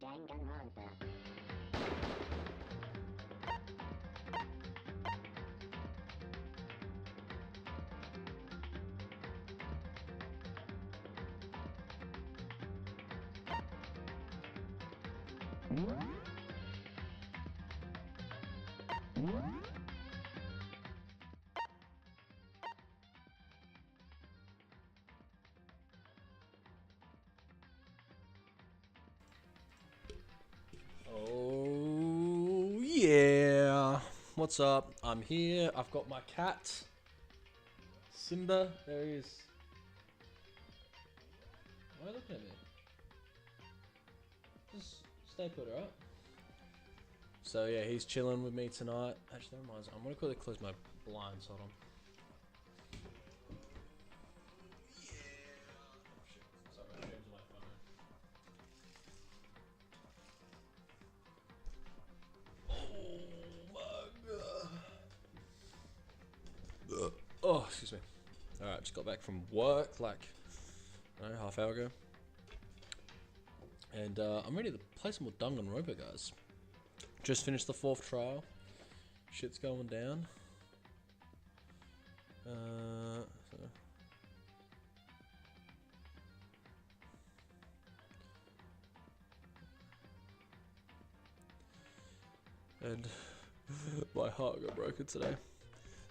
Danganronpa. Oh yeah, what's up? I'm here. I've got my cat, Simba. There he is. Why are you looking at me? Just stay put, alright? So yeah, he's chilling with me tonight. Actually, that reminds me, I'm gonna quickly close my blinds. Hold on. Sorry, my stream's on my phone. Oh, excuse me. Alright, just got back from work like, I don't know, half hour ago. And I'm ready to play some more Danganronpa, guys. Just finished the 4th trial. Shit's going down. And my heart got broken today.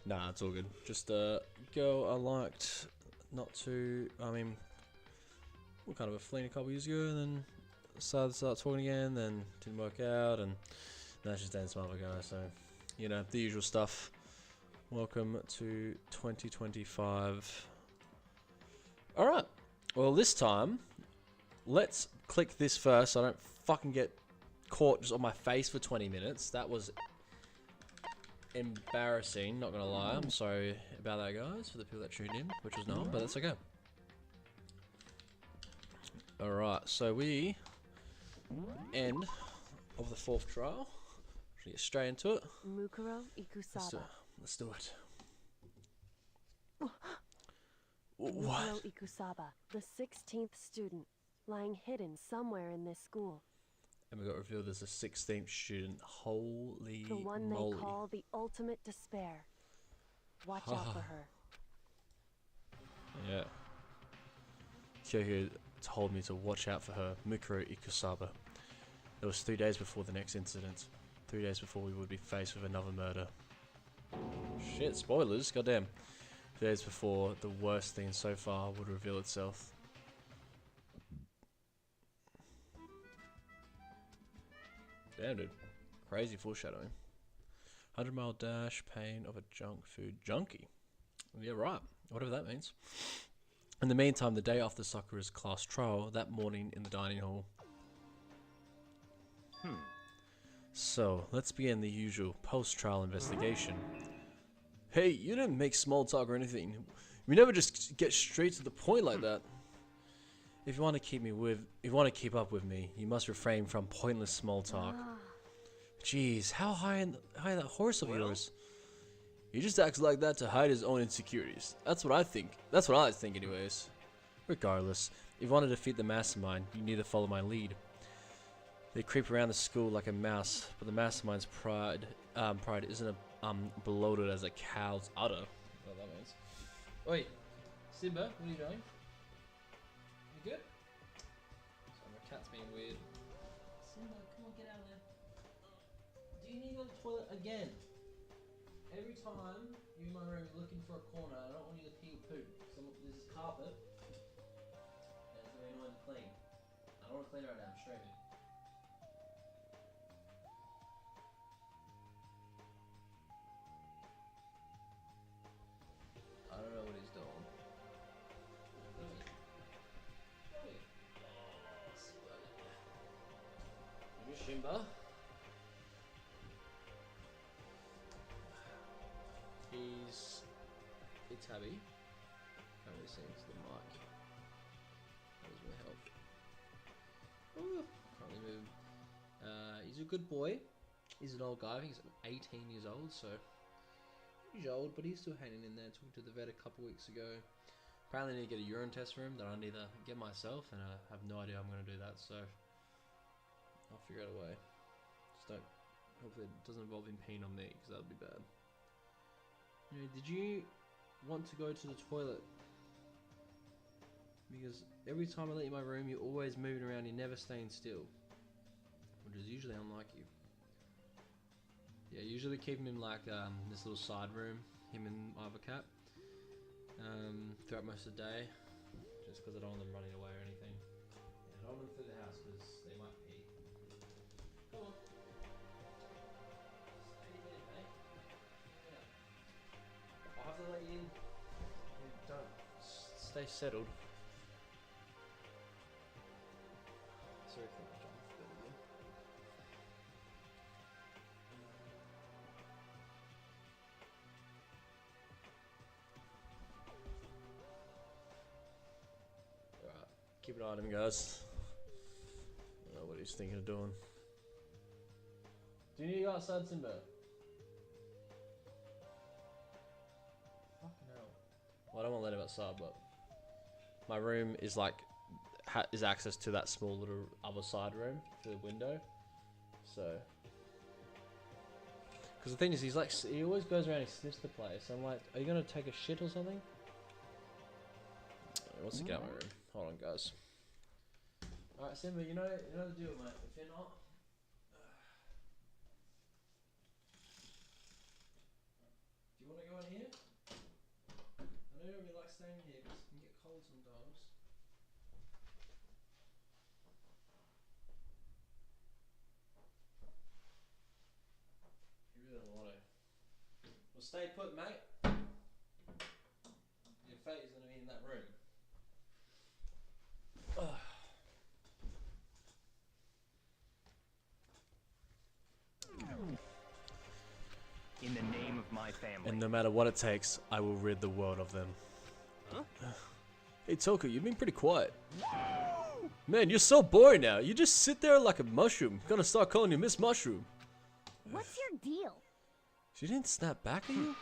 Nah, it's all good. Just girl I liked not to. I mean, we kind of a fling a couple years ago, and then decided to start talking again. Then didn't work out, and now she's dating some other guy. So, you know, the usual stuff. Welcome to 2025. All right. Well, this time, let's click this first so I don't fucking get caught just on my face for 20 minutes. That was embarrassing, not gonna lie. I'm sorry about that, guys, for the people that tuned in, which was no one, but that's okay. Alright, so we end of the 4th trial. Should we get straight into it? Mukuro Let's do Ikusaba. it. Let's do it. Mukuro What? Ikusaba, the 16th student, lying hidden somewhere in this school. And we got revealed as a 16th student. Holy The one moly. they call the ultimate despair. Watch out for her. Yeah. Kyohyo told me to watch out for her, Mukuro Ikusaba. It was 3 days before the next incident. 3 days before we would be faced with another murder. Shit, spoilers, goddamn. 3 days before the worst thing so far would reveal itself. Damn, dude. Crazy foreshadowing. 100-mile dash, pain of a junk food junkie. Yeah, right. Whatever that means. In the meantime, the day after Sakura's class trial, that morning in the dining hall. So, let's begin the usual post-trial investigation. Hey, you didn't make small talk or anything. We never just get straight to the point like that. If you want to keep up with me, you must refrain from pointless small talk. Jeez, how high that horse of yours? He just acts like that to hide his own insecurities. That's what I think. That's what I think anyways. Regardless, if you want to defeat the mastermind, you need to follow my lead. They creep around the school like a mouse, but the mastermind's pride isn't bloated as a cow's udder. What that means. Wait, Simba, what are you doing? You good? Sorry, my cat's being weird. Simba, come on, get out of there. Do you need to go to the toilet again? Every time you're in my room looking for a corner, I don't want you to pee or poop. There's this carpet, and it's very annoying to clean. I don't want to clean right now, I'm streaming. I don't know what he's doing. Maybe Shimba. It's Tabby. Can't really see into the mic. That doesn't really help. Ooh, can't really move. He's a good boy. He's an old guy. I think he's 18 years old, so he's old, but he's still hanging in there. Talking to the vet a couple weeks ago. Apparently, I need to get a urine test for him that I need to get myself, and I have no idea how I'm going to do that. So I'll figure out a way. Just don't. Hopefully it doesn't involve in pain on me, because that would be bad. Anyway, did you want to go to the toilet? Because every time I let you in my room, you're always moving around, you're never staying still. Which is usually unlike you. Yeah, usually keep him in like this little side room, him and my other cat, throughout most of the day, just because I don't want them running away or anything. Yeah, I don't want them through the house because they might pee. Come on. Stay there, mate. Yeah. I'll have to let you in. Don't stay settled. Sorry for my jump. Alright, keep an eye on him, guys. I don't know what he's thinking of doing. Do you need to go outside, Simba? Fucking hell. Well, I don't want to let him outside, but my room is like is access to that small little other side room through the window. So, because the thing is, he's like, he always goes around and sniffs the place. I'm like, are you gonna take a shit or something? He wants to get out of my room. Hold on, guys. All right, Simba, you know the deal, mate. If you're not, do you want to go in here? I know you don't really like staying here because it can get cold sometimes. You really don't want to. Well, stay put, mate. Your fate is going to be in that room. In the name of my family. And no matter what it takes, I will rid the world of them. Huh? Hey Toko, you've been pretty quiet. Man, you're so boring now. You just sit there like a mushroom. Gonna start calling you Miss Mushroom. What's your deal? She didn't snap back at you?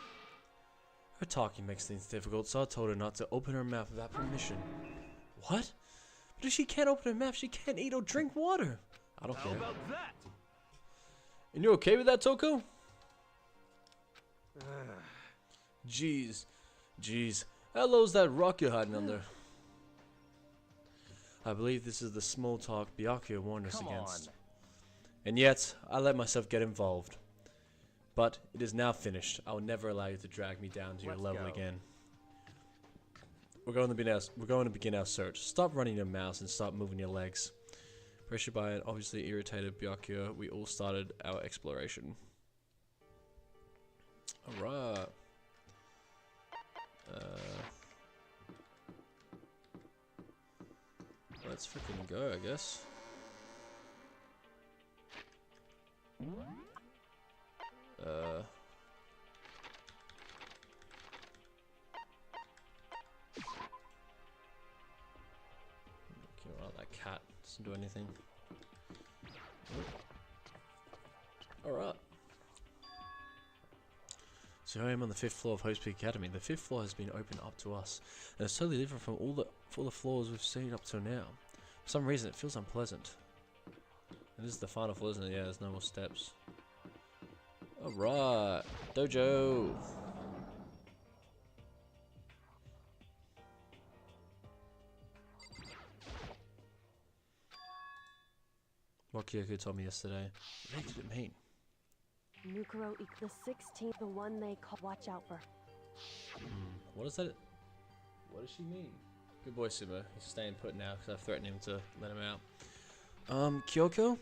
Her talking makes things difficult, so I told her not to open her mouth without permission. What? But if she can't open her mouth, she can't eat or drink water. I don't care. How about that? And you're okay with that, Toko? Jeez. How low's that rock you're hiding under? I believe this is the small talk Byakuya warned us against. And yet, I let myself get involved. But it is now finished. I will never allow you to drag me down to your level again. We're going to begin our search. Stop running your mouth and stop moving your legs. Pressured by an obviously irritated Byakuya, we all started our exploration. Alright. Let's freaking go, I guess. That cat doesn't do anything. Alright. So here I am on the 5th floor of Host Peak Academy. The 5th floor has been opened up to us, and it's totally different from all the floors we've seen up till now. For some reason, it feels unpleasant. And this is the final floor, isn't it? Yeah, there's no more steps. Alright, dojo. What Kyoko told me yesterday. What did it mean? Nukuro the 16th, the one they call. Watch out for. What is that? What does she mean? Good boy, Sumo. He's staying put now because I've threatened him to let him out. Kyoko?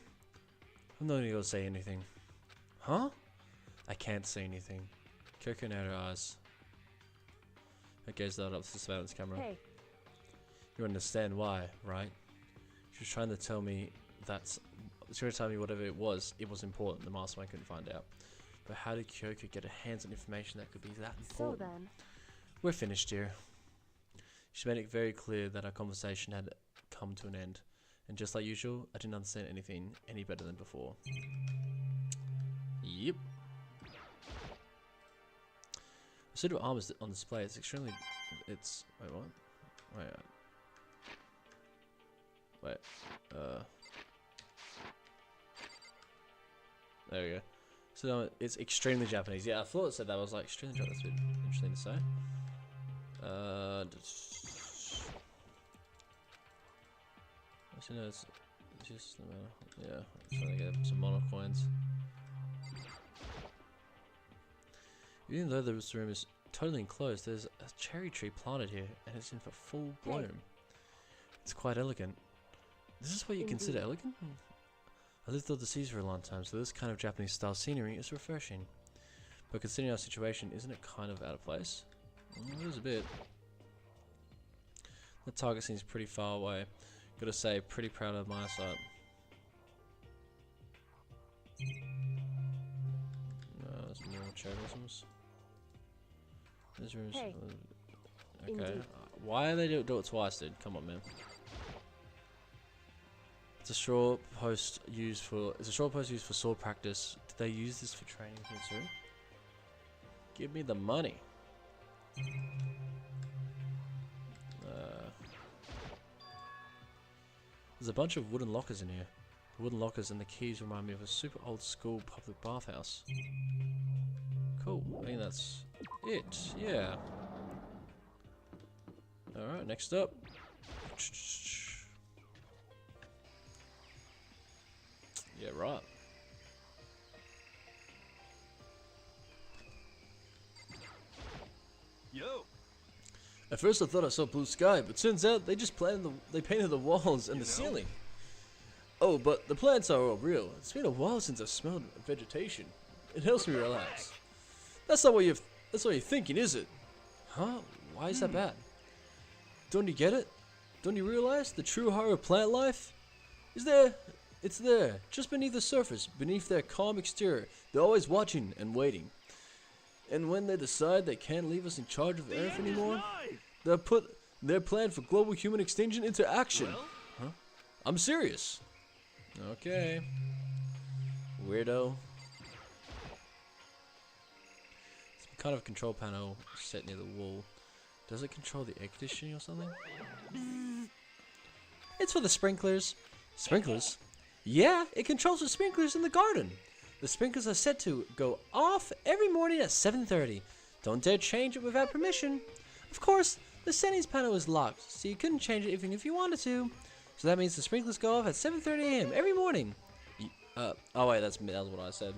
I'm not even gonna say anything. Huh? I can't say anything. Kyoko narrowed her eyes. Her gaze lit up to the surveillance camera. Hey. You understand why, right? She was trying to tell me that. She was trying to tell me whatever it was important. The mastermind couldn't find out. But how did Kyoko get her hands on information that could be that important? So then. We're finished, dear. She made it very clear that our conversation had come to an end. And just like usual, I didn't understand anything any better than before. Yep. The suit of armor is on display. It's extremely... It's... Wait, what? Wait. There we go. So it's extremely Japanese. Yeah, I thought it said that. I was like, extremely Japanese. That's a bit interesting to say. Actually, no, it's just yeah. I'm trying to get some mono coins. Even though this room is totally enclosed, there's a cherry tree planted here, and it's in for full bloom. It's quite elegant. This is what you consider elegant? I lived overseas for a long time, so this kind of Japanese style scenery is refreshing. But considering our situation, isn't it kind of out of place? It is a bit. The target seems pretty far away. Gotta say, pretty proud of my side. No, there's more cherry blossoms. This room's Hey. okay. Why they do it twice, dude? Come on, man. It's a straw post used for sword practice. Did they use this for training too? Give me the money. There's a bunch of wooden lockers in here. The wooden lockers and the keys remind me of a super old school public bathhouse. Cool. I think that's it. Yeah. Alright, next up. Yeah, right. Yo. At first I thought I saw blue sky, but turns out they just painted the walls and the ceiling. Oh, but the plants are all real. It's been a while since I smelled vegetation. It helps me relax. That's not what you're thinking, is it? Huh? Why is that bad? Don't you get it? Don't you realize the true horror of plant life? Is there? It's there, just beneath the surface, beneath their calm exterior. They're always watching and waiting. And when they decide they can't leave us in charge of the Earth anymore, they'll put their plan for global human extinction into action. Huh? I'm serious. Okay. Weirdo. Some kind of control panel set near the wall. Does it control the air conditioning or something? It's for the sprinklers. Sprinklers? Yeah, it controls the sprinklers in the garden. The sprinklers are set to go off every morning at 7:30. Don't dare change it without permission. Of course, the settings panel is locked, so you couldn't change it even if you wanted to. So that means the sprinklers go off at 7:30 a.m. every morning. Oh wait, that was what I said.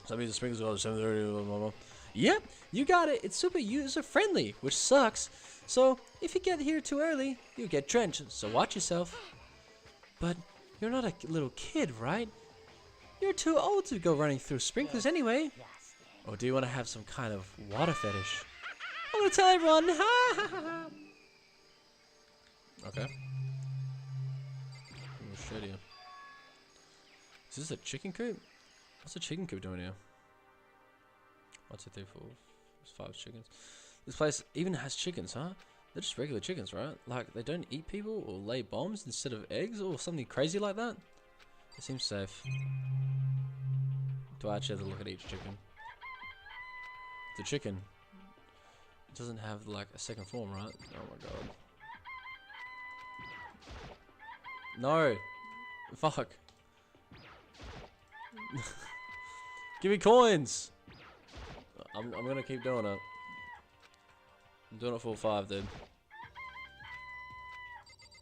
So that means the sprinklers go off at 7:30. Yep, you got it. It's super user friendly, which sucks. So if you get here too early, you'll get drenched. So watch yourself. But you're not a little kid, right? You're too old to go running through sprinklers anyway. Or do you want to have some kind of water fetish? I'm gonna tell everyone. Okay. We'll show you. Is this a chicken coop? What's a chicken coop doing here? 1, 2, 3, 4. There's 5 chickens. This place even has chickens, huh? They're just regular chickens, right? Like they don't eat people or lay bombs instead of eggs or something crazy like that? It seems safe. Do I actually have to look at each chicken? The chicken. It doesn't have like a second form, right? Oh my god. No! Fuck. Give me coins! I'm gonna keep doing it. I'm doing it for 5, dude.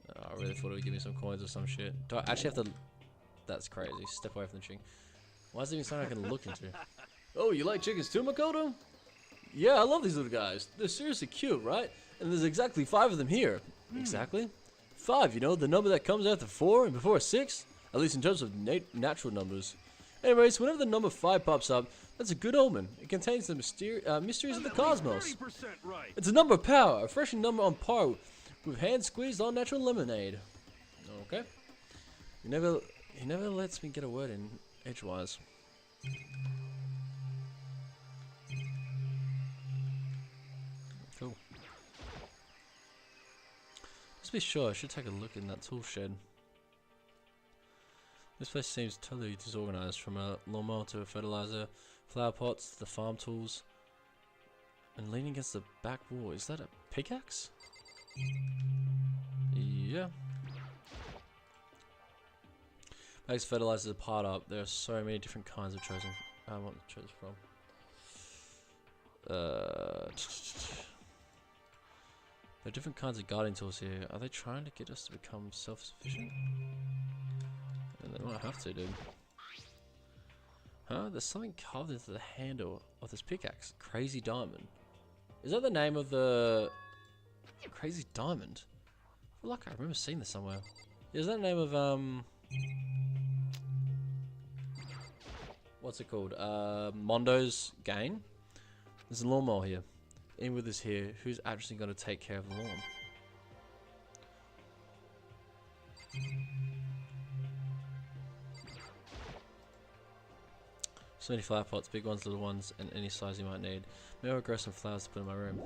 Oh, I really thought it would give me some coins or some shit. Do I actually have to... That's crazy. Step away from the chicken. Why is there even something I can look into? Oh, you like chickens too, Makoto? Yeah, I love these little guys. They're seriously cute, right? And there's exactly 5 of them here. Exactly? 5, you know, the number that comes after 4 and before 6? At least in terms of natural numbers. Anyways, whenever the number 5 pops up, that's a good omen. It contains the mysteries of the cosmos. Right. It's a number of power, a refreshing number on par with hand-squeezed all-natural lemonade. Okay. He never lets me get a word in edgewise. Cool. Just be sure, I should take a look in that tool shed. This place seems totally disorganized, from a lawnmower to a fertilizer, flower pots to the farm tools, and leaning against the back wall. Is that a pickaxe? Yeah. As fertilizers are piled up, there are so many different kinds of chosen. I want to choose from. There are different kinds of gardening tools here. Are they trying to get us to become self-sufficient? And they might have to, dude. Huh? There's something carved into the handle of this pickaxe. Crazy Diamond. Is that the name of the... Crazy Diamond? I feel like I remember seeing this somewhere. Is that the name of, what's it called? Mondo's Gain? There's a lawnmower here. In with us here, who's actually going to take care of the lawn? So many flower pots, big ones, little ones, and any size you might need. Maybe I'll grow some flowers to put in my room.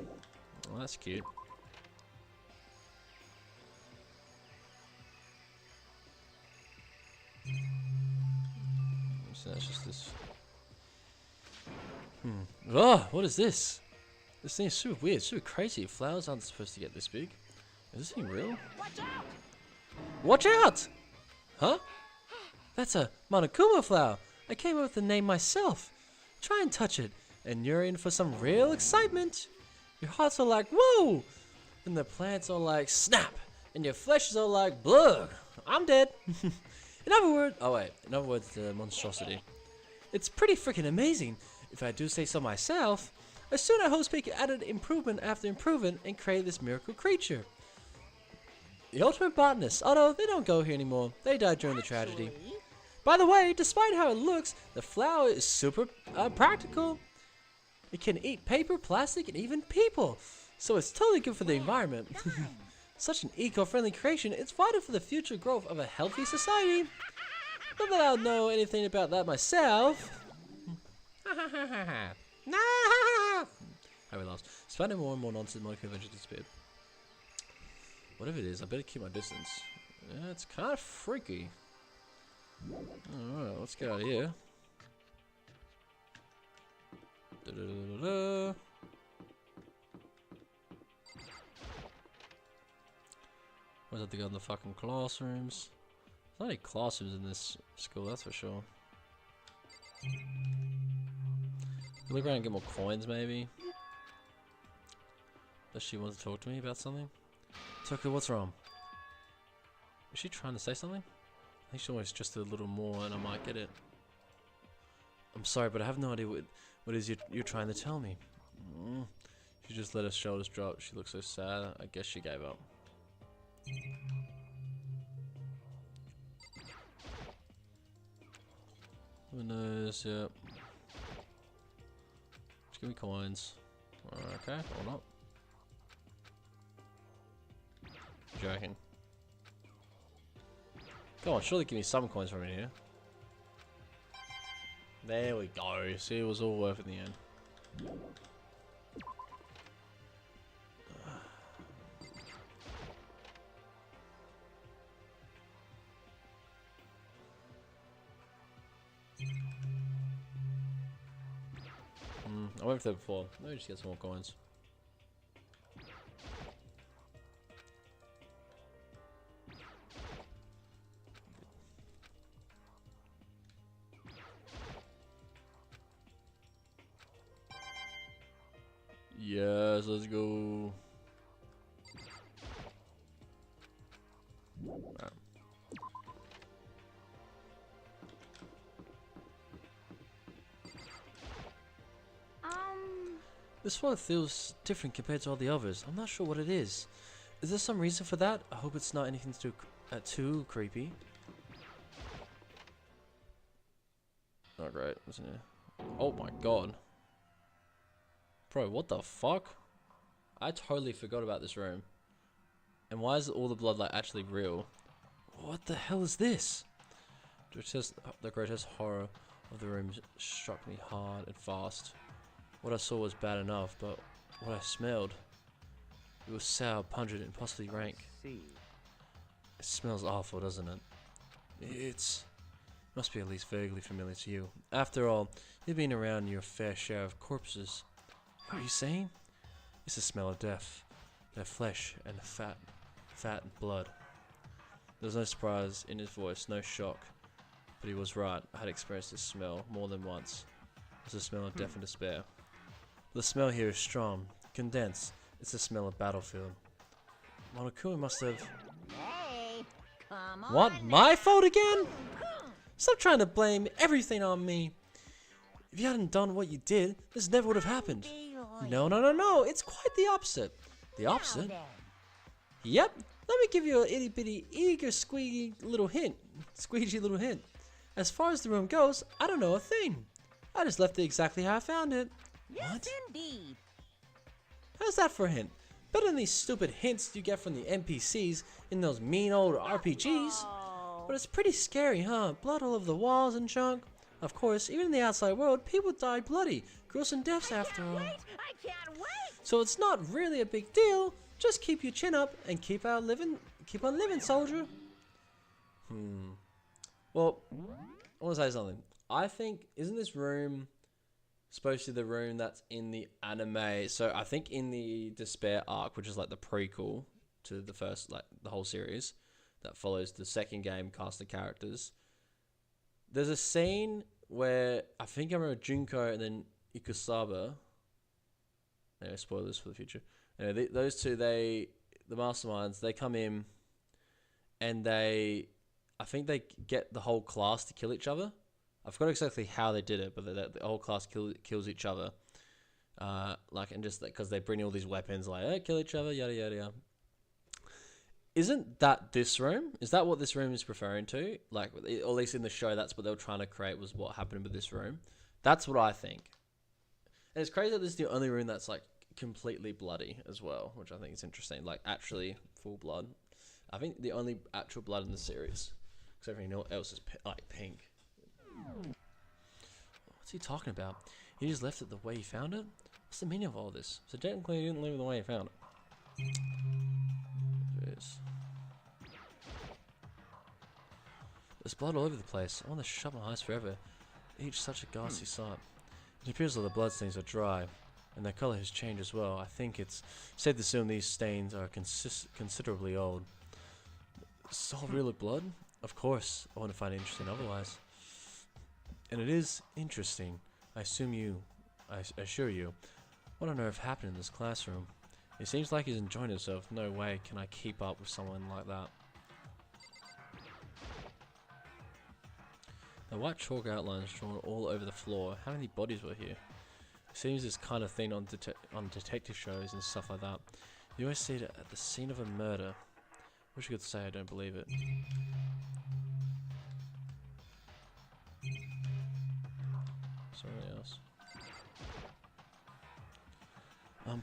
Oh, that's cute. So that's just this. Oh, what is this? This thing is super weird, super crazy. Flowers aren't supposed to get this big. Is this thing real? Watch out! Watch out! Huh? That's a Monokuma flower. I came up with the name myself. Try and touch it, and you're in for some real excitement. Your hearts are like, whoa! And the plants are like, snap! And your flesh is all like, blug! I'm dead! In other words, the monstrosity. It's pretty freaking amazing, if I do say so myself. As soon as Hostpeak added improvement after improvement and created this miracle creature. The ultimate botanist, although they don't go here anymore. They died during the tragedy. By the way, despite how it looks, the flower is super practical. It can eat paper, plastic, and even people. So it's totally good for the environment. Such an eco-friendly creation, it's vital for the future growth of a healthy society. Not that I'll know anything about that myself. How we lost. Spending more and more nonsense, Monica eventually disappeared. Whatever it is, I better keep my distance. Yeah, it's kind of freaky. Alright, let's get out of here. Where's that to go in the fucking classrooms? There's not any classrooms in this school, that's for sure. Look around and get more coins, maybe. Does she want to talk to me about something? Tucker, what's wrong? Is she trying to say something? I think she wants just a little more and I might get it. I'm sorry, but I have no idea what it is you're trying to tell me. She just let her shoulders drop. She looks so sad. I guess she gave up. Who knows? Yeah. Just give me coins. Okay, or not. What do you reckon? Come on, surely give me some coins from in here. There we go. See, it was all worth it in the end. I went for that before. Let me just get some more coins. Yes, let's go. Right. This one feels different compared to all the others. I'm not sure what it is. Is there some reason for that? I hope it's not anything too creepy. Not great, isn't it? Oh my god. Bro, what the fuck? I totally forgot about this room. And why is all the blood like actually real? What the hell is this? The grotesque horror of the room struck me hard and fast. What I saw was bad enough, but what I smelled, it was sour, pungent, and possibly rank. It smells awful, doesn't it? It must be at least vaguely familiar to you. After all, you've been around your fair share of corpses. What are you saying? It's the smell of death. Their flesh and fat and blood. There's no surprise in his voice, no shock. But he was right. I had experienced this smell more than once. It was the smell of death and despair. The smell here is strong, condensed. It's the smell of battlefield. Monokuma must have... Hey, come on. What? My fault again? Stop trying to blame everything on me. If you hadn't done what you did, this never would have happened. No. It's quite the opposite. The opposite? Yep. Let me give you a itty bitty, eager, squeaky little hint. Squeegee little hint. As far as the room goes, I don't know a thing. I just left it exactly how I found it. Yes, What? indeed. How's that for a hint? Better than these stupid hints you get from the NPCs in those mean old RPGs. Oh. But it's pretty scary, huh? Blood all over the walls and junk. Of course, even in the outside world, people die bloody, gruesome deaths after all. I can't wait. So it's not really a big deal. Just keep your chin up and keep on living, soldier. Well, I want to say something. I think, isn't this room supposed to be the room that's in the anime? So I think in the Despair arc, which is like the prequel to the first, like the whole series that follows the second game cast of characters, there's a scene where I think I remember Junko and then Ikusaba. Anyway, spoilers for the future. Anyway, those two, the masterminds, they come in and I think they get the whole class to kill each other. I forgot exactly how they did it, but the whole class kills each other. And just because they bring all these weapons, like, hey, kill each other, yada, yada, yada. Isn't that this room? Is that what this room is referring to? Like, or at least in the show, that's what they were trying to create, was what happened with this room. That's what I think. And it's crazy that this is the only room that's, like, completely bloody as well, which I think is interesting. Like, actually full blood. I think the only actual blood in the series, because everything else is like pink. What's he talking about? He just left it the way he found it? What's the meaning of all this? So technically he didn't leave it the way he found it. Jeez. There's blood all over the place. I want to shut my eyes forever. Each such a ghastly sight. It appears that the blood stains are dry, and their colour has changed as well. I think it's safe to assume these stains are considerably old. Is all real blood? Of course, I want to find it interesting otherwise. And it is interesting. I assure you. What on earth happened in this classroom? It seems like he's enjoying himself. No way can I keep up with someone like that. The white chalk outlines drawn all over the floor. How many bodies were here? It seems this kind of thing on detective shows and stuff like that. You always see it at the scene of a murder. Wish I could say I don't believe it. Something else.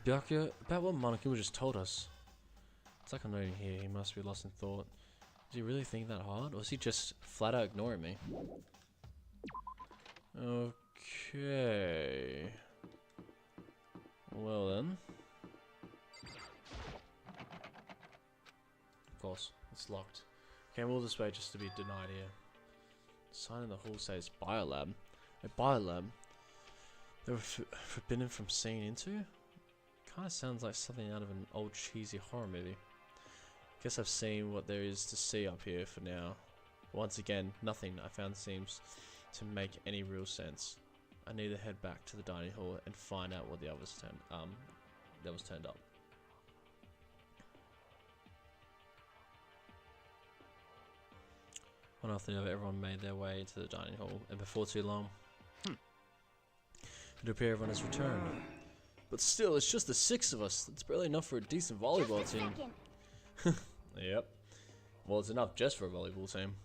Byakuya, about what Monokuma just told us. It's like I'm not even here. He must be lost in thought. Does he really think that hard? Or is he just flat out ignoring me? Okay. Well then. Of course, it's locked. Came all this way just to be denied here. Sign in the hall says biolab. A biolab? They were forbidden from seeing into? Kinda sounds like something out of an old cheesy horror movie. Guess I've seen what there is to see up here for now. Once again, nothing I found seems to make any real sense. I need to head back to the dining hall and find out what the others turned up. One after the other, everyone made their way to the dining hall, and before too long, it would appear everyone has returned. But still, it's just the 6 of us. That's barely enough for a decent volleyball team. Yep. Well, it's enough just for a volleyball team.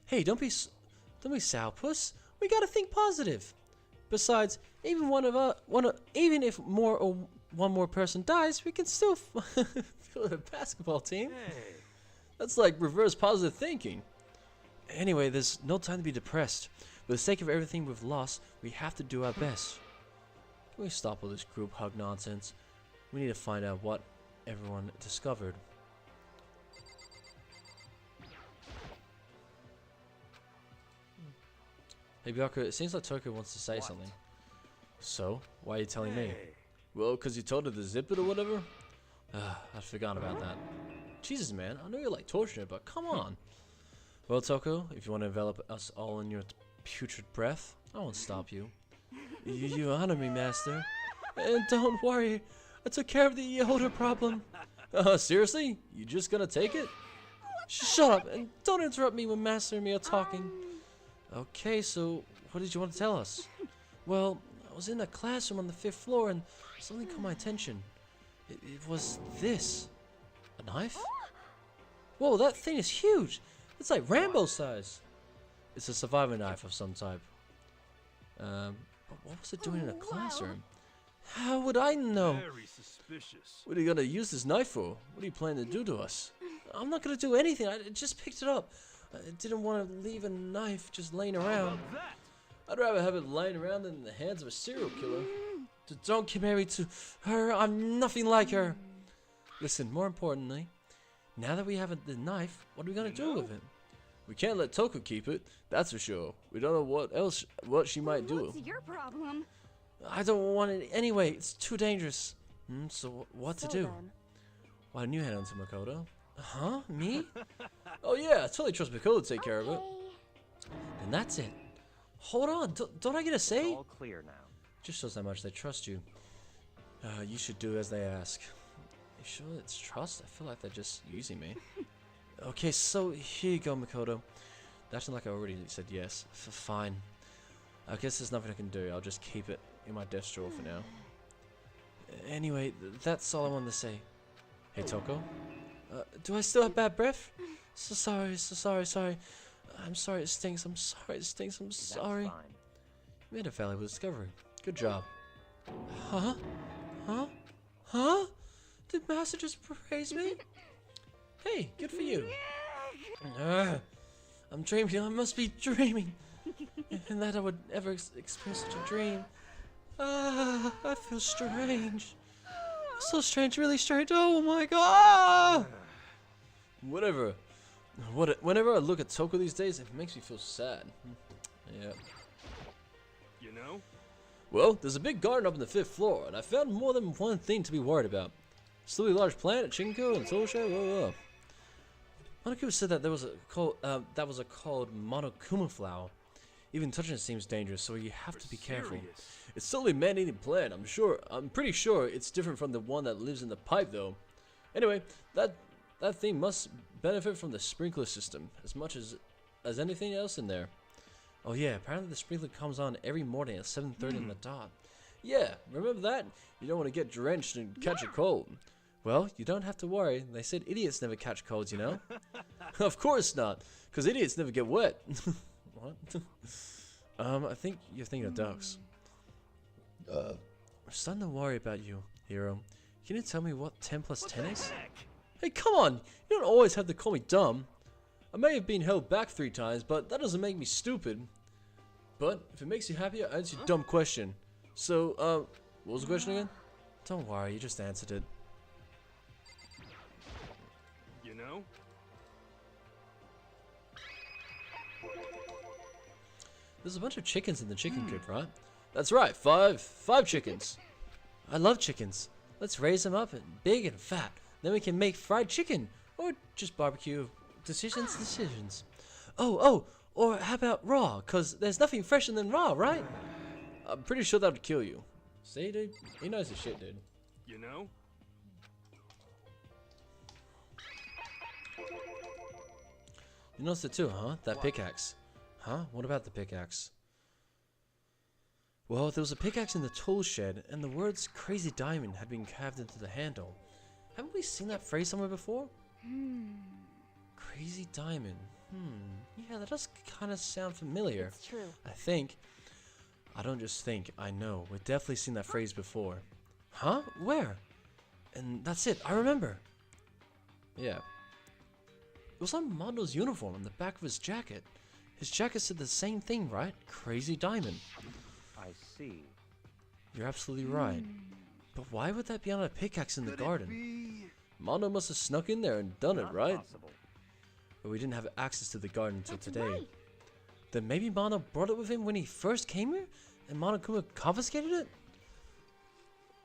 Hey, don't be sourpuss. We gotta think positive. Besides, even even if one more person dies, we can still field a basketball team. Hey. That's like reverse positive thinking. Anyway, there's no time to be depressed. For the sake of everything we've lost, we have to do our best. Can we stop all this group hug nonsense? We need to find out what everyone discovered. Hey Byakuya, it seems like Toko wants to say something. So, why are you telling me? Well, because you told her to zip it or whatever? I'd forgotten about that. Jesus, man, I know you like torturing her, but come on. Well, Toko, if you want to envelop us all in your putrid breath, I won't stop you. You honor me, Master. And don't worry, I took care of the odor problem. Seriously? You just gonna take it? Shut up and don't interrupt me when Master and me are talking. Okay, so what did you want to tell us? Well, I was in a classroom on the 5th floor and something caught my attention. It was this. A knife? Whoa, that thing is huge. It's like Rambo size. It's a survivor knife of some type. But what was it doing in a classroom? How would I know? Very suspicious. What are you gonna use this knife for? What are you planning to do to us? I'm not gonna do anything. I just picked it up. I didn't want to leave a knife just laying around. I'd rather have it lying around than in the hands of a serial killer. Don't get married to her. I'm nothing like her. Listen, more importantly, now that we have the knife, what are we gonna do with it? We can't let Toko keep it. That's for sure. We don't know what she might do. What's your problem? I don't want it anyway. It's too dangerous. So what to do? Then, Why didn't you head on to Makoto? Huh? Me? Oh yeah, I totally trust Makoto to take care of it. And that's it. Hold on, don't I get a say? All clear now. Just shows how much they trust you. You should do as they ask. You sure it's trust? I feel like they're just using me. Okay, so here you go, Makoto. That's not like I already said yes. Fine. I guess there's nothing I can do. I'll just keep it in my desk drawer for now. Anyway, that's all I wanted to say. Hey, Toko. Do I still have bad breath? So sorry. I'm sorry it stinks. I'm sorry it stinks. I'm sorry. That's fine. You made a valuable discovery. Good job. Huh? Huh? Did Master just praise me? Hey, good for you. I'm dreaming. I must be dreaming. And that I would ever experience such a dream. I feel strange. So strange, really strange. Oh my god! Whatever. Whenever I look at Toko these days, it makes me feel sad. Yeah. You know? Well, there's a big garden up on the 5th floor, and I found more than one thing to be worried about. Still a large plant at Chinko and Tosha. Whoa. Monokuma said that there was a called Monokuma flower. Even touching it seems dangerous, so you have to be careful. It's totally man-eating plant, I'm pretty sure it's different from the one that lives in the pipe, though. Anyway, that thing must benefit from the sprinkler system as much as anything else in there. Oh yeah, apparently the sprinkler comes on every morning at 7:30 on the dot. Yeah, remember that? You don't want to get drenched and catch a cold. Well, you don't have to worry. They said idiots never catch colds, you know? Of course not, because idiots never get wet. What? I think you're thinking of ducks. I'm starting to worry about you, Hero. Can you tell me what 10 plus 10 is? Hey, come on! You don't always have to call me dumb. I may have been held back 3 times, but that doesn't make me stupid. But if it makes you happy, I'll answer your dumb question. So, what was the question again? Don't worry, you just answered it. You know? There's a bunch of chickens in the chicken coop, right? That's right, five chickens. I love chickens. Let's raise them up and big and fat. Then we can make fried chicken or just barbecue. Decisions. Oh, or how about raw? Cause there's nothing fresher than raw, right? I'm pretty sure that would kill you. See, dude, he knows his shit, dude. You know? You noticed it too, huh? That pickaxe. Huh? What about the pickaxe? Well, there was a pickaxe in the tool shed, and the words "crazy diamond" had been carved into the handle. Haven't we seen that phrase somewhere before? Crazy diamond. Yeah, that does kind of sound familiar. it's true. I think. I don't just think, I know. We've definitely seen that phrase before. Huh? Where? And that's it, I remember. Yeah. It was on Mondo's uniform on the back of his jacket. His jacket said the same thing, right? Crazy diamond. I see. You're absolutely right. But why would that be on a pickaxe in the garden? Mondo must have snuck in there and done it, Not right? possible. But we didn't have access to the garden until That's today. right. Then maybe Mono brought it with him when he first came here? And Monokuma confiscated it?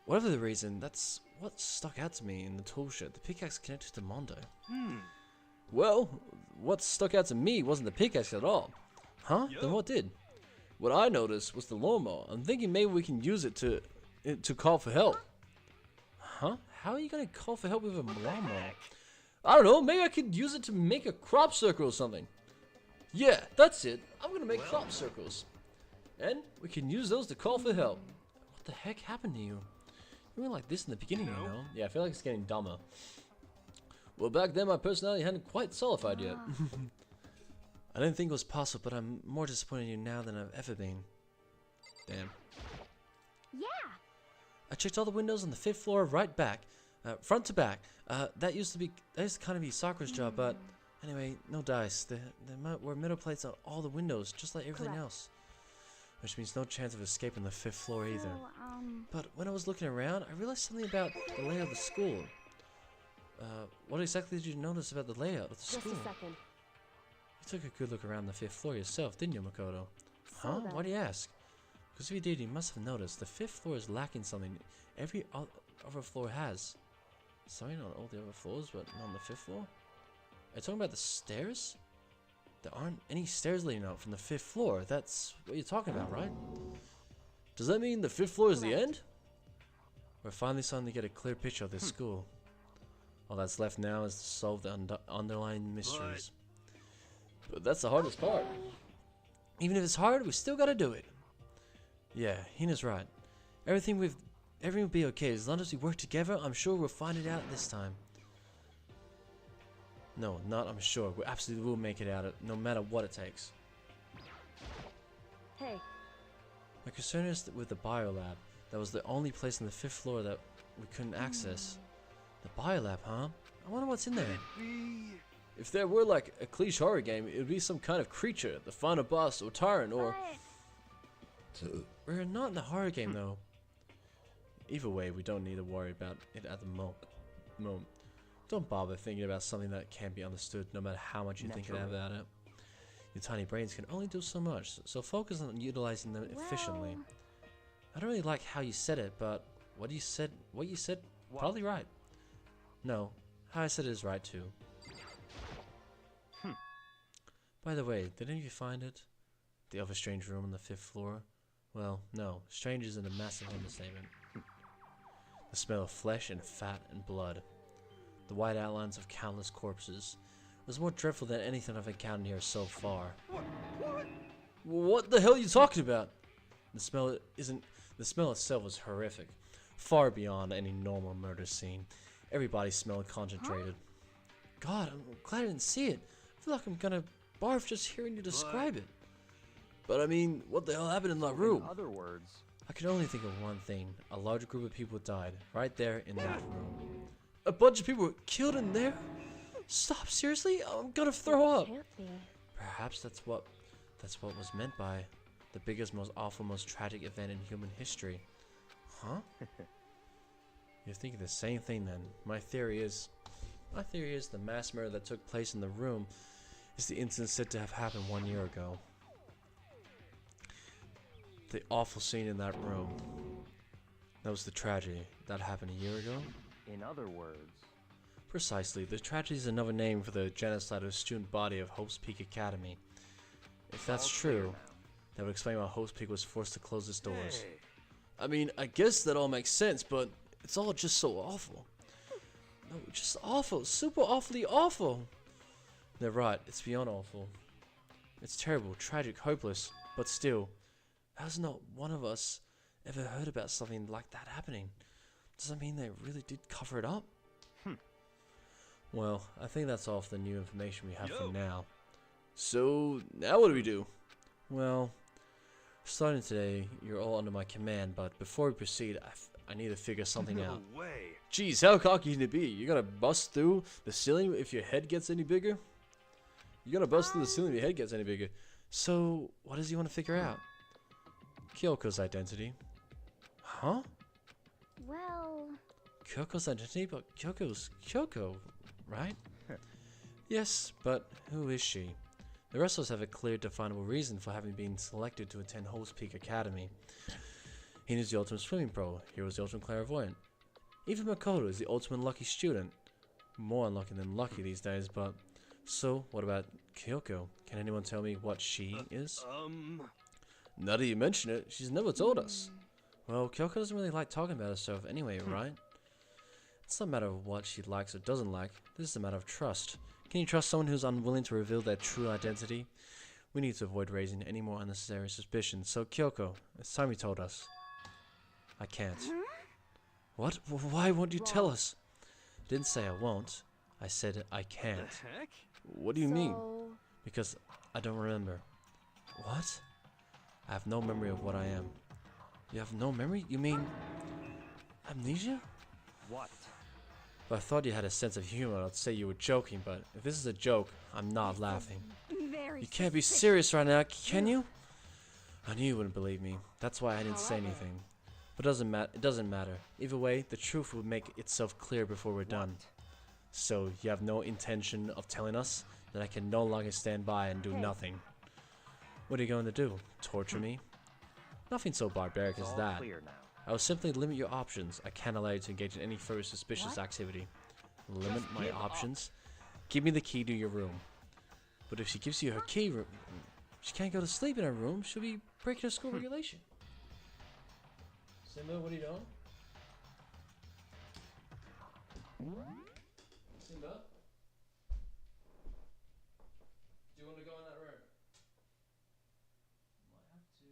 Whatever the reason, that's what stuck out to me in the tool shed. The pickaxe connected to Mondo. Well, what stuck out to me wasn't the pickaxe at all. Huh? Then what did? What I noticed was the lawnmower. I'm thinking maybe we can use it to call for help. Huh? How are you gonna call for help with a lawnmower? I don't know, maybe I could use it to make a crop circle or something. Yeah, that's it. I'm gonna make crop circles. And we can use those to call for help. What the heck happened to you? You were like this in the beginning, you know? Yeah, I feel like it's getting dumber. Well, back then my personality hadn't quite solidified yet. I didn't think it was possible, but I'm more disappointed in you now than I've ever been. Damn. Yeah. I checked all the windows on the 5th floor right back. Front to back. That used to kind of be Sakura's job, but anyway, no dice. There were metal plates on all the windows, just like everything else. Which means no chance of escaping the 5th floor either. But when I was looking around, I realized something about the layout of the school. What exactly did you notice about the layout of the school? Just a second. You took a good look around the 5th floor yourself, didn't you, Makoto? So Huh? then- Why do you ask? Because if you did, you must have noticed the 5th floor is lacking something every other floor has. Sorry, not all the other floors, but not on the 5th floor? Are you talking about the stairs? There aren't any stairs leading up from the 5th floor. That's what you're talking about, right? Does that mean the 5th floor is the end? We're finally starting to get a clear picture of this school. All that's left now is to solve the underlying mysteries. But that's the hardest part. Even if it's hard, we still gotta do it. Yeah, Hina's right. Everything will be okay as long as we work together. I'm sure we'll find it out this time. No, not I'm sure. We absolutely will make it out, no matter what it takes. Hey, My concern is that with the biolab, that was the only place on the 5th floor that we couldn't access. The biolab, huh? I wonder what's in there. If there were like a cliché horror game, it would be some kind of creature, the final boss or tyrant, or... We're not in a horror game though. Either way, we don't need to worry about it at the moment. Don't bother thinking about something that can't be understood, no matter how much you think about it. Your tiny brains can only do so much, so focus on utilizing them efficiently. I don't really like how you said it, but what you said, probably right. No, how I said it is right too. By the way, did any of you find it? The other strange room on the 5th floor? Well, no, strange isn't a massive understatement. The smell of flesh and fat and blood. The white outlines of countless corpses. It was more dreadful than anything I've encountered here so far. What the hell are you talking about? The smell itself was horrific. Far beyond any normal murder scene. Everybody's smelled concentrated. God, I'm glad I didn't see it. I feel like I'm gonna barf just hearing you describe it. But I mean, what the hell happened in that room? In other words, I can only think of one thing. A large group of people died right there in that room. A bunch of people were killed in there? Stop, seriously? I'm gonna throw up. can't be. Perhaps that's what was meant by the biggest, most awful, most tragic event in human history. Huh? You're thinking the same thing then. My theory is the mass murder that took place in the room is the incident said to have happened 1 year ago. The awful scene in that room. That was the tragedy. That happened a year ago? in other words, Precisely. The tragedy is another name for the genocide of the student body of Hope's Peak Academy. If that's true, that would explain why Hope's Peak was forced to close its doors. I mean, I guess that all makes sense, but it's all just so awful. No, just awful. Super awfully awful. They're right. It's beyond awful. It's terrible, tragic, hopeless, but still, has not one of us ever heard about something like that happening? Does that mean they really did cover it up? Well, I think that's all for the new information we have for now. So, now what do we do? Well, starting today, you're all under my command, but before we proceed, I need to figure something out. No way. Jeez, how cocky can it be? You're gonna bust through the ceiling if your head gets any bigger? You're gonna bust through the ceiling if your head gets any bigger. So, what does he want to figure out? Kyoko's identity. Huh? Well, Kyoko's identity? But Kyoko's Kyoko, right? Yes, but who is she? The rest of us have a clear, definable reason for having been selected to attend Hope's Peak Academy. Hina's the ultimate swimming pro. Hiro's the ultimate clairvoyant. Even Makoto is the ultimate lucky student. More unlucky than lucky these days, but So, what about Kyoko? Can anyone tell me what she is? Now that you mention it, she's never told us. Well, Kyoko doesn't really like talking about herself anyway, right? It's not a matter of what she likes or doesn't like. This is a matter of trust. Can you trust someone who's unwilling to reveal their true identity? We need to avoid raising any more unnecessary suspicions. So, Kyoko, it's time you told us. I can't. What? Why won't you tell us? Didn't say I won't. I said I can't. The heck? What do you mean? So, Because I don't remember. What? I have no memory of what I am. You have no memory? You mean amnesia? What? If I thought you had a sense of humor, I'd say you were joking, but if this is a joke, I'm not laughing. You can't be serious right now, can you? I knew you wouldn't believe me. That's why I didn't say anything. But it doesn't matter. Either way, the truth will make itself clear before we're done. So, you have no intention of telling us that I can no longer stand by and do nothing. What are you going to do? Torture me? Nothing so barbaric It's as all that. clear now. I will simply limit your options. I can't allow you to engage in any further suspicious activity. Limit my options? Give me the key to your room. But if she gives you her key, she can't go to sleep in her room. She'll be breaking her school regulation. Simba, what are you doing? Simba? Do you want to go in that room? Might have to.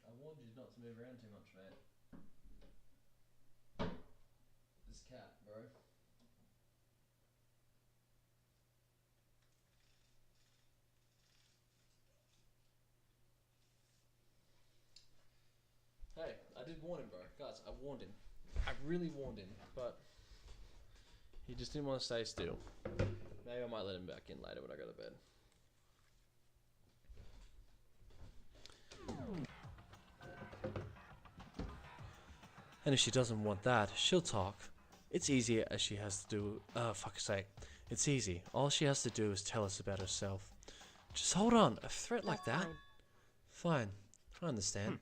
I warned you not to move around too much, mate. This cat, bro. Hey, I did warn him, bro. Guys, I warned him. I really warned him, but he just didn't want to stay still. Maybe I might let him back in later when I go to bed. And if she doesn't want that, she'll talk. It's easy as she has to do. Fuck's sake. It's easy. All she has to do is tell us about herself. Just hold on. A threat like that? Fine. I understand.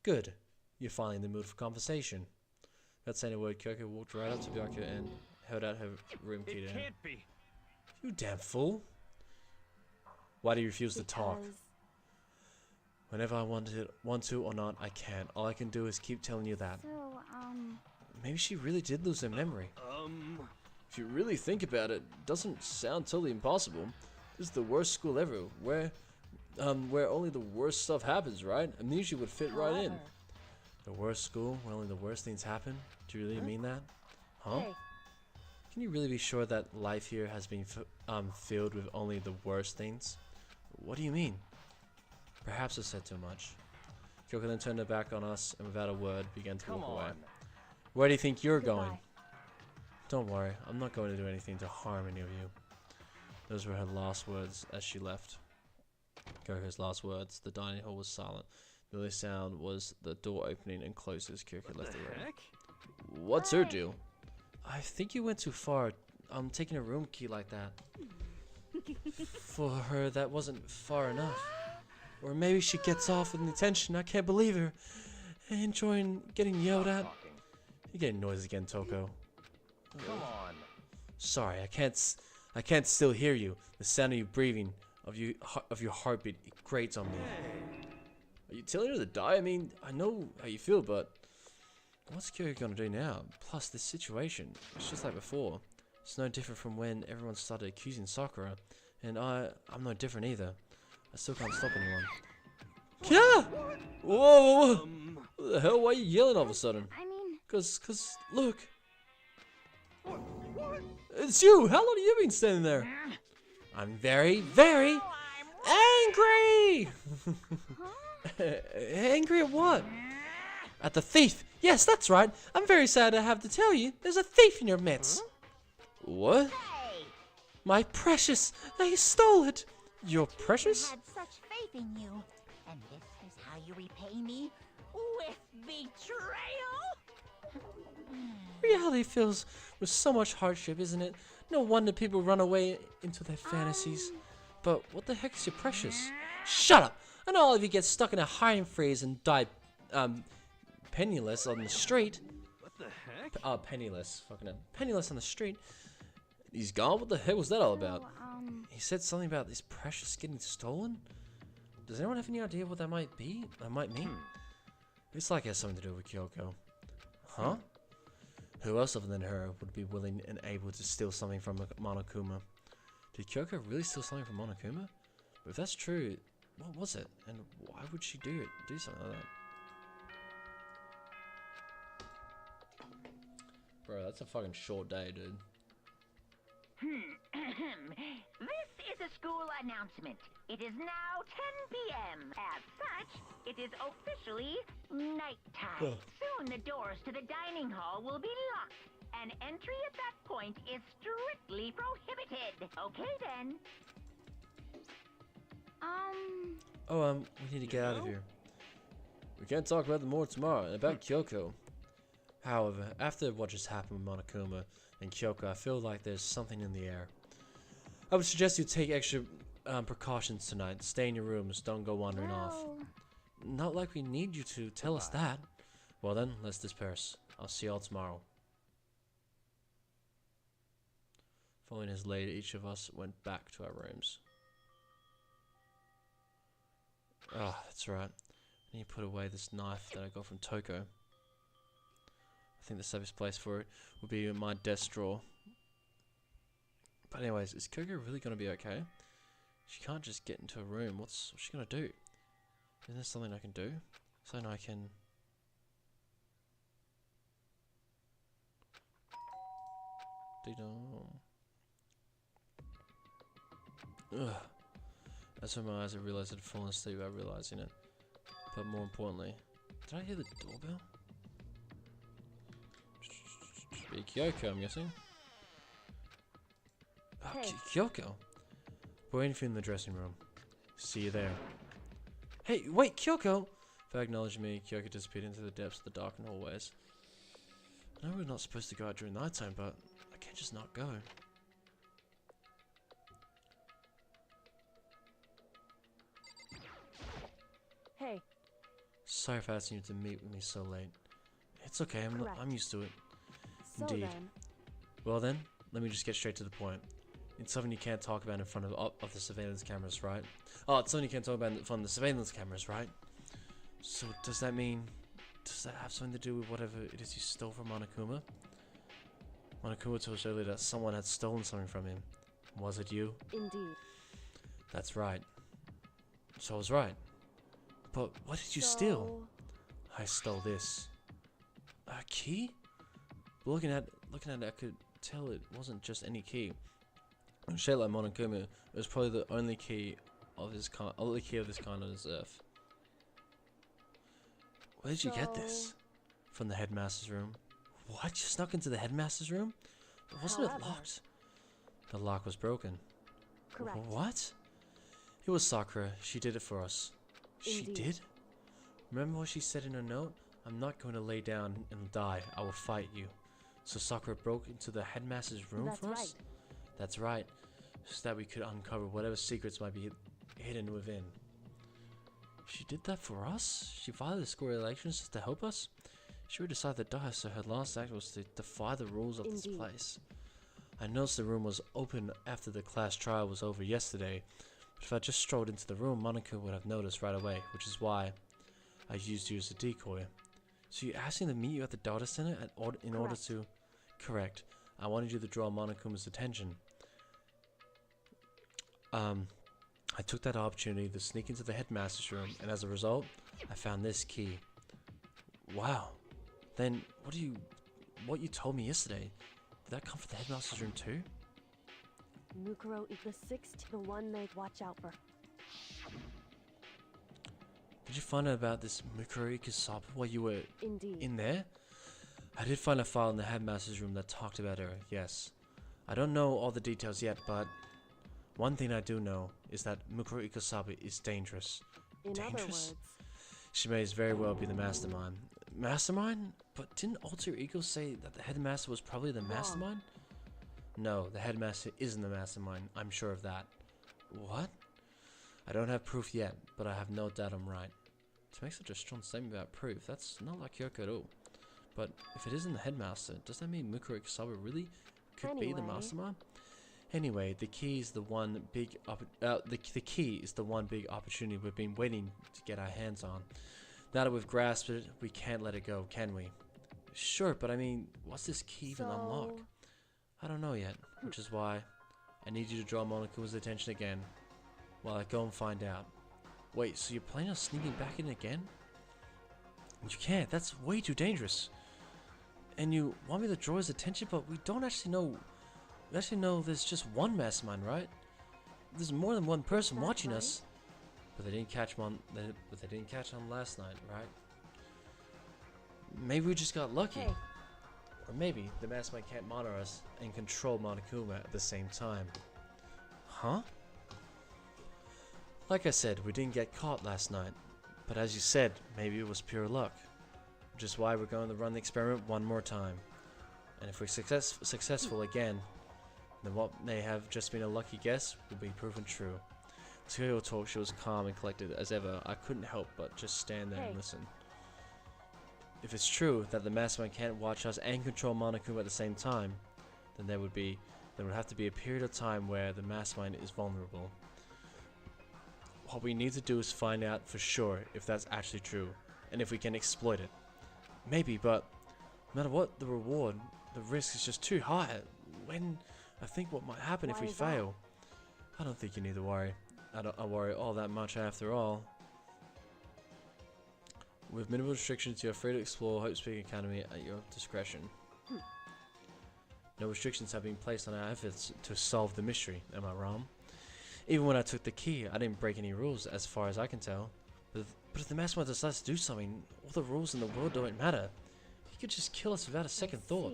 Good. You're finally in the mood for conversation. Without saying a word, Kyoko walked right up to Bianca and held out her room key to It him. can't be. You damn fool. Why do you refuse to talk? because Whenever I want to or not, I can't. All I can do is keep telling you that. So, Maybe she really did lose her memory. If you really think about it, it doesn't sound totally impossible. This is the worst school ever, where only the worst stuff happens, right? Amnesia would fit right in. The worst school, where only the worst things happen? Do you really mean that? Huh? Hey, Can you really be sure that life here has been filled with only the worst things? What do you mean? Perhaps I said too much. Kyoko then turned her back on us and without a word began to Come walk away. on. Where do you think you're goodbye. going? Don't worry, I'm not going to do anything to harm any of you. Those were her last words as she left. Kyoko's last words. The dining hall was silent. The only sound was the door opening and closing as Kyoko left the room. Heck? What's her deal? I think you went too far. Taking a room key like that. For her, that wasn't far enough. Or maybe she gets off with the attention. I can't believe her. Enjoying getting yelled at. Talking. You're getting noise again, Toko. Come on. Sorry, I can't still hear you. The sound of you breathing, of your heartbeat, it grates on me. Are you telling her to die? I mean, I know how you feel, but what's Kyoko gonna do now? Plus, this situation, it's just like before. It's no different from when everyone started accusing Sakura, and I'm no different either. I still can't stop anyone. Yeah! Whoa! What the hell? Why are you yelling all of a sudden? I mean, Cause, look. It's you! How long have you been standing there? I'm very, very angry! Angry at what? At the thief! Yes, that's right. I'm very sad to have to tell you, there's a thief in your midst. What? Hey, My precious! They stole it! Your I precious? had such faith in you, and this is how you repay me with betrayal? reality fills with so much hardship, isn't it? No wonder people run away into their fantasies. But what the heck is your precious? Shut up! I know all of you get stuck in a hiring freeze and die, penniless on the street. What the heck? Penniless. Fucking hell. Penniless on the street. He's gone? What the heck was that all about? He said something about this precious getting stolen? Does anyone have any idea what that might be? That might mean? It's like it has something to do with Kyoko. Huh? Who else other than her would be willing and able to steal something from Monokuma? Did Kyoko really steal something from Monokuma? But if that's true, what was it? And why would she do something like that? Bro, that's a fucking short day, dude. This is a school announcement. It is now 10 p.m. As such, it is officially nighttime. Soon the doors to the dining hall will be locked, and entry at that point is strictly prohibited. Okay then. We need to get out of here. We can't talk about it more tomorrow, and about Kyoko. However, after what just happened with Monokuma and Kyoko, I feel like there's something in the air. I would suggest you take extra precautions tonight. Stay in your rooms, don't go wandering off. Not like we need you to tell us that. Well then, let's disperse. I'll see y'all tomorrow. Following his lead, each of us went back to our rooms. Ah, that's right. I need to put away this knife that I got from Toko. I think the safest place for it would be in my desk drawer. But anyways, is Kyoko really going to be okay? She can't just get into a room. What's she going to do? Isn't there something I can do? Something I can... Ugh. As with my eyes, I realized I'd fallen asleep without realizing it. But more importantly, did I hear the doorbell? Should be Kyoko, I'm guessing. Oh, Hey. Kyoko. We're waiting for you in the dressing room. See you there. Hey, wait, Kyoko! Without acknowledging me, Kyoko disappeared into the depths of the darkened hallways. I know we're not supposed to go out during nighttime, but I can't just not go. Hey, Sorry for asking you to meet with me so late. It's okay, I'm used to it. so Indeed. then, Well then, let me just get straight to the point. It's something you can't talk about in front of the surveillance cameras, right? Oh, it's something you can't talk about in front of the surveillance cameras, right? So does that mean... does that have something to do with whatever it is you stole from Monokuma? Monokuma told us earlier that someone had stolen something from him. Was it you? indeed. That's right. So I was right. But what did you steal? I stole this. A key? Looking at it, I could tell it wasn't just any key. In shaped like Monokuma, it was probably the only key of this kind on this earth. Where did you get this? From the headmaster's room. What? You snuck into the headmaster's room? Wasn't it However- locked? The lock was broken. Correct. What? It was Sakura. She did it for us. She Indeed. did? Remember what she said in her note? I'm not going to lay down and die. I will fight you. So Sakura broke into the headmaster's room That's for us? right. That's right. So that we could uncover whatever secrets might be hidden within. She did that for us? She violated the school regulations just to help us? She would decide to die, so her last act was to defy the rules of this Indeed. place. I noticed the room was open after the class trial was over yesterday, but if I just strolled into the room, Monica would have noticed right away, which is why I used you as a decoy. So you asked me to meet you at the data center in order Correct. to... Correct. I wanted you to draw Monokuma's attention. I took that opportunity to sneak into the headmaster's room, and as a result, I found this key. Wow. Then, what you told me yesterday, did that come from the headmaster's room too? Mukuro is the sixth, the one they'd watch out for. Did you find out about this Mukuro Ikusawa while you were Indeed. in there? I did find a file in the headmaster's room that talked about her, yes. I don't know all the details yet, but one thing I do know is that Mukuro Ikusawa is dangerous. In other dangerous? words, She may very well be the mastermind. Mastermind? But didn't Alter Ego say that the headmaster was probably the mastermind? No, the headmaster isn't the mastermind. I'm sure of that. What? I don't have proof yet, but I have no doubt I'm right. To make such a strong statement about proof, that's not like Kyoko at all. But if it isn't the headmaster, does that mean Mukuro Ikisawa really could be the mastermind? Anyway, the key is the one big opportunity we've been waiting to get our hands on. Now that we've grasped it, we can't let it go, can we? Sure, but I mean, what's this key even unlock? I don't know yet, which is why I need you to draw Monokuma's attention again while I go and find out. Wait, so you're planning on sneaking back in again? You can't, that's way too dangerous. And you want me to draw his attention, but we don't actually know. We actually know there's just one mastermind, right? There's more than one person watching us. But they didn't catch him on. But they didn't catch on last night, right? Maybe we just got lucky. Hey. Or maybe the mastermind can't monitor us and control Monokuma at the same time. Huh? Like I said, we didn't get caught last night. But as you said, maybe it was pure luck. Which is why we're going to run the experiment one more time. And if we're successful again, then what may have just been a lucky guess will be proven true. To hear her talk, she was calm and collected as ever. I couldn't help but just stand there and listen. If it's true that the mastermind can't watch us and control Monokuma at the same time, then there would have to be a period of time where the mastermind is vulnerable. What we need to do is find out for sure if that's actually true, and if we can exploit it. Maybe, but no matter what the reward, the risk is just too high. When I think what might happen if we fail, I don't think you need to worry. I worry all that much after all. With minimal restrictions, you are free to explore Hope Speaking Academy at your discretion. No restrictions have been placed on our efforts to solve the mystery, am I wrong? Even when I took the key, I didn't break any rules as far as I can tell. But if the mastermind decides to do something, all the rules in the world don't matter. He could just kill us without a second thought.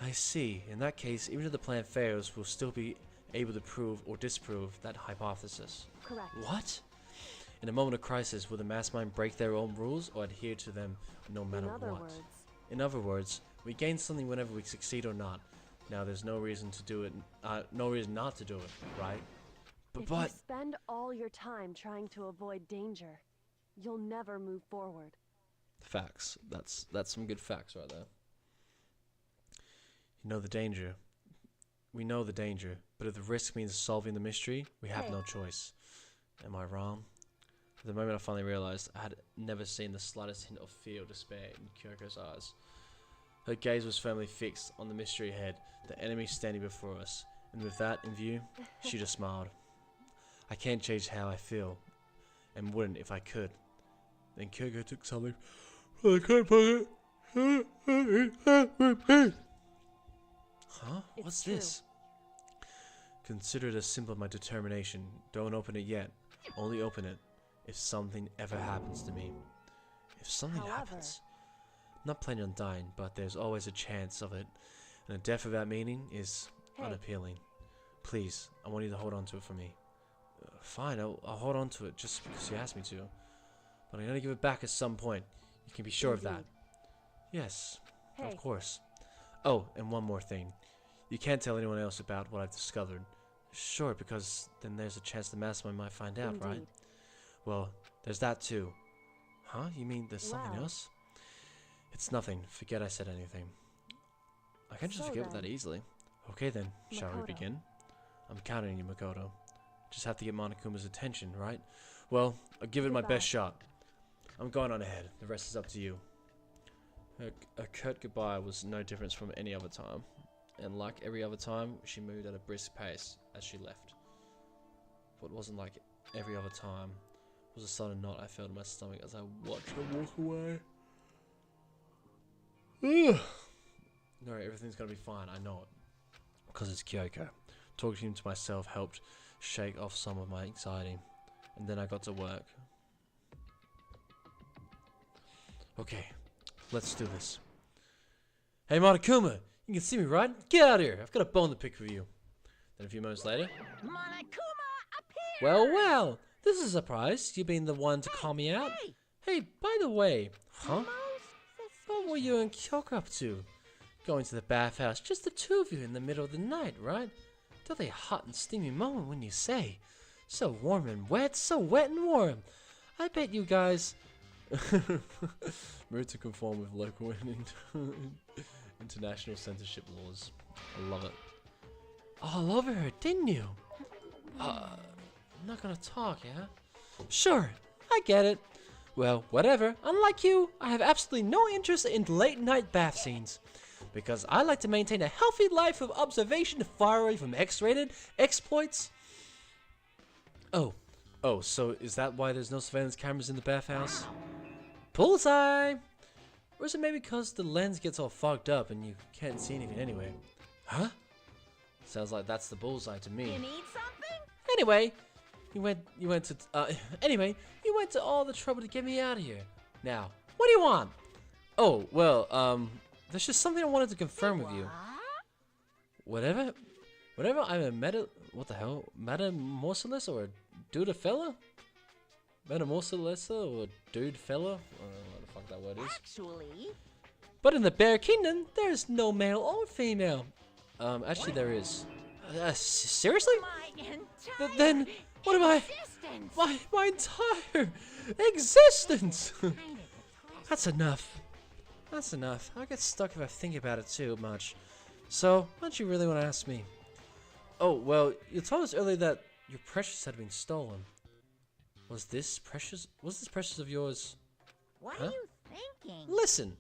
I see. In that case, even if the plan fails, we'll still be able to prove or disprove that hypothesis. Correct. What? In a moment of crisis, will the mastermind break their own rules or adhere to them no matter what? In other words, we gain something whenever we succeed or not. Now, there's no reason to do it. No reason not to do it, right? If you spend all your time trying to avoid danger, you'll never move forward. Facts. That's some good facts right there. You know the danger. We know the danger, but if the risk means solving the mystery, we have no choice. Am I wrong? At the moment I finally realized I had never seen the slightest hint of fear or despair in Kyoko's eyes. Her gaze was firmly fixed on the mystery ahead, the enemy standing before us, and with that in view, she just smiled. I can't change how I feel, and wouldn't if I could. Then Kyoko took something from the coat pocket. Huh? What's this? Consider it a symbol of my determination. Don't open it yet. Only open it if something ever happens to me. If something happens. I'm not planning on dying, but there's always a chance of it. And a death without meaning is unappealing. Please, I want you to hold on to it for me. Fine, I'll hold on to it just because you asked me to. But I'm going to give it back at some point. You can be sure of that. Yes, of course. Oh, and one more thing. You can't tell anyone else about what I've discovered. Sure, because then there's a chance the mastermind might find out, right? Well, there's that too. Huh? You mean there's something else? It's nothing. Forget I said anything. I can't just forget that easily. Okay then, shall we begin? I'm counting on you, Makoto. Just have to get Monokuma's attention, right? Well, I'll give it my best shot. I'm going on ahead. The rest is up to you. Her curt goodbye was no difference from any other time. And like every other time, she moved at a brisk pace as she left. What wasn't like every other time was a sudden knot I felt in my stomach as I watched her walk away. Alright, everything's gonna be fine, I know it. Because it's Kyoko. Talking to myself helped shake off some of my anxiety. And then I got to work. Okay, let's do this. Hey Monokuma! You can see me, right? Get out of here! I've got a bone to pick with you. Then a few moments later... Monokuma appeared! Well, this is a surprise. You being the one to call me out. Hey, by the way... Huh? What were you and Kyoko up to? Going to the bathhouse, just the two of you in the middle of the night, right? Totally hot and steamy moment when you say. So warm and wet, so wet and warm. I bet you guys... Moved to conform with local and international censorship laws. I love it. All over her, didn't you? I'm not gonna talk, yeah? Sure, I get it. Well, whatever. Unlike you, I have absolutely no interest in late night bath scenes. Because I like to maintain a healthy life of observation far away from X-rated exploits. Oh, so is that why there's no surveillance cameras in the bathhouse? Bullseye! Or is it maybe because the lens gets all fogged up and you can't see anything anyway? Huh? Sounds like that's the bullseye to me. You need something? Anyway, you went to all the trouble to get me out of here. Now, what do you want? Oh, well, there's just something I wanted to confirm with you. Whatever I'm a metamorphosis or a dude fella? Metamorphosis or dude fella? I don't know what the fuck that word is. Actually, But in the Bear Kingdom, there's no male or female. Actually there is. Seriously? my entire Then, what am I? existence. My entire existence! That's enough. That's enough. I'll get stuck if I think about it too much. So, what do you really want to ask me? Oh, well, you told us earlier that your precious had been stolen. Was this precious of yours? What Huh? are you thinking? Listen.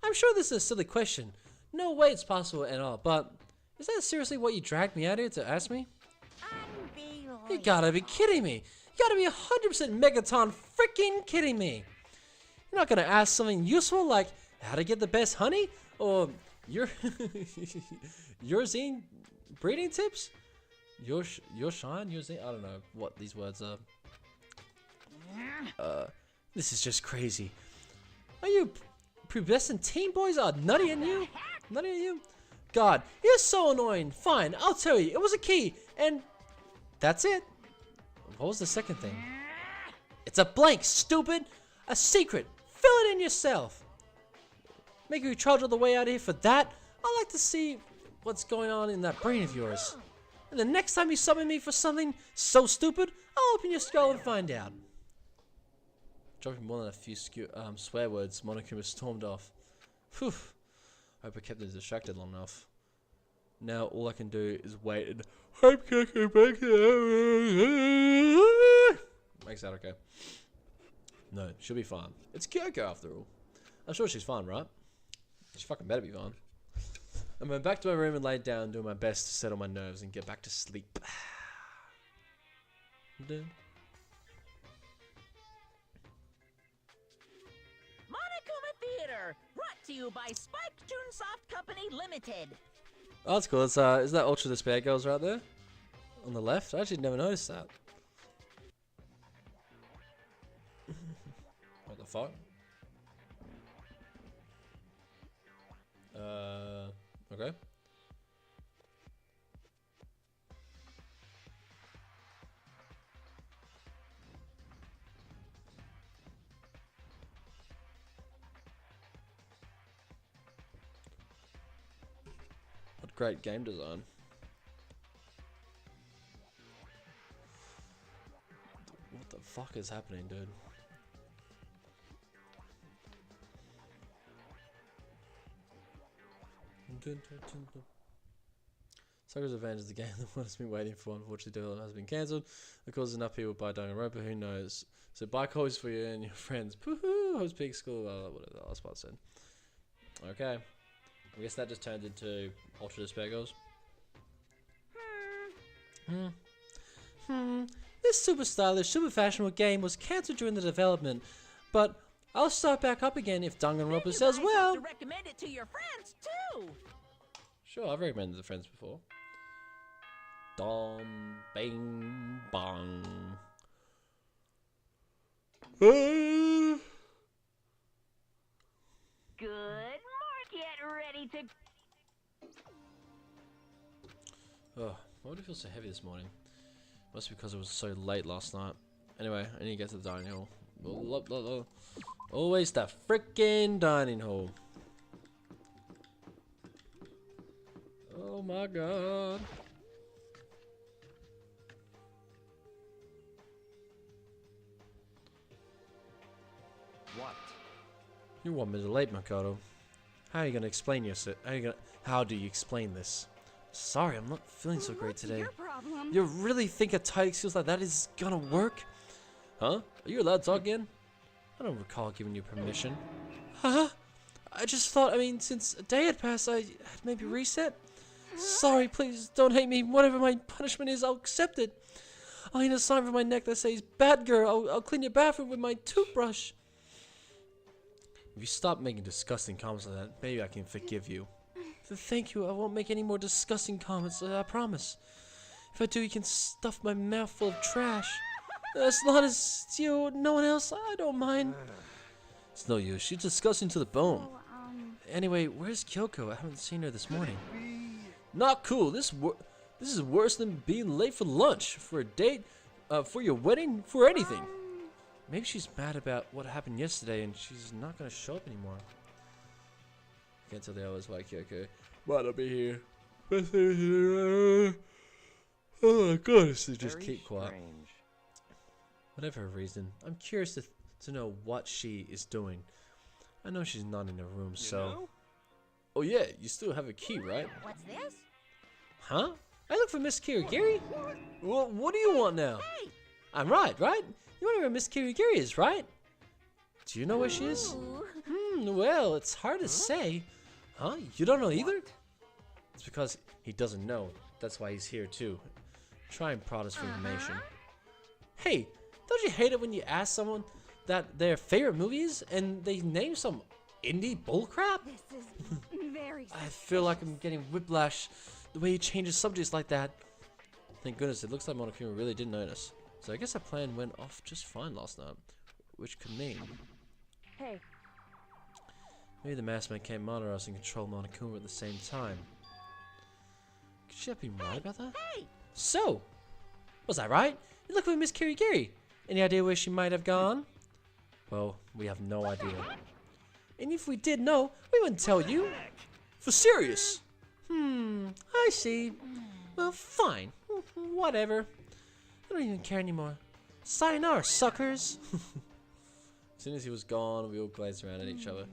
I'm sure this is a silly question. No way it's possible at all, but is that seriously what you dragged me out here to ask me? You gotta be kidding me. You gotta be 100% Megaton freaking kidding me. You're not gonna ask something useful like how to get the best honey or your zine breeding tips? Your shine, your zine. I don't know what these words are. This is just crazy. Are you pubescent teen boys are nutty in you? Nutty in you? God, you're so annoying. Fine, I'll tell you. It was a key, and that's it. What was the second thing? It's a blank, stupid. A secret. Fill it in yourself. Make you charge all the way out of here for that? I'd like to see what's going on in that brain of yours. And the next time you summon me for something so stupid, I'll open your skull and find out. Dropping more than a few swear words, Monokuma stormed off. Phew. I hope I kept him distracted long enough. Now all I can do is wait and hope Kyoko makes that okay. No, she'll be fine. It's Kyoko after all. I'm sure she's fine, right? She fucking better be fine. I went back to my room and laid down, doing my best to settle my nerves and get back to sleep. Monokuma Theater, brought to you by Spike Toonsoft Company Limited. Oh, that's cool. It's is that Ultra Despair Girls right there? On the left? I actually never noticed that. What the fuck? Okay. What great game design. What the fuck is happening, dude? Sakura's Revenge is the game that one has been waiting for. Unfortunately, development has been cancelled. Of course, an upheaval by Danganronpa. Who knows? So buy coins for you and your friends. Woohoo! Host Peak School. Whatever the last part said. Okay. I guess that just turned into Ultra Despair Girls. This super stylish, super fashionable game was cancelled during the development, but I'll start back up again if Danganronpa says well. To recommend it to your friends too. Sure, I've recommended the friends before. Dom, bing, bong. Good. Mark, get ready to. Oh, why do I feel so heavy this morning? Must be because it was so late last night. Anyway, I need to get to the dining hall. Always that frickin' dining hall. Oh my god. What? You're 1 minute late, Makoto. How are you gonna explain yourself? How do you explain this? Sorry, I'm not feeling so great today. Your problem. You really think a tight excuse like that is gonna work? Huh? Are you allowed to talk again? I don't recall giving you permission. Huh? I just thought, since a day had passed, I had maybe reset. Sorry, please don't hate me. Whatever my punishment is, I'll accept it. I'll need a sign for my neck that says, "Bad girl." I'll clean your bathroom with my toothbrush. If you stop making disgusting comments like that, maybe I can forgive you. Thank you. I won't make any more disgusting comments, I promise. If I do, you can stuff my mouth full of trash. As long as you, no one else, I don't mind. It's no use. She's disgusting to the bone. So, Anyway, where's Kyoko? I haven't seen her this morning. Not cool. This is worse than being late for lunch, for a date, for your wedding, for anything. Maybe she's mad about what happened yesterday and she's not gonna show up anymore. Can't tell the hours why Kyoko might not be here. Oh my god, so just Very keep quiet. strange. Whatever her reason, I'm curious to know what she is doing. I know she's not in her room, so... know? Oh yeah, you still have a key, right? what's this? Huh? I look for Miss Kirigiri? Well, what do you want now? I'm right? You know where Miss Kirigiri is, right? Do you know where she is? Ooh. Well, it's hard to say. Huh? You don't know either? It's because he doesn't know. That's why he's here too. Try and prod us for information. Hey, don't you hate it when you ask someone that their favorite movie is and they name some indie bullcrap? This is very I feel like I'm getting whiplash the way he changes subjects like that. Thank goodness, it looks like Monokuma really did notice. So I guess our plan went off just fine last night. Which could mean Hey, maybe the masked man can't monitor us and control Monokuma at the same time. Could she have been right about that? Hey! So, was I right? You look for Miss Kirigiri. Any idea where she might have gone? Well, we have no idea. And if we did know, we wouldn't tell you. For serious. I see. Well, fine. Whatever. I don't even care anymore. Sayonara, suckers. As soon as he was gone, we all glanced around at each other.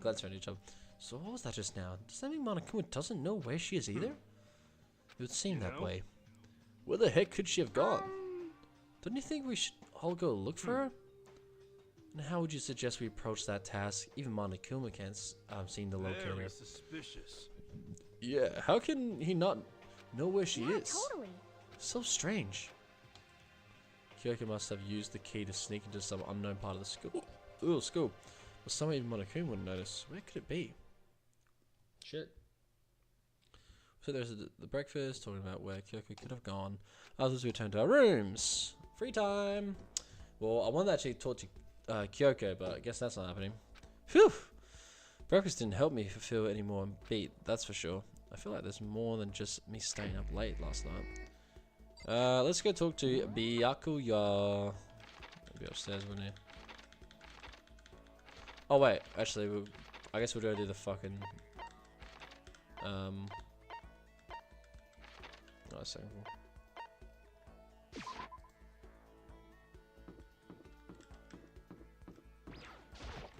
So what was that just now? Does that mean Monokuma doesn't know where she is either? It would seem that way. Where the heck could she have gone? Don't you think we should all go look for her? And how would you suggest we approach that task? Even Monokuma can't seem to locate her. Very suspicious. Yeah, how can he not know where she is? Totally. So strange. Kyoko must have used the key to sneak into some unknown part of the school. Ooh, school. But someone even Monokuma wouldn't notice. Where could it be? Shit. So there's the breakfast, talking about where Kyoko could have gone. Others returned to our rooms. Free time! Well, I wanted to actually talk to Kyoko, but I guess that's not happening. Phew! Breakfast didn't help me feel any more beat, that's for sure. I feel like there's more than just me staying up late last night. Let's go talk to Byakuya. Be upstairs, wouldn't he? Oh wait, actually, I guess we'll go do the fucking. Oh, a second.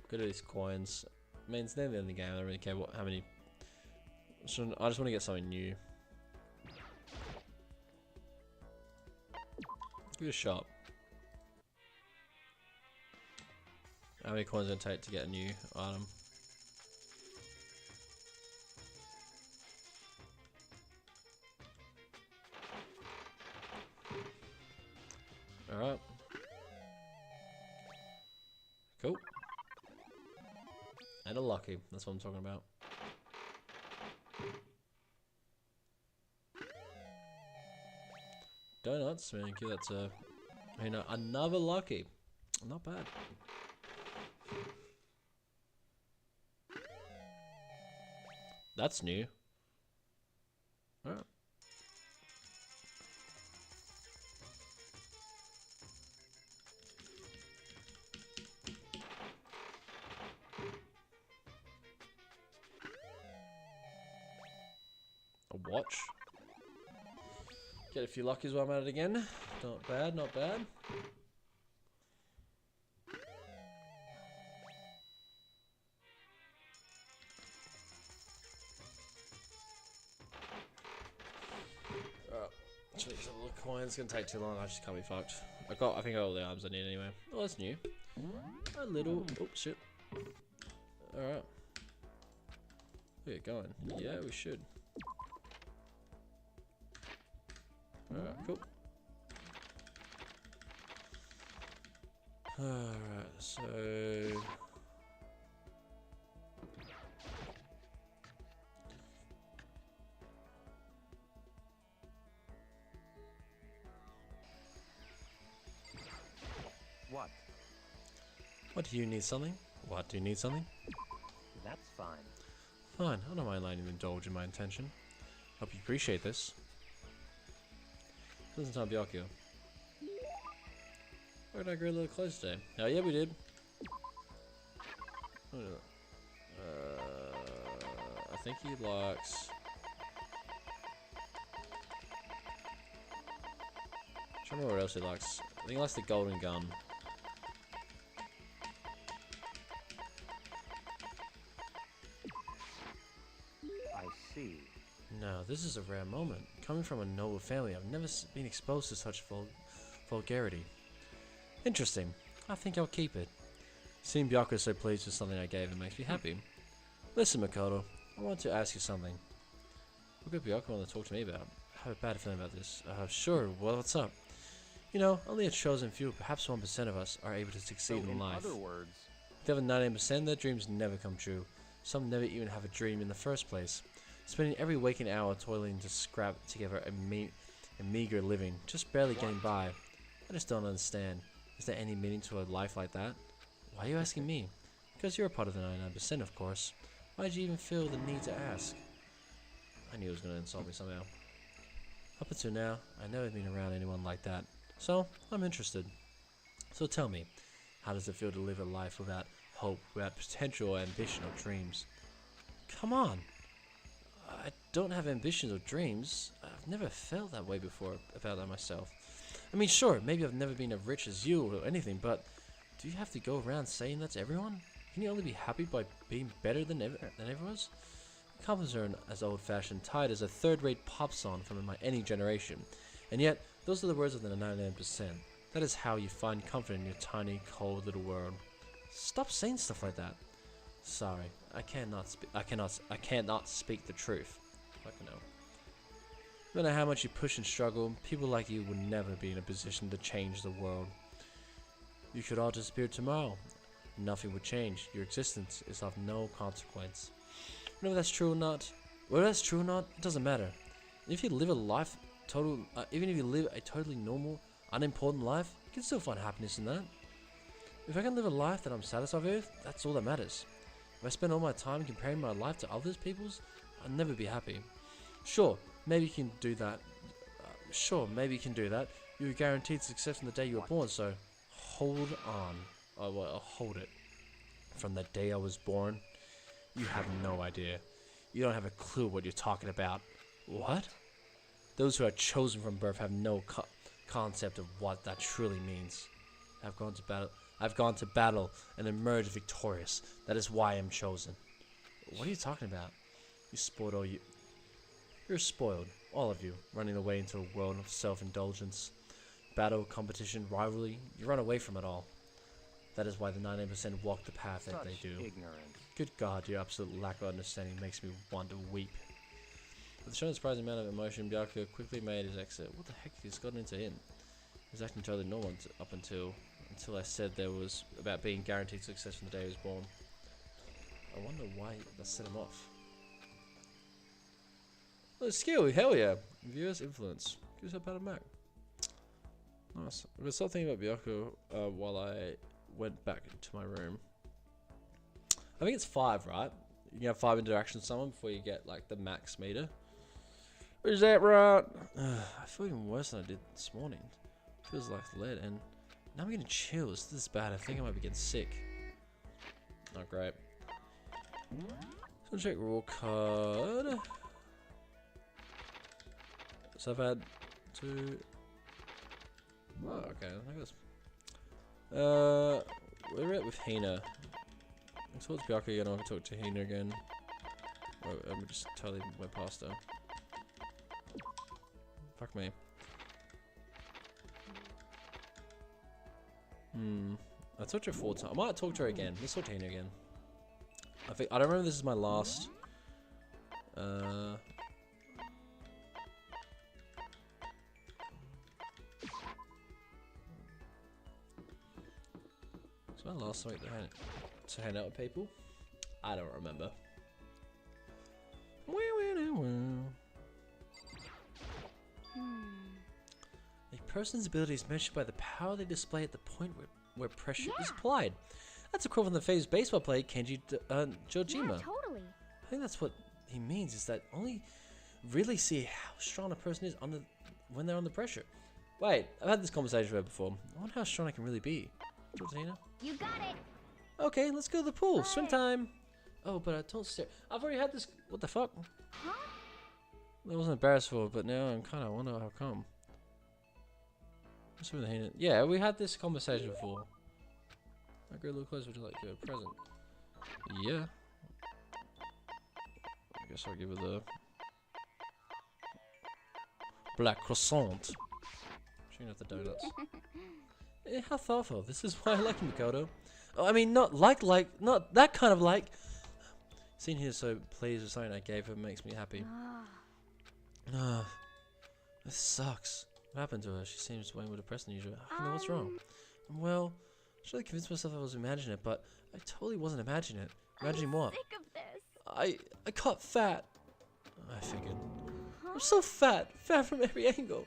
Go to these coins. I mean, it's never the end of the game. I don't really care how many. I just want to get something new. Give it a shot. How many coins does it take to get a new item? Alright. Cool. And a lucky. That's what I'm talking about. Donuts, man. Give that to. You know, another lucky. Not bad. That's new. Alright. A watch. Get a few luckies while I'm at it again. Not bad, not bad. Actually, some little coins. It's gonna take too long. I just can't be fucked. I think I got all the items I need anyway. Oh, that's new. A little. Oh shit. All right. Where you going? Yeah, we should. All right, cool. All right, so. What? What do you need something? What do you need something? That's fine. Fine, I don't mind letting you indulge in my intention. Hope you appreciate this. Listen to Byakuya. Why did I grow a little close today? Oh yeah, we did. I think he likes. I'm trying to remember what else he likes. I think he likes the golden gun. I see. No, this is a rare moment. Coming from a noble family, I've never been exposed to such vulgarity. Interesting. I think I'll keep it. Seeing Byakuya so pleased with something I gave him makes me happy. Listen, Makoto, I want to ask you something. What could Byakuya want to talk to me about? I have a bad feeling about this. Sure, well, what's up? You know, only a chosen few, perhaps 1% of us, are able to succeed in life. In other words, The other 99%, their dreams never come true. Some never even have a dream in the first place. Spending every waking hour toiling to scrap together a meager living, just barely getting by. I just don't understand. Is there any meaning to a life like that? Why are you asking me? Because you're a part of the 99%, of course. Why did you even feel the need to ask? I knew he was going to insult me somehow. Up until now, I've never been around anyone like that. So, I'm interested. So tell me, how does it feel to live a life without hope, without potential, ambition, or dreams? Come on! I don't have ambitions or dreams. I've never felt that way before about that myself. I mean, sure, maybe I've never been as rich as you or anything, but do you have to go around saying that to everyone? Can you only be happy by being better than everyone else? Compliments are as old-fashioned, tired as a third-rate pop song from any generation. And yet, those are the words of the 99%. That is how you find comfort in your tiny, cold little world. Stop saying stuff like that. Sorry, I cannot speak the truth. Fucking no. No matter how much you push and struggle, people like you will never be in a position to change the world. You could all disappear tomorrow. Nothing would change. Your existence is of no consequence. Whether that's true or not, it doesn't matter. If you live a life even if you live a totally normal, unimportant life, you can still find happiness in that. If I can live a life that I'm satisfied with, that's all that matters. If I spend all my time comparing my life to others people's, I'll never be happy. Sure, maybe you can do that. You're guaranteed success from the day you were born, so hold on. I'll hold it. From the day I was born, you have no idea. You don't have a clue what you're talking about. What? Those who are chosen from birth have no concept of what that truly means. I've gone to battle and emerged victorious. That is why I'm chosen. What are you talking about? You're spoiled, all of you, running away into a world of self-indulgence. Battle, competition, rivalry, you run away from it all. That is why the 99% walk the path that they do. Ignorance. Good God, your absolute lack of understanding makes me want to weep. With showing a surprising amount of emotion, Byakuya quickly made his exit. What the heck has gotten into him? He was acting totally normal up until I said there was about being guaranteed success from the day he was born. I wonder why that set him off. Oh, skill, hell yeah! Viewers influence. Give us a pat on the back. Nice. I'm gonna start thinking about Byakuya while I went back to my room. I think it's 5, right? You can have 5 interactions with someone before you get like the max meter. Is that right? I feel even worse than I did this morning. Feels like lead, and now I'm getting chills. This is bad. I think I might be getting sick. Not great. So check rule card. So I've had 2. Oh, okay. I guess. We're at with Hina. I talked to Byakuya again. I'll talk to Hina again. Oh, we just totally went past her. Fuck me. I talked to her 4 times. I might talk to her again. Let's talk to Hina again. I don't remember this is my last. It's my last week to hang out with people. I don't remember. A person's ability is measured by the power they display at the point where pressure is applied. That's a quote from the famous baseball player Kenji Jojima. Yeah, totally. I think that's what he means, is that only really see how strong a person is when they're under pressure. Wait, I've had this conversation with her before. I wonder how strong I can really be. Georgina? You got it. Okay, let's go to the pool. Swim time. Oh, but I don't stare. I've already had this. What the fuck? Huh? I wasn't embarrassed for it, but now I'm kind of wonder how come. What's with the Hina? Yeah, we had this conversation before. I go a little closer to like a present. Yeah. I guess I'll give her the black croissant. She got the donuts. How thoughtful. This is why I like Makoto. Oh, I mean, not that kind of like. Seeing her so pleased with something I gave her makes me happy. This sucks. What happened to her? She seems way more depressed than usual. I don't know what's wrong. Well, I should have convinced myself I was imagining it, but I totally wasn't imagining it. Imagining what? Sick of this. I got fat. I figured. I'm so fat from every angle.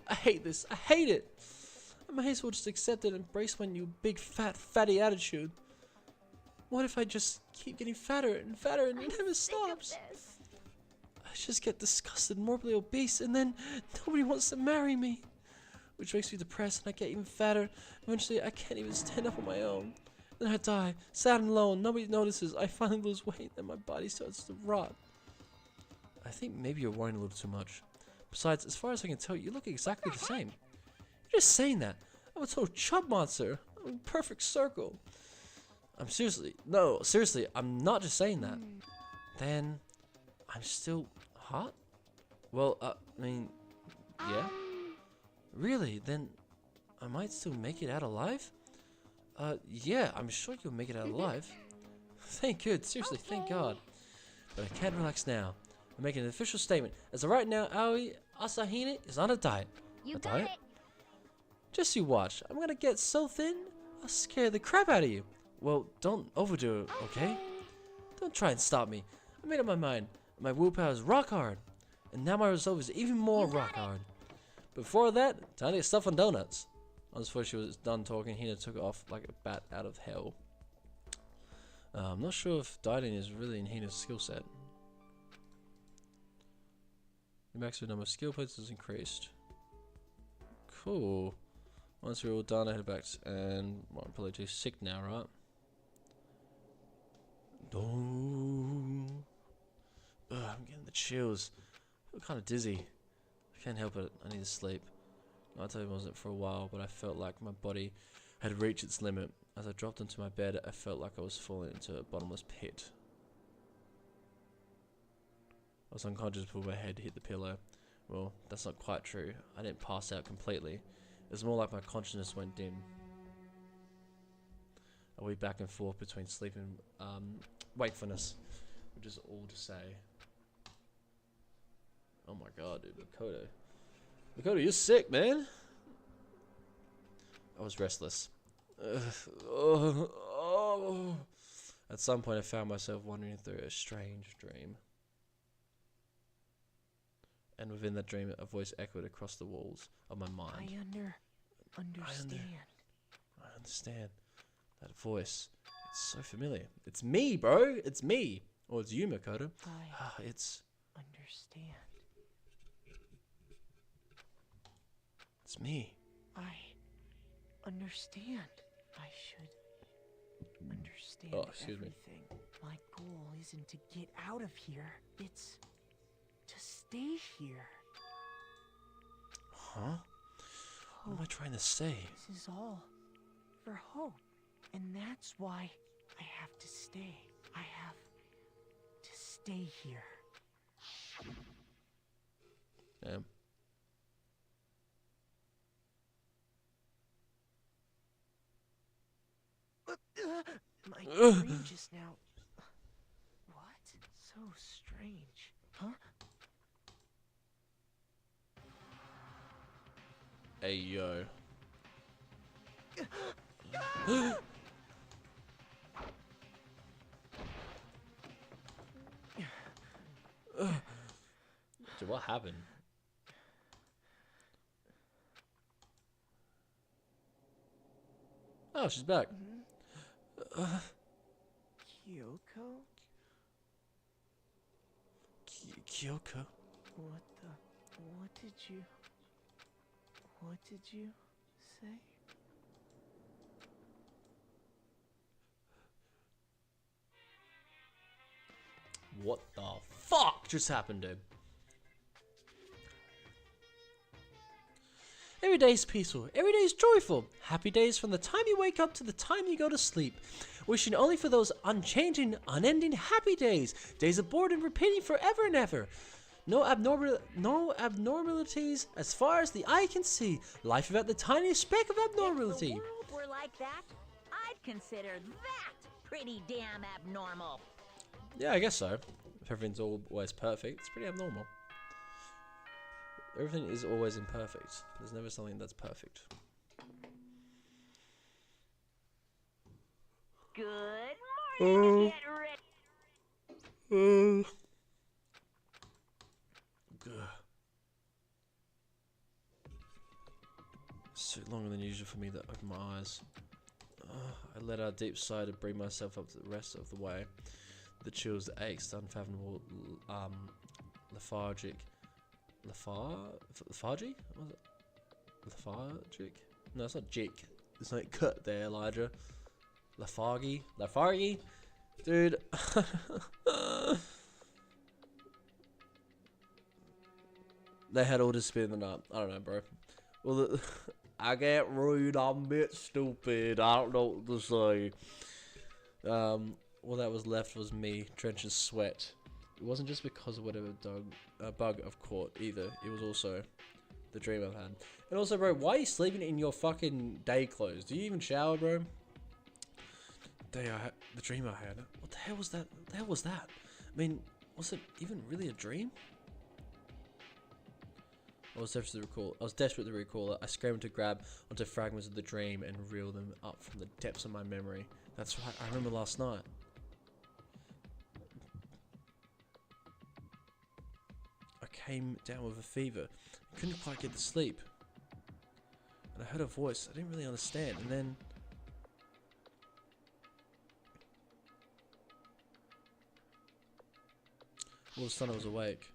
I hate this. I hate it. I may as well just accept it and embrace my new big fatty attitude. What if I just keep getting fatter and fatter and it never stops? I just get disgusted, morbidly obese, and then nobody wants to marry me. Which makes me depressed and I get even fatter. Eventually I can't even stand up on my own. Then I die, sad and alone, nobody notices. I finally lose weight and my body starts to rot. I think maybe you're worrying a little too much. Besides, as far as I can tell, you look exactly the same. You're just saying that. I'm a total chub monster. I'm a perfect circle. Seriously, I'm not just saying that. Then, I'm still hot? Well, I mean, yeah. Really? Then, I might still make it out alive? Yeah, I'm sure you'll make it out alive. Thank God, seriously, thank God. But I can't relax now. I'm making an official statement. As of right now, Aoi Asahine is on a diet. You A got diet? it. Just you watch. I'm gonna get so thin, I'll scare the crap out of you. Well, don't overdo it, okay? Don't try and stop me. I made up my mind. My willpower is rock hard. And now my resolve is even more rock hard. Before that, time to get stuff on donuts. Once before she was done talking, Hina took off like a bat out of hell. I'm not sure if dieting is really in Hina's skill set. The maximum number of skill points is increased. Cool. Once we're all done, I head back and well, I'm probably too sick now, right? I'm getting the chills. I feel kind of dizzy. I can't help it. I need to sleep. Nighttime wasn't for a while, but I felt like my body had reached its limit. As I dropped into my bed, I felt like I was falling into a bottomless pit. I was unconscious before my head hit the pillow. Well, that's not quite true. I didn't pass out completely. It was more like my consciousness went dim. I went back and forth between sleep and wakefulness, which is all to say. Oh my god, dude, Makoto. Makoto, you're sick, man. I was restless. At some point, I found myself wandering through a strange dream. And within that dream, a voice echoed across the walls of my mind. I understand. I understand. That voice. It's so familiar. It's me, bro. It's me. Or it's you, Makoto. It's Understand. It's me. I understand. I should understand Oh, excuse me. everything. My goal isn't to get out of here. It's to stay here. Huh? What am I trying to say? This is all for hope. And that's why I have to stay. I have to stay here. Yeah. My dream just now. What? So strange. Huh? Hey, yo. Dude, what happened? Oh, she's back. Kyoko? Kyoko? What did you say? What the fuck just happened, dude? Every day is peaceful. Every day is joyful. Happy days from the time you wake up to the time you go to sleep. Wishing only for those unchanging, unending happy days. Days of boredom repeating forever and ever. No abnormalities as far as the eye can see. Life without the tiniest speck of abnormality. If the world were like that, I'd consider that pretty damn abnormal. Yeah, I guess so. If everything's always perfect, it's pretty abnormal. Everything is always imperfect. There's never something that's perfect. Good morning. Get ready. It's took longer than usual for me to open my eyes. I let out a deep sigh to bring myself up to the rest of the way. The chills, the aches, the unfathomable, lethargy? Was it? Lethargic? No, it's not jick. There's no cut there, Elijah. Lethargy? Dude. They had all disappeared in the night. I don't know, bro. Well, I can't read. I'm a bit stupid. I don't know what to say. All that was left was me, drenched in sweat. It wasn't just because of whatever bug I've caught either. It was also the dream I've had. And also, bro, why are you sleeping in your fucking day clothes? Do you even shower, bro? The dream I had. What the hell was that? What the hell was that? I mean, was it even really a dream? I was desperate to recall it. I scrambled to grab onto fragments of the dream and reel them up from the depths of my memory. That's right, I remember last night. I came down with a fever. I couldn't quite get to sleep. And I heard a voice I didn't really understand, and then... all of a sudden I was awake.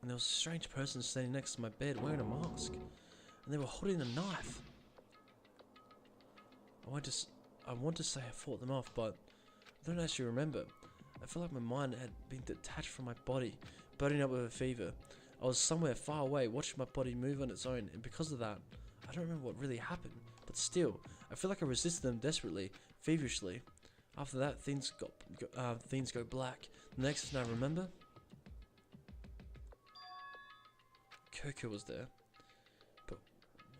And there was a strange person standing next to my bed wearing a mask. And they were holding a knife. I want to say I fought them off, but I don't actually remember. I felt like my mind had been detached from my body, burning up with a fever. I was somewhere far away, watching my body move on its own, and because of that, I don't remember what really happened. But still, I feel like I resisted them desperately, feverishly. After that, things go black. The next thing I remember, Coco was there. But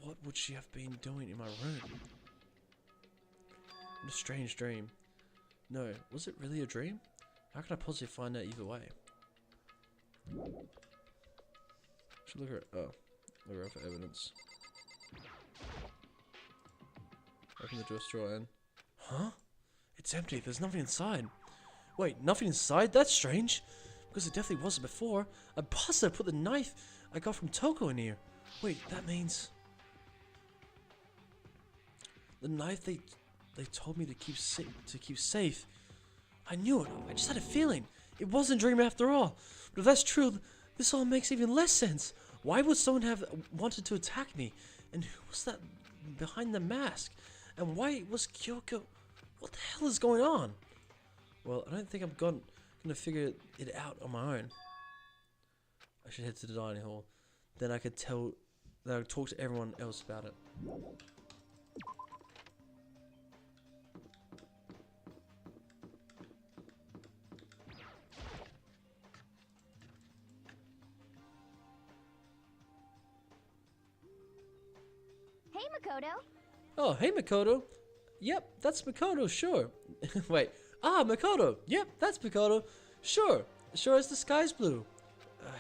what would she have been doing in my room? What a strange dream. No, was it really a dream? How can I possibly find out either way? Should look her. Oh, look her up for evidence. Open the drawer in. Huh? It's empty. There's nothing inside. Wait, nothing inside? That's strange. Because it definitely wasn't before. I busted. I put the knife I got from Toko in here. Wait, that means the knife they told me to keep safe. I knew it. I just had a feeling. It wasn't a dream after all. But if that's true, this all makes even less sense. Why would someone have wanted to attack me? And who was that behind the mask? And why was Kyoko? What the hell is going on? Well, I don't think I'm gonna figure it out on my own. I should head to the dining hall. Then I could tell. Then I could talk to everyone else about it. Hey, Makoto. Oh, hey Makoto. Yep, that's Makoto, sure. Wait. Ah, Makoto. Yep, that's Makoto. Sure. Sure as the sky's blue.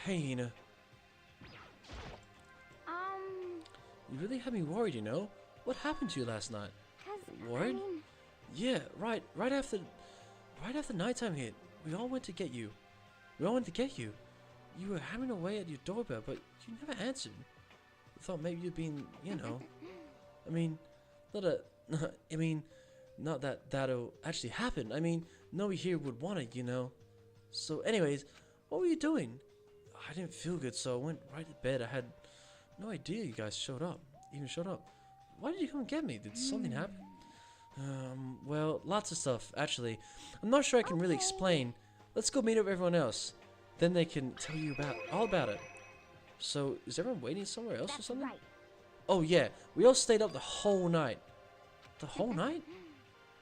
Hey, Hina. You really had me worried, you know? What happened to you last night? 'Cause, Worried? I mean, Yeah, right after nighttime hit, we all went to get you. We all went to get you. You were hammering away at your doorbell, but you never answered. I thought maybe you'd been, you know. I mean, not that that'll actually happen. I mean, nobody here would want it, you know. So, anyways, what were you doing? I didn't feel good, so I went right to bed. I had no idea you guys showed up. Why did you come and get me? Did something happen? Well, lots of stuff, actually. I'm not sure I can really explain. Let's go meet up with everyone else. Then they can tell you all about it. So, is everyone waiting somewhere else or that's something? right. Oh yeah, we all stayed up the whole night. The whole night?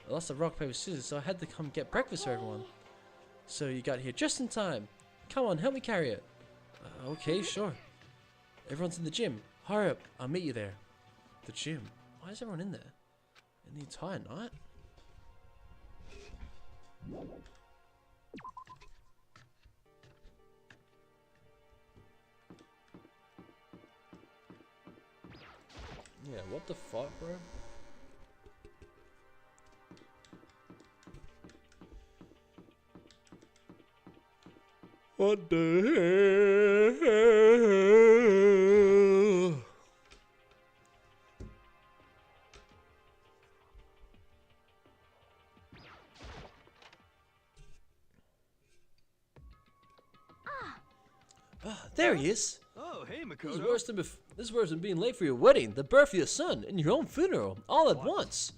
I lost the rock, paper, scissors, so I had to come get breakfast for everyone. So you got here just in time. Come on, help me carry it. Okay, sure. Everyone's in the gym. Hurry up, I'll meet you there. The gym? Why is everyone in there? In the entire night? Yeah, what the fuck, bro? What the hell? There he is. Oh, hey, This is Makoto. worse than this is worse than being late for your wedding, the birth of your son, and your own funeral, all at once.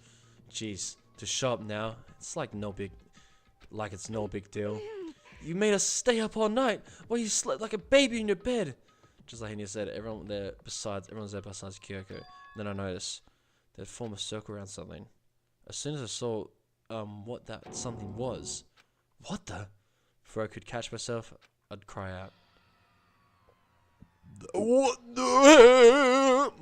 Jeez, to show up now, it's like it's no big deal. You made us stay up all night while you slept like a baby in your bed. Just like Hina said, everyone's there besides Kyoko. Then I noticed they'd form a circle around something. As soon as I saw what that something was, what the? Before I could catch myself, I'd cry out. What the hell?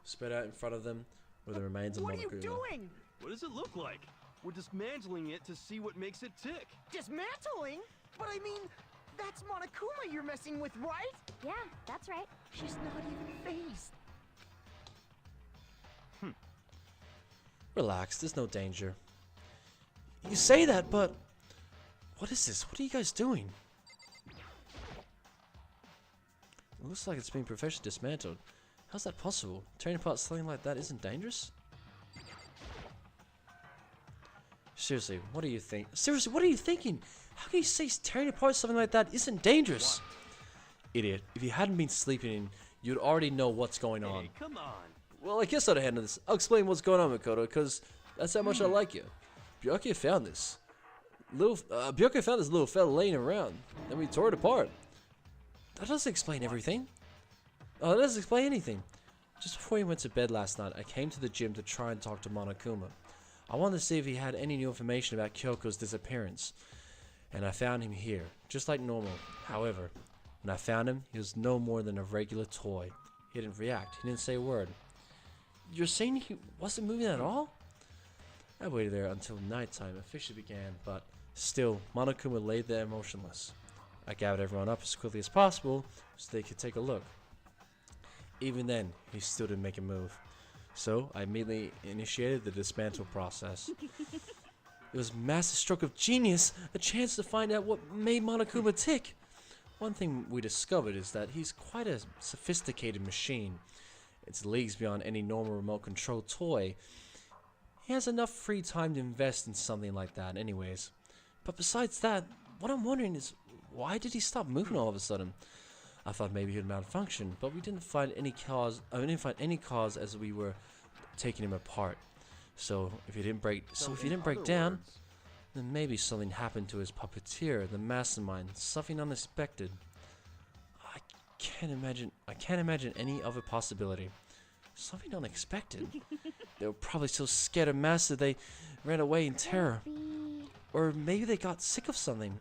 Spread out in front of them were the remains of What are you Monokuma. doing? What does it look like? We're dismantling it to see what makes it tick. Dismantling? But I mean, that's Monokuma you're messing with, right? Yeah, that's right. She's not even phased. Relax, there's no danger. You say that, but what is this? What are you guys doing? It looks like it's being professionally dismantled. How's that possible? Tearing apart something like that isn't dangerous? Seriously, what do you think? Seriously, what are you thinking? How can you say tearing apart something like that isn't dangerous? Idiot. If you hadn't been sleeping, you'd already know what's going on. Hey, come on. Well, I guess I'd handle this. I'll explain what's going on, Makoto, because that's how much I like you. Byakuya found this. Byakuya found this little fella laying around, and we tore it apart. That doesn't explain everything. Oh, that doesn't explain anything. Just before he went to bed last night, I came to the gym to try and talk to Monokuma. I wanted to see if he had any new information about Kyoko's disappearance. And I found him here, just like normal. However, when I found him, he was no more than a regular toy. He didn't react. He didn't say a word. You're saying he wasn't moving at all? I waited there until nighttime officially began, but still, Monokuma lay there motionless. I gathered everyone up as quickly as possible so they could take a look. Even then, he still didn't make a move. So, I immediately initiated the dismantle process. It was a massive stroke of genius, a chance to find out what made Monokuma tick. One thing we discovered is that he's quite a sophisticated machine. It's leagues beyond any normal remote control toy. He has enough free time to invest in something like that anyways. But besides that, what I'm wondering is, why did he stop moving all of a sudden? I thought maybe he'd malfunction, but we didn't find any cause. I didn't find any cause as we were taking him apart. So if he didn't break down, then maybe something happened to his puppeteer, the mastermind, something unexpected. I can't imagine any other possibility. Something unexpected. They were probably so scared of Master they ran away in terror. Or maybe they got sick of something.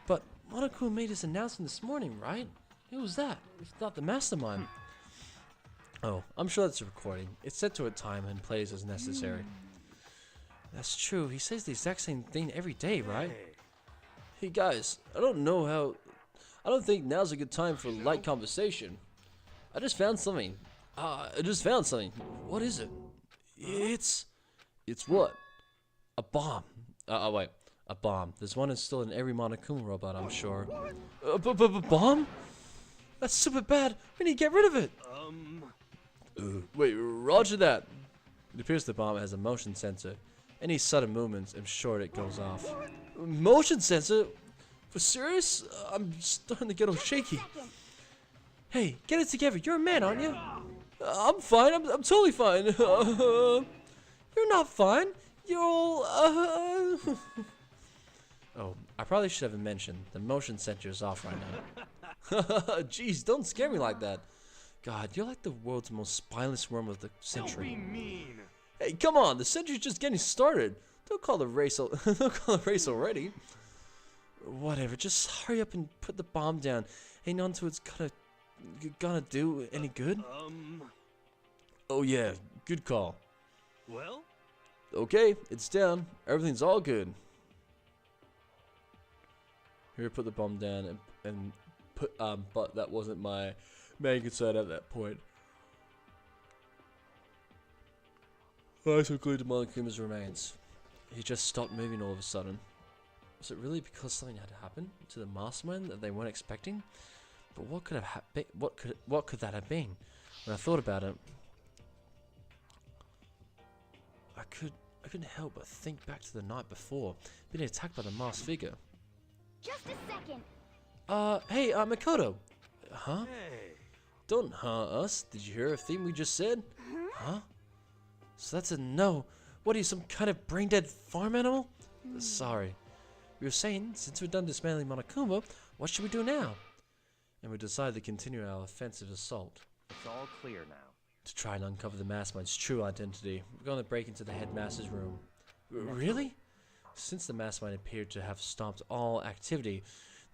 But Monokuma made his announcement this morning, right? Who was that? If not the mastermind. Oh, I'm sure that's a recording. It's set to a time and plays as necessary. That's true. He says the exact same thing every day, right? Hey guys, I don't think now's a good time for light conversation. I just found something. What is it? It's what? A bomb. Wait. A bomb. There's one installed in every Monokuma robot, I'm sure. A bomb? That's super bad. We need to get rid of it. Wait, roger that. It appears the bomb has a motion sensor. Any sudden movements, I'm sure it goes off. Motion sensor? For serious? I'm starting to get all shaky. Hey, get it together. You're a man, aren't you? I'm fine. I'm totally fine. You're not fine. You're all. Oh, I probably should have mentioned the motion sensor is off right now. Jeez, don't scare me like that. God, you're like the world's most spineless worm of the century. Don't be mean. Hey, come on, the century's just getting started. Don't call the race already. Whatever, just hurry up and put the bomb down. Ain't none to it's gonna do any good. Oh yeah, good call. Well? Okay, it's down. Everything's all good. Here, put the bomb down and put but that wasn't my main concern at that point. I so glued to Monokuma's remains. He just stopped moving all of a sudden. Was it really because something had happened to the mastermind that they weren't expecting? But what could have what could that have been? When I thought about it, I couldn't help but think back to the night before, being attacked by the masked figure. Just a second. Hey, Makoto. Huh? Hey. Don't us. Did you hear a thing we just said? Huh? So that's a no. What are you, some kind of brain-dead farm animal? Sorry. We were saying, since we're done dismantling Monokuma, what should we do now? And we decided to continue our offensive assault. It's all clear now. To try and uncover the mastermind's true identity. We're going to break into the headmaster's room. Really? Since the mastermind appeared to have stopped all activity,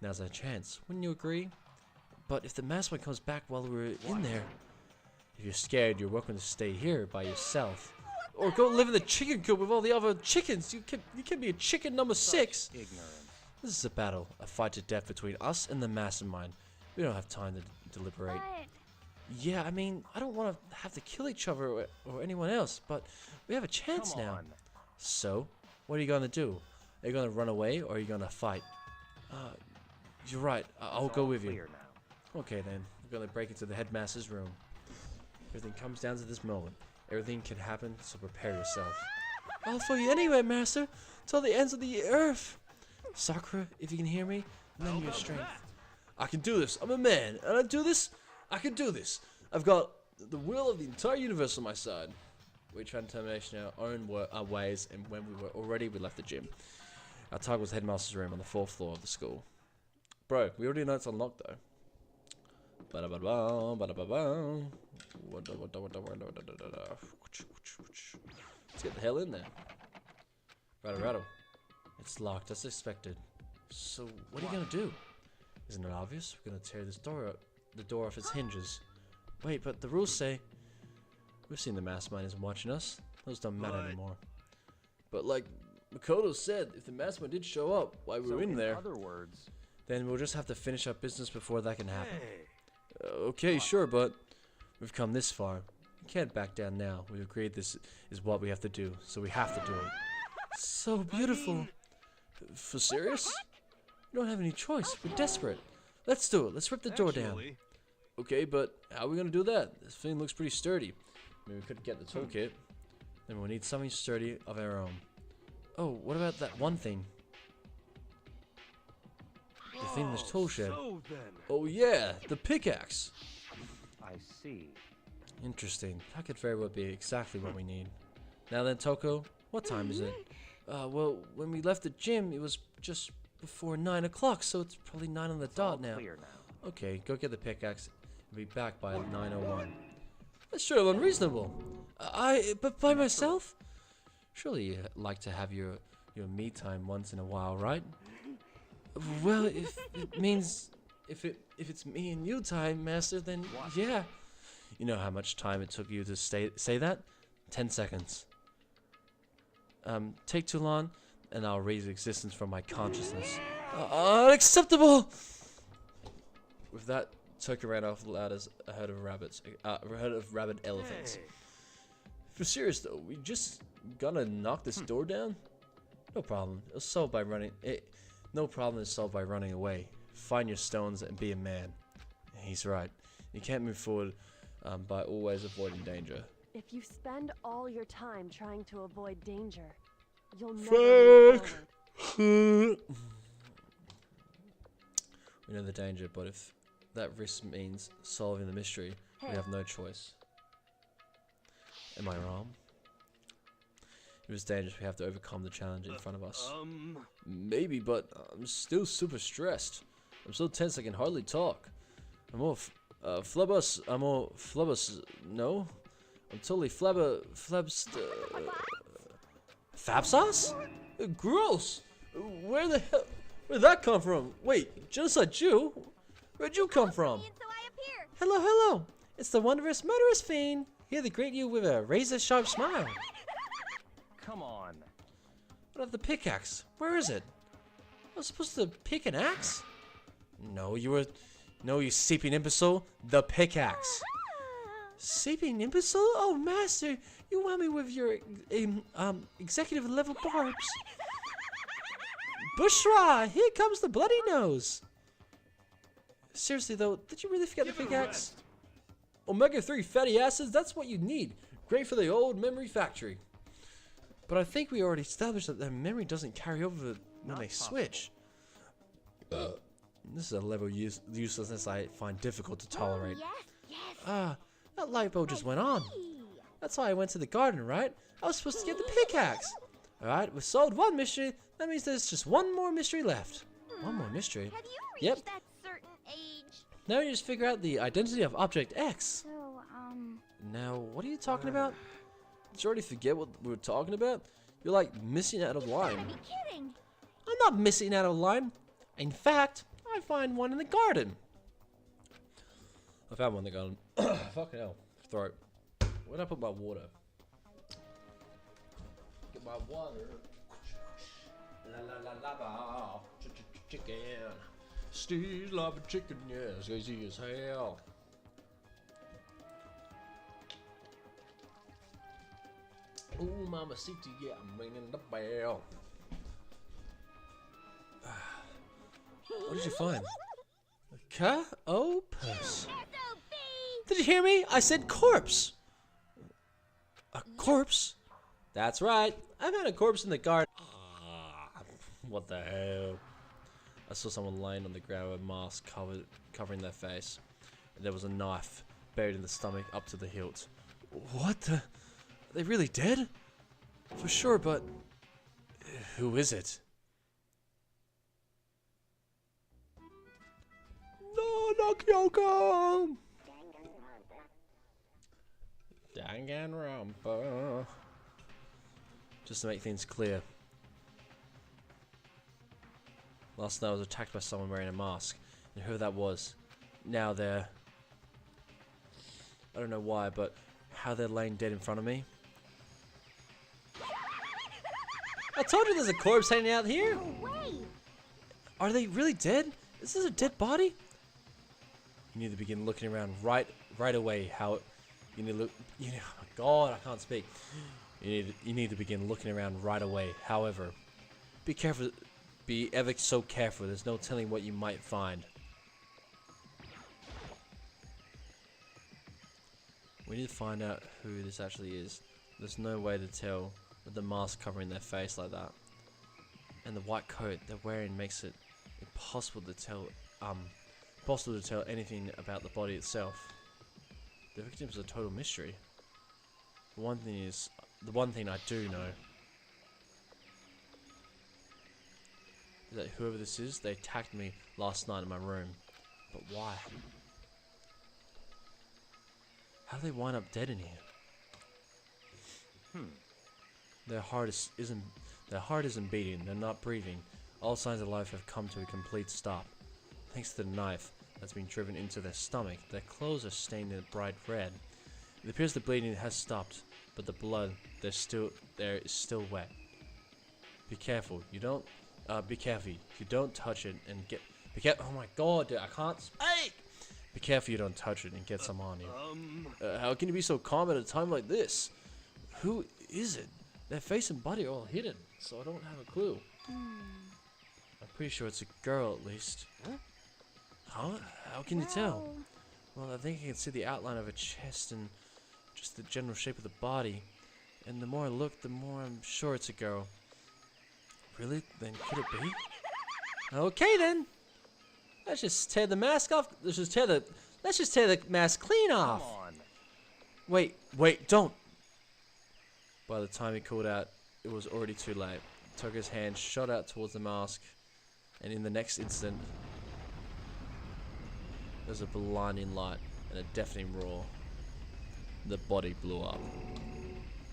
now's our chance. Wouldn't you agree? But if the mastermind comes back while we're in there, if you're scared, you're welcome to stay here by yourself. Or go live in the chicken coop with all the other chickens. You can be a chicken number 6. Ignorance. This is a battle, a fight to death between us and the mastermind. We don't have time to deliberate. Yeah, I mean, I don't want to have to kill each other or anyone else, but we have a chance Come now. on. So, what are you gonna do? Are you gonna run away or are you gonna fight? You're right. I'll It's go all with you. clear now. Okay then, we're gonna break into the headmaster's room. Everything comes down to this moment. Everything can happen, so prepare yourself. I'll follow you anyway, master, till the ends of the earth. Sakura, if you can hear me, lend me your strength. I can do this. I'm a man, and I can do this. I've got the will of the entire universe on my side. We tried to terminate our own ways, and when we left the gym. Our target was headmaster's room on the 4th floor of the school. Bro, we already know it's unlocked though. Let's get the hell in there. Rattle. It's locked as expected. So what are you gonna do? Isn't it obvious? We're gonna tear the door off its hinges. Wait, but the rules say we've seen the mastermind isn't watching us. Those don't matter anymore. But like Makoto said, if the mastermind did show up while we were in there, In other words, then we'll just have to finish our business before that can happen. Hey. Okay, sure, but we've come this far. We can't back down now. We've agreed this is what we have to do, so we have to do it. So beautiful. For serious? We don't have any choice. We're desperate. Let's do it. Let's rip the door down. Actually, Okay, but how are we gonna do that? This thing looks pretty sturdy. I mean, we could get the toolkit. Then we'll need something sturdy of our own. Oh, what about that one thing? The thing in the tool shed. So then. Oh yeah, the pickaxe. I see. Interesting. That could very well be exactly what we need. Now then, Toko, what time is it? Well, when we left the gym, it was just before 9 o'clock, so it's probably 9 on the It's all dot now. clear now. Okay, go get the pickaxe and be back by 9:01. That's sort of unreasonable. But by myself? Surely you like to have your me time once in a while, right? Well, if it means if it's me and you time, Master, then yeah. You know how much time it took you to say that? 10 seconds. Take too long, and I'll raise existence from my consciousness. Unacceptable! With that, Turkey ran off the ladders ahead of rabid elephants. For serious though, we just gonna knock this door down? No problem. It's solved by running. No problem is solved by running away. Find your stones and be a man. He's right. You can't move forward by always avoiding danger. If you spend all your time trying to avoid danger, you'll never move forward. We know the danger, but if that risk means solving the mystery, we have no choice. Am I wrong? If it's dangerous, we have to overcome the challenge in front of us. Maybe, but I'm still super stressed. I'm so tense I can hardly talk. I'm all flabbus. No, I'm totally Fab sauce? Gross. Where the hell? Where'd that come from? Wait, genocide Jew? Where'd you come from? So I appear. Hello, hello. It's the wondrous, murderous fiend. Here to greet you with a razor-sharp smile. Come on. What of the pickaxe? Where is it? I was supposed to pick an axe? No, you seeping imbecile. The pickaxe. Seeping imbecile? Oh, master, you want me with your executive level barbs. Bushra, here comes the bloody nose. Seriously though, did you really forget the pickaxe? Omega-3 fatty acids, that's what you need. Great for the old memory factory. But I think we already established that their memory doesn't carry over when they switch. This is a level of uselessness I find difficult to tolerate. Yes. That light bulb just went on. That's why I went to the garden, right? I was supposed to get the pickaxe. Alright, we've solved one mystery. That means there's just one more mystery left. One more mystery? Have you reached Yep. that certain age? Now you just figure out the identity of Object X. So, Now, what are you talking about? Did you already forget what we were talking about? You're like missing out of line. gotta be kidding. I'm not missing out of line. In fact, I find one in the garden. I found one in the garden. Fucking hell. Throat. Where'd I put my water? Get my water. La la la la la. Chicken. Steve's love chicken, yes, easy as hell. Ooh, mama, see yeah, I'm ringing the bell. What did you find? A corpse. Did you hear me? I said corpse. A corpse? That's right. I found a corpse in the garden. What the hell? I saw someone lying on the ground with a mask covering their face. And there was a knife buried in the stomach up to the hilt. What the? Are they really dead? For sure, but who is it? No, not Kyoko! Danganronpa. Just to make things clear. Last night I was attacked by someone wearing a mask. And whoever that was, now they're... I don't know why, but how they're laying dead in front of me. I told you there's a corpse hanging out here! No way. Are they really dead? Is this a dead body? You need to begin looking around right away. How you need to look? Oh my God, I can't speak. You need to begin looking around right away. However, be careful. Be ever so careful. There's no telling what you might find. We need to find out who this actually is. There's no way to tell with the mask covering their face like that, and the white coat they're wearing makes it impossible to tell. Impossible to tell anything about the body itself. The victim's a total mystery. The one thing I do know is that whoever this is, they attacked me last night in my room. But why? How do they wind up dead in here? Their heart isn't beating. They're not breathing. All signs of life have come to a complete stop. Thanks to the knife that's been driven into their stomach, their clothes are stained in bright red. It appears the bleeding has stopped, but the blood there is still wet. Be careful. Be careful. You don't touch it and get. Oh my God, dude, I can't speak. Be careful you don't touch it and get some on you. How can you be so calm at a time like this? Who is it? Their face and body are all hidden, so I don't have a clue. I'm pretty sure it's a girl at least. Huh? How can you tell? Well, I think I can see the outline of her chest and just the general shape of the body. And the more I look, the more I'm sure it's a girl. Really? Then could it be? Okay then. Let's just tear the mask off. Let's just tear the mask clean off. Come on. Wait, don't. By the time he called out, it was already too late. Took his hand, shot out towards the mask, and in the next instant, there was a blinding light and a deafening roar. The body blew up.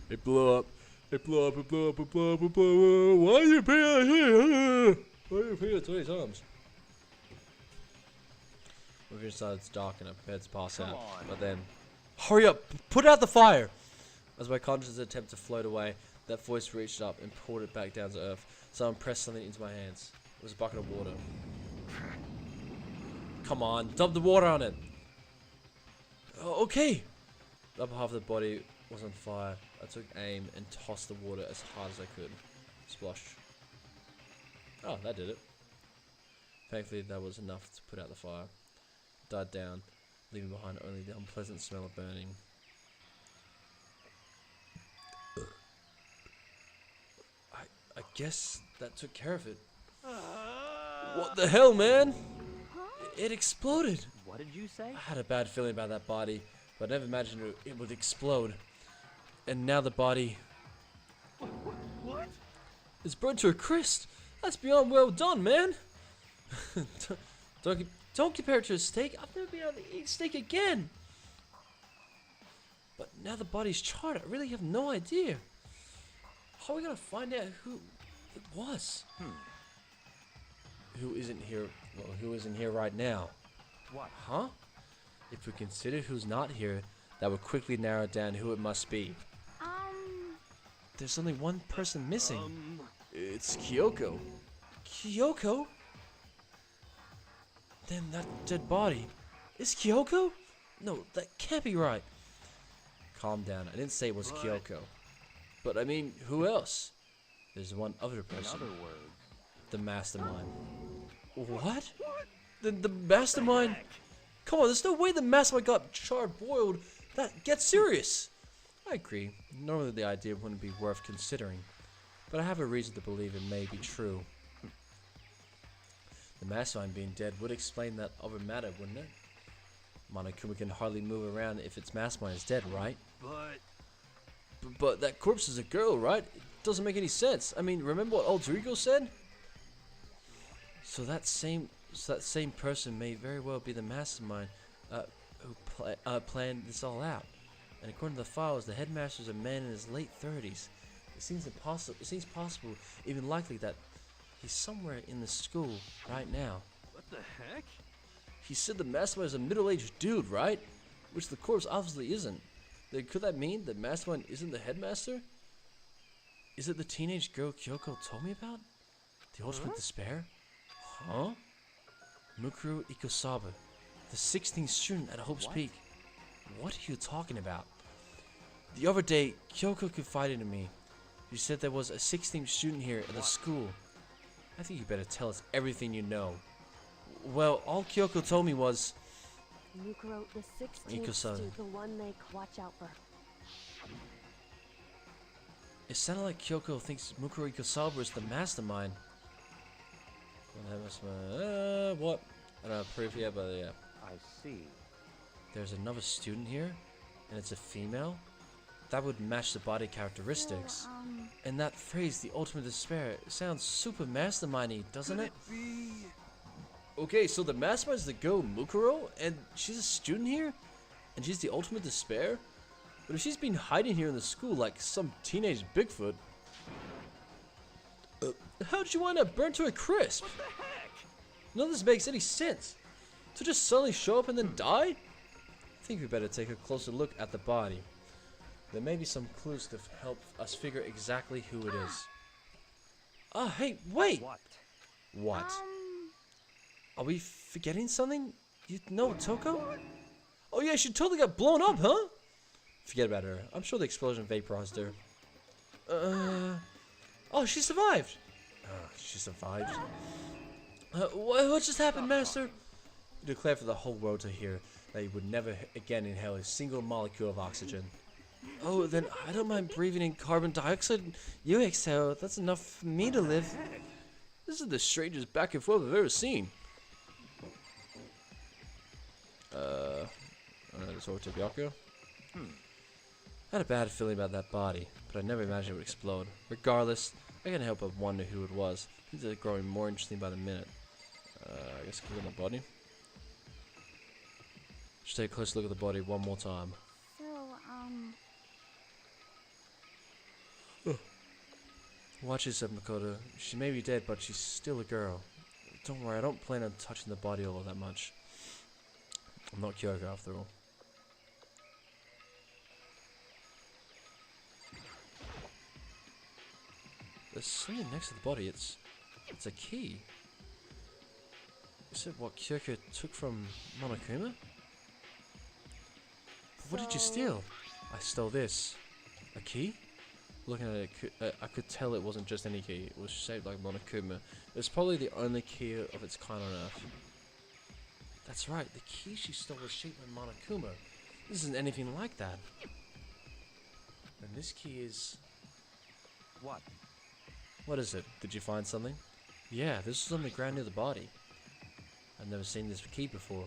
It blew up. It blew up. It blew up. It blew up. It blew up. Why are you being here? Why are you here 20 times? We're inside. It's dark and I'm prepared to pass out. But then, hurry up! Put out the fire! As my conscience attempted to float away, that voice reached up and pulled it back down to earth. Someone pressed something into my hands. It was a bucket of water. Come on, dump the water on it! Okay! The upper half of the body was on fire. I took aim and tossed the water as hard as I could. Splosh. Oh, that did it. Thankfully, that was enough to put out the fire. It died down, leaving behind only the unpleasant smell of burning. I guess that took care of it. What the hell, man? It exploded. What did you say? I had a bad feeling about that body, but I never imagined it would explode. And now the body What? is burned to a crisp. That's beyond well done, man. Don't compare it to a steak. I've never been able to eat steak again. But now the body's charred. I really have no idea. How are we gonna find out who it was? Who isn't here? Well, who isn't here right now? What? Huh? If we consider who's not here, that would quickly narrow down who it must be. There's only one person missing. It's Kyoko. Kyoko? Then that dead body is Kyoko? No, that can't be right. Calm down. I didn't say it was Kyoko. But I mean, who else? There's one other person. In other words, The mastermind. What? The mastermind? Come on, there's no way the mastermind got charred boiled. That gets serious. I agree. Normally the idea wouldn't be worth considering. But I have a reason to believe it may be true. The mastermind being dead would explain that other matter, wouldn't it? Monokuma can hardly move around if its mastermind is dead, right? But that corpse is a girl, right? It doesn't make any sense. I mean, remember what Alter Ego said? So that same person may very well be the mastermind who planned this all out. And according to the files, the headmaster is a man in his late 30s. It seems possible, even likely, that he's somewhere in the school right now. What the heck? He said the mastermind is a middle-aged dude, right? Which the corpse obviously isn't. Then could that mean the mastermind isn't the headmaster? Is it the teenage girl Kyoko told me about? The ultimate despair? Huh? Mukuro Ikosawa, the 16th student at Hope's Peak. What are you talking about? The other day, Kyoko confided in me. She said there was a 16th student here at the school. I think you better tell us everything you know. Well, all Kyoko told me was... Mukuro, the 16th Ikosawa. student, the one they watch out for. It sounded like Kyoko thinks Mukuro Ikosawa is the mastermind. What? I don't know proof yet, but yeah. I see. There's another student here, and it's a female? That would match the body characteristics. And that phrase, the ultimate despair, sounds super mastermindy, doesn't it? Okay, so the mastermind is the girl Mukuro, and she's a student here? And she's the ultimate despair? But if she's been hiding here in the school like some teenage Bigfoot, how did you wind up burnt to a crisp? What the heck? None of this makes any sense. To just suddenly show up and then die? I think we better take a closer look at the body. There may be some clues to help us figure exactly who it is. Ah, hey, wait! What? What? Are we forgetting something? You know Toko? Oh yeah, she totally got blown up, huh? Forget about her. I'm sure the explosion vaporized her. Oh, she survived! She survived? What just happened, Master? You declared for the whole world to hear that you would never again inhale a single molecule of oxygen. Oh, then I don't mind breathing in carbon dioxide you exhale. That's enough for me to live. This is the strangest back and forth I've ever seen. This over to Byako. I had a bad feeling about that body, but I never imagined it would explode. Regardless, I can't help but wonder who it was. Things are growing more interesting by the minute. I guess click on the body. Just take a close look at the body one more time. Watch yourself, Makoto. She may be dead, but she's still a girl. Don't worry, I don't plan on touching the body all that much. I'm not Kyoko after all. There's something next to the body. It's a key. Is it what Kyoko took from Monokuma? What did you steal? I stole this. A key? Looking at it, I could tell it wasn't just any key. It was shaped like Monokuma. It's probably the only key of its kind on Earth. That's right, the key she stole was shaped like Monokuma. This isn't anything like that. And this key is... What? What is it? Did you find something? Yeah, this is on the ground near the body. I've never seen this key before.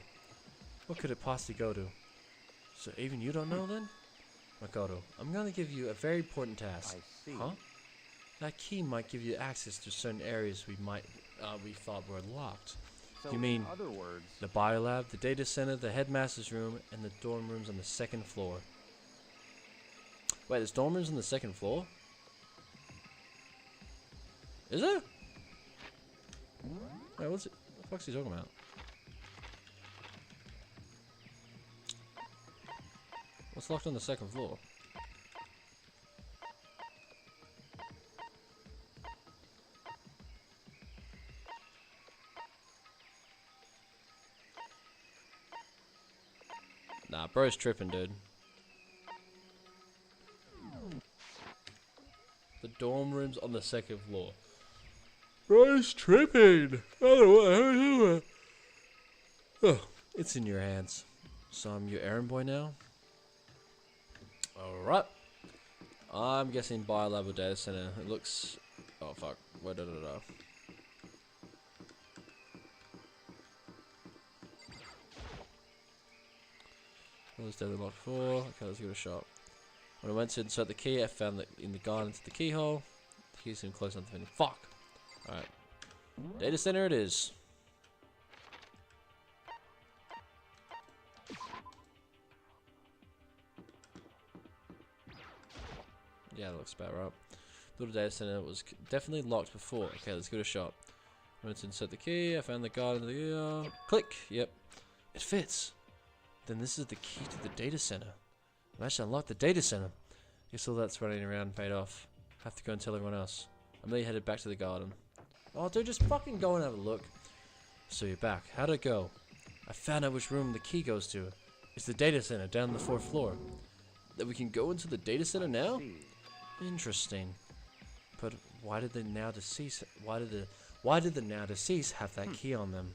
What could it possibly go to? So even you don't know then? Makoto, I'm gonna give you a very important task. I see. Huh? That key might give you access to certain areas we thought were locked. So You mean in other words, the biolab, the data center, the headmaster's room, and the dorm rooms on the second floor. Wait, there's dorm rooms on the second floor? Is there? Wait, what's it? What the fuck's he talking about? What's locked on the second floor? Nah, bro's tripping, dude. The dorm rooms on the second floor. Bro's tripping! I don't know what. Oh, it's in your hands. So I'm your errand boy now? Alright. I'm guessing Biolab or Data Center. It looks... Oh fuck. Wait, What was deadly locked before? Okay, let's give it a shot. When I went to insert the key, I found that in the garden to the keyhole. The key seemed close enough to finish. Fuck! Alright. Data Center it is. Yeah, that looks about right. Little data center was definitely locked before. Okay, let's give it a shot. I went to insert the key. I found the guard in the click. Yep, it fits. Then this is the key to the data center. I managed to unlock the data center. Guess all that's running around paid off. Have to go and tell everyone else. I'm really headed back to the garden. Oh, dude, just fucking go and have a look. So you're back. How'd it go? I found out which room the key goes to. It's the data center down on the 4th floor. That we can go into the data center now? Interesting. But why did the now deceased why did the now deceased have that key on them?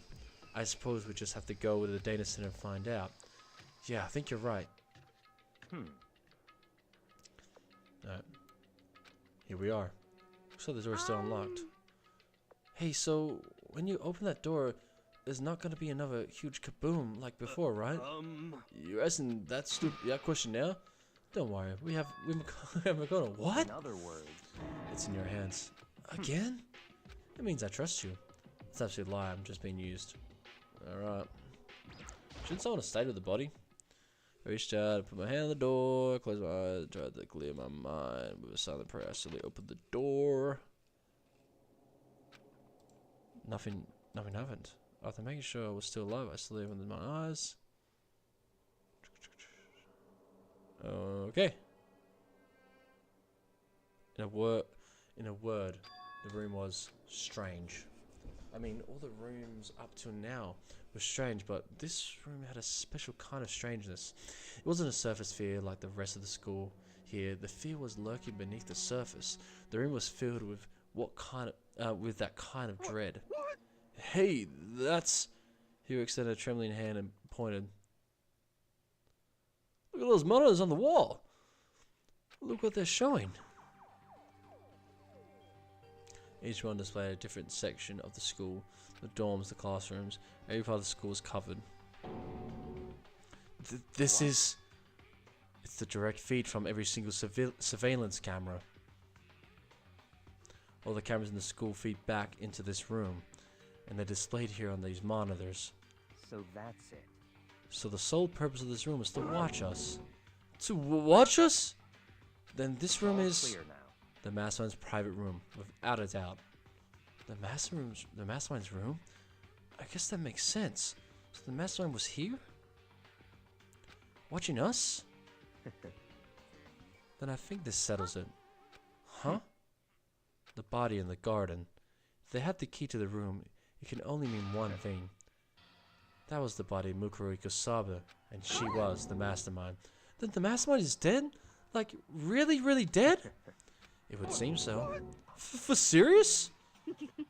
I suppose we just have to go to the data center and find out. Yeah, I think you're right. Alright. Here we are. So the door's still unlocked. Hey, so when you open that door, there's not gonna be another huge kaboom like before, right? You're asking that question now? Don't worry, we have Makoto. What? in other words, It's in your hands. Again? It means I trust you. It's actually a lie, I'm just being used. Alright. Shouldn't someone have stayed with the body? I reached out, put my hand on the door, closed my eyes, tried to clear my mind. With a silent prayer, I slowly opened the door. Nothing happened. After making sure I was still alive, I slowly opened my eyes. Okay. In a word, the room was strange. I mean, all the rooms up till now were strange, but this room had a special kind of strangeness. It wasn't a surface fear like the rest of the school here. The fear was lurking beneath the surface. The room was filled with with that kind of dread. Hey, that's... He extended a trembling hand and pointed. Look at those monitors on the wall. Look what they're showing. Each one displayed a different section of the school. The dorms, the classrooms, every part of the school was covered. This is... It's the direct feed from every single surveillance camera. All the cameras in the school feed back into this room, and they're displayed here on these monitors. So that's it. So the sole purpose of this room is to watch us. To watch us? Then this room is Clear now. the mastermind's private room, without a doubt. The mastermind's room? I guess that makes sense. So the mastermind was here? Watching us? Then I think this settles it. Huh? The body in the garden. If they had the key to the room, it can only mean one thing. That was the body of Mukuro Ikosaba, and she was the mastermind. Then the mastermind is dead? Like, really, really dead? It would seem so. For serious?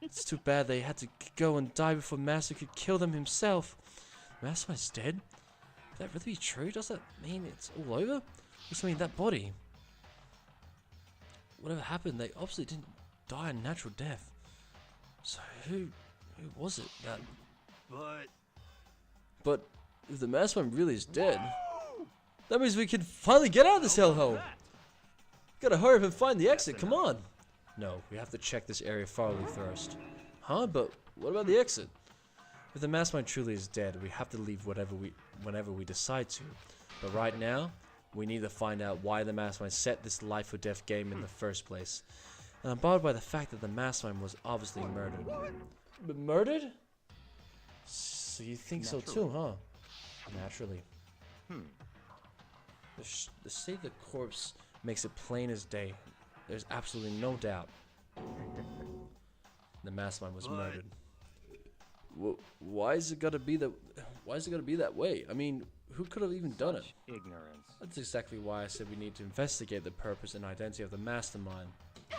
It's too bad they had to go and die before Master could kill them himself. Mastermind's dead? Could that really be true? Does that mean it's all over? Does that mean that body? Whatever happened, they obviously didn't die a natural death. So who was it that... But if the mastermind really is dead, that means we can finally get out of this hellhole. Gotta hurry up and find the exit, come on. No, we have to check this area thoroughly first. Huh? But what about the exit? If the mastermind truly is dead, we have to leave whenever we decide to. But right now, we need to find out why the mastermind set this life or death game in the first place. And I'm bothered by the fact that the mastermind was obviously murdered. Murdered? So you think so too, huh? Naturally. The state of the corpse makes it plain as day. There's absolutely no doubt. The mastermind was murdered. Why is it gotta be that? Why is it gotta be that way? I mean, who could have even done it? Ignorance. That's exactly why I said we need to investigate the purpose and identity of the mastermind. I'm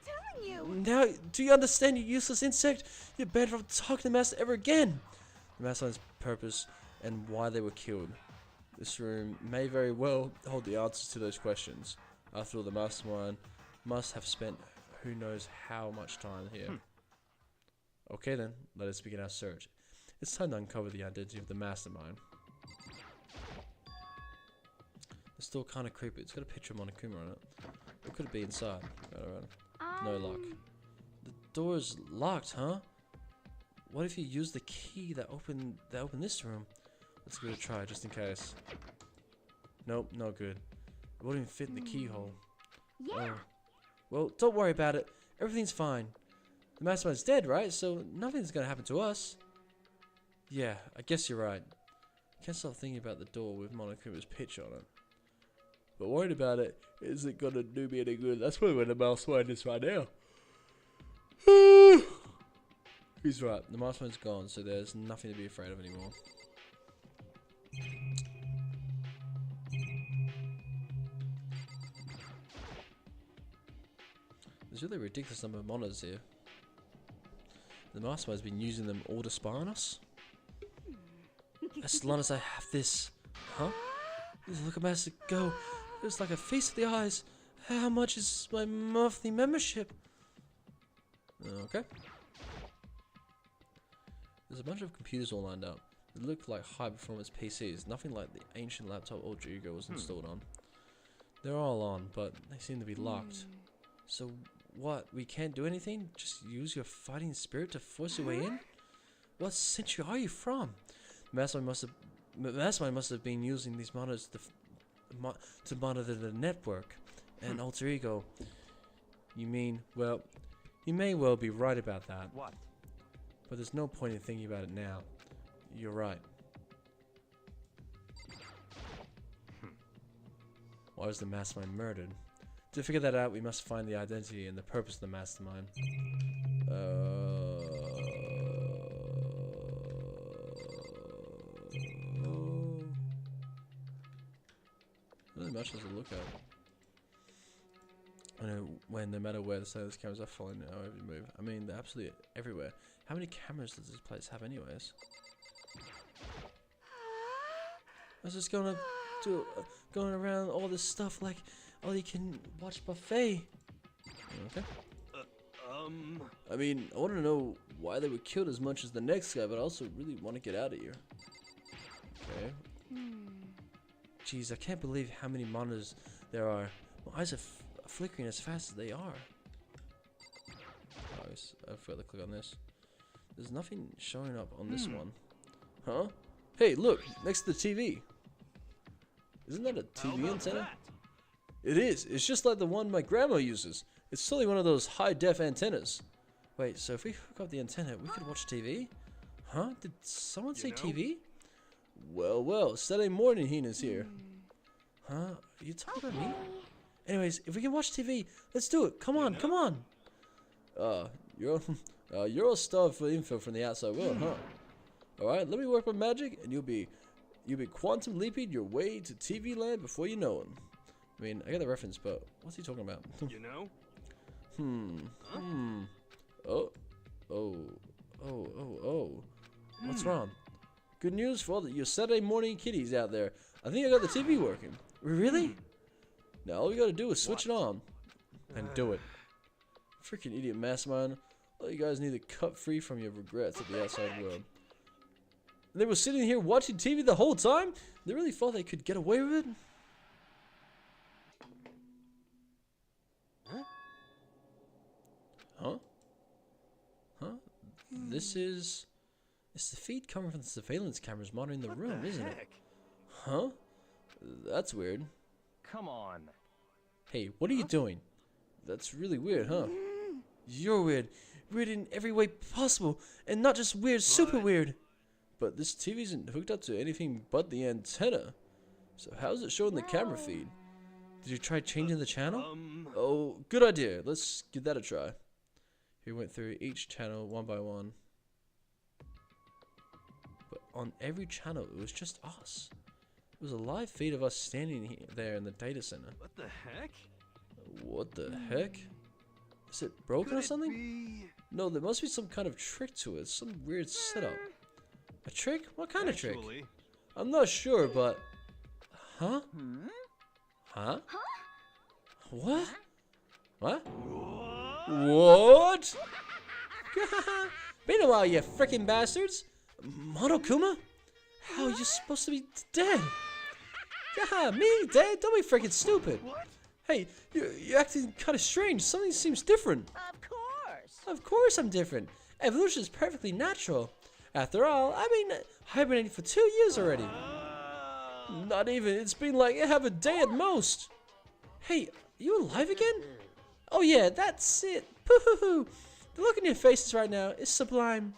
telling you. Now, do you understand, you useless insect? You're banned from talking to the master ever again. The mastermind's purpose and why they were killed. This room may very well hold the answers to those questions. After all, the mastermind must have spent who knows how much time here. Okay then, let us begin our search. It's time to uncover the identity of the mastermind. It's still kind of creepy. It's got a picture of Monokuma on it. What could it be inside? No luck. The door is locked, huh? What if you use the key that opened this room? Let's give it a try, just in case. Nope, no good. It won't even fit in the keyhole. Yeah. Oh. Well, don't worry about it. Everything's fine. The mastermind's dead, right? So nothing's gonna happen to us. Yeah, I guess you're right. Can't stop thinking about the door with Monokuma's picture on it. But worried about it isn't gonna do me any good. That's probably where the mastermind is right now. He's right. The mastermind's gone, so there's nothing to be afraid of anymore. There's really a ridiculous number of monitors here. The mastermind's been using them all to spy on us? As long as I have this. Huh? Look at Master go. It's like a feast of the eyes. How much is my monthly membership? Okay. There's a bunch of computers all lined up. They look like high performance PCs, nothing like the ancient laptop old Hugo was installed on. They're all on, but they seem to be locked. So what, we can't do anything? Just use your fighting spirit to force your way in? What century are you from? The mastermind must have been using these monitors to monitor the network. And alter ego. You mean, well, you may well be right about that. What? But there's no point in thinking about it now. You're right. Why was the mastermind murdered? To figure that out, we must find the identity and the purpose of the mastermind. Really much as a look at. I know when no matter where the silence cameras are following our every move. I mean, they're absolutely everywhere. How many cameras does this place have, anyways? I was just going around all this stuff like all you can watch buffet. Okay. I mean, I want to know why they were killed as much as the next guy, but I also really want to get out of here. Okay. Jeez, I can't believe how many monitors there are. My eyes are flickering as fast as they are. Oh, I forgot to click on this. There's nothing showing up on this one. Huh? Hey, look! Next to the TV. Isn't that a TV antenna? It is. It's just like the one my grandma uses. It's totally one of those high-def antennas. Wait, so if we hook up the antenna, we could watch TV? Huh? Did someone say TV? Well, well, Saturday morning Heena's here. Huh? Are you talking about me? Anyways, if we can watch TV, let's do it. Come on, come on. You're all starved for info from the outside world, huh? All right, let me work my magic, and you'll be quantum leaping your way to TV land before you know it. I mean, I got the reference, but what's he talking about? You know? Oh. What's wrong? Good news for all your Saturday morning kiddies out there. I think I got the TV working. Really? Now all we gotta do is switch it on. And do it. Freaking idiot mastermind. All you guys need to cut free from your regrets at the outside world. And they were sitting here watching TV the whole time? They really thought they could get away with it? Huh? It's the feed coming from the surveillance cameras monitoring the room, isn't it? Huh? That's weird. Come on. Hey, what are you doing? That's really weird, huh? You're weird. Weird in every way possible. And not just weird, super weird. But this TV isn't hooked up to anything but the antenna. So how's it showing the camera feed? Did you try changing the channel? Oh, good idea. Let's give that a try. We went through each channel one by one. But on every channel, it was just us. It was a live feed of us standing there in the data center. What the heck? What the heck? Is it broken or something? No, there must be some kind of trick to it. Some weird setup. A trick? What kind of trick? I'm not sure, but... Huh? Huh? What? What? What? Been a while, you frickin' bastards! Monokuma? How are you supposed to be dead? Me dead? Don't be frickin' stupid. What? Hey, you're acting kind of strange. Something seems different. Of course. Of course I'm different. Evolution is perfectly natural. After all, I've been hibernating for 2 years already. Not even. It's been like half a day at most. Hey, you alive again? Oh yeah, that's it. Poo-hoo-hoo. The look in your faces right now is sublime.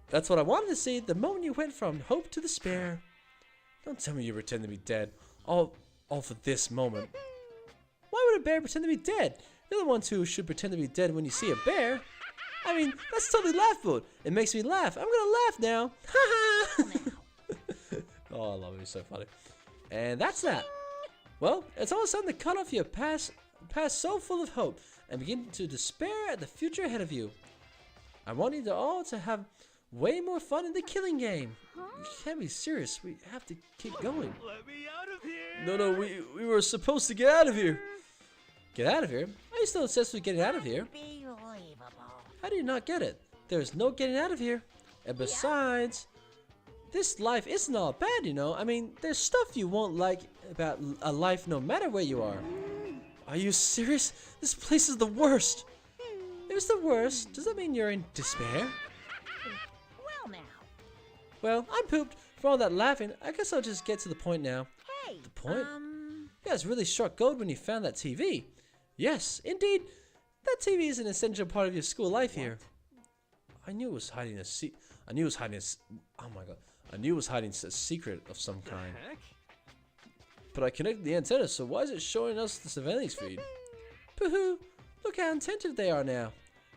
That's what I wanted to see the moment you went from hope to despair. Don't tell me you pretend to be dead. All for this moment. Why would a bear pretend to be dead? You're the ones who should pretend to be dead when you see a bear. I mean, that's totally laughable. It makes me laugh. I'm gonna laugh now. Oh, I love it. It's so funny. And that's that. Well, it's almost time to cut off your past so full of hope and begin to despair at the future ahead of you. I want you all to have way more fun in the killing game. You can't be serious. We have to keep going. Let me out of here! No, we were supposed to get out of here. Get out of here? Are you still obsessed with getting out of here? How do you not get it? There's no getting out of here. And besides, this life isn't all bad, you know. I mean, there's stuff you won't like about a life no matter where you are. Are you serious? This place is the worst. If it's the worst, does that mean you're in despair? Well, I'm pooped for all that laughing. I guess I'll just get to the point now. Hey, The point? You guys really struck gold when you found that TV. Yes, indeed. That TV is an essential part of your school life here. I knew it was hiding a I knew it was hiding oh my god. I knew it was hiding a secret of some kind. Heck? But I connected the antenna, so why is it showing us the surveillance feed? Pooh! Look how attentive they are now.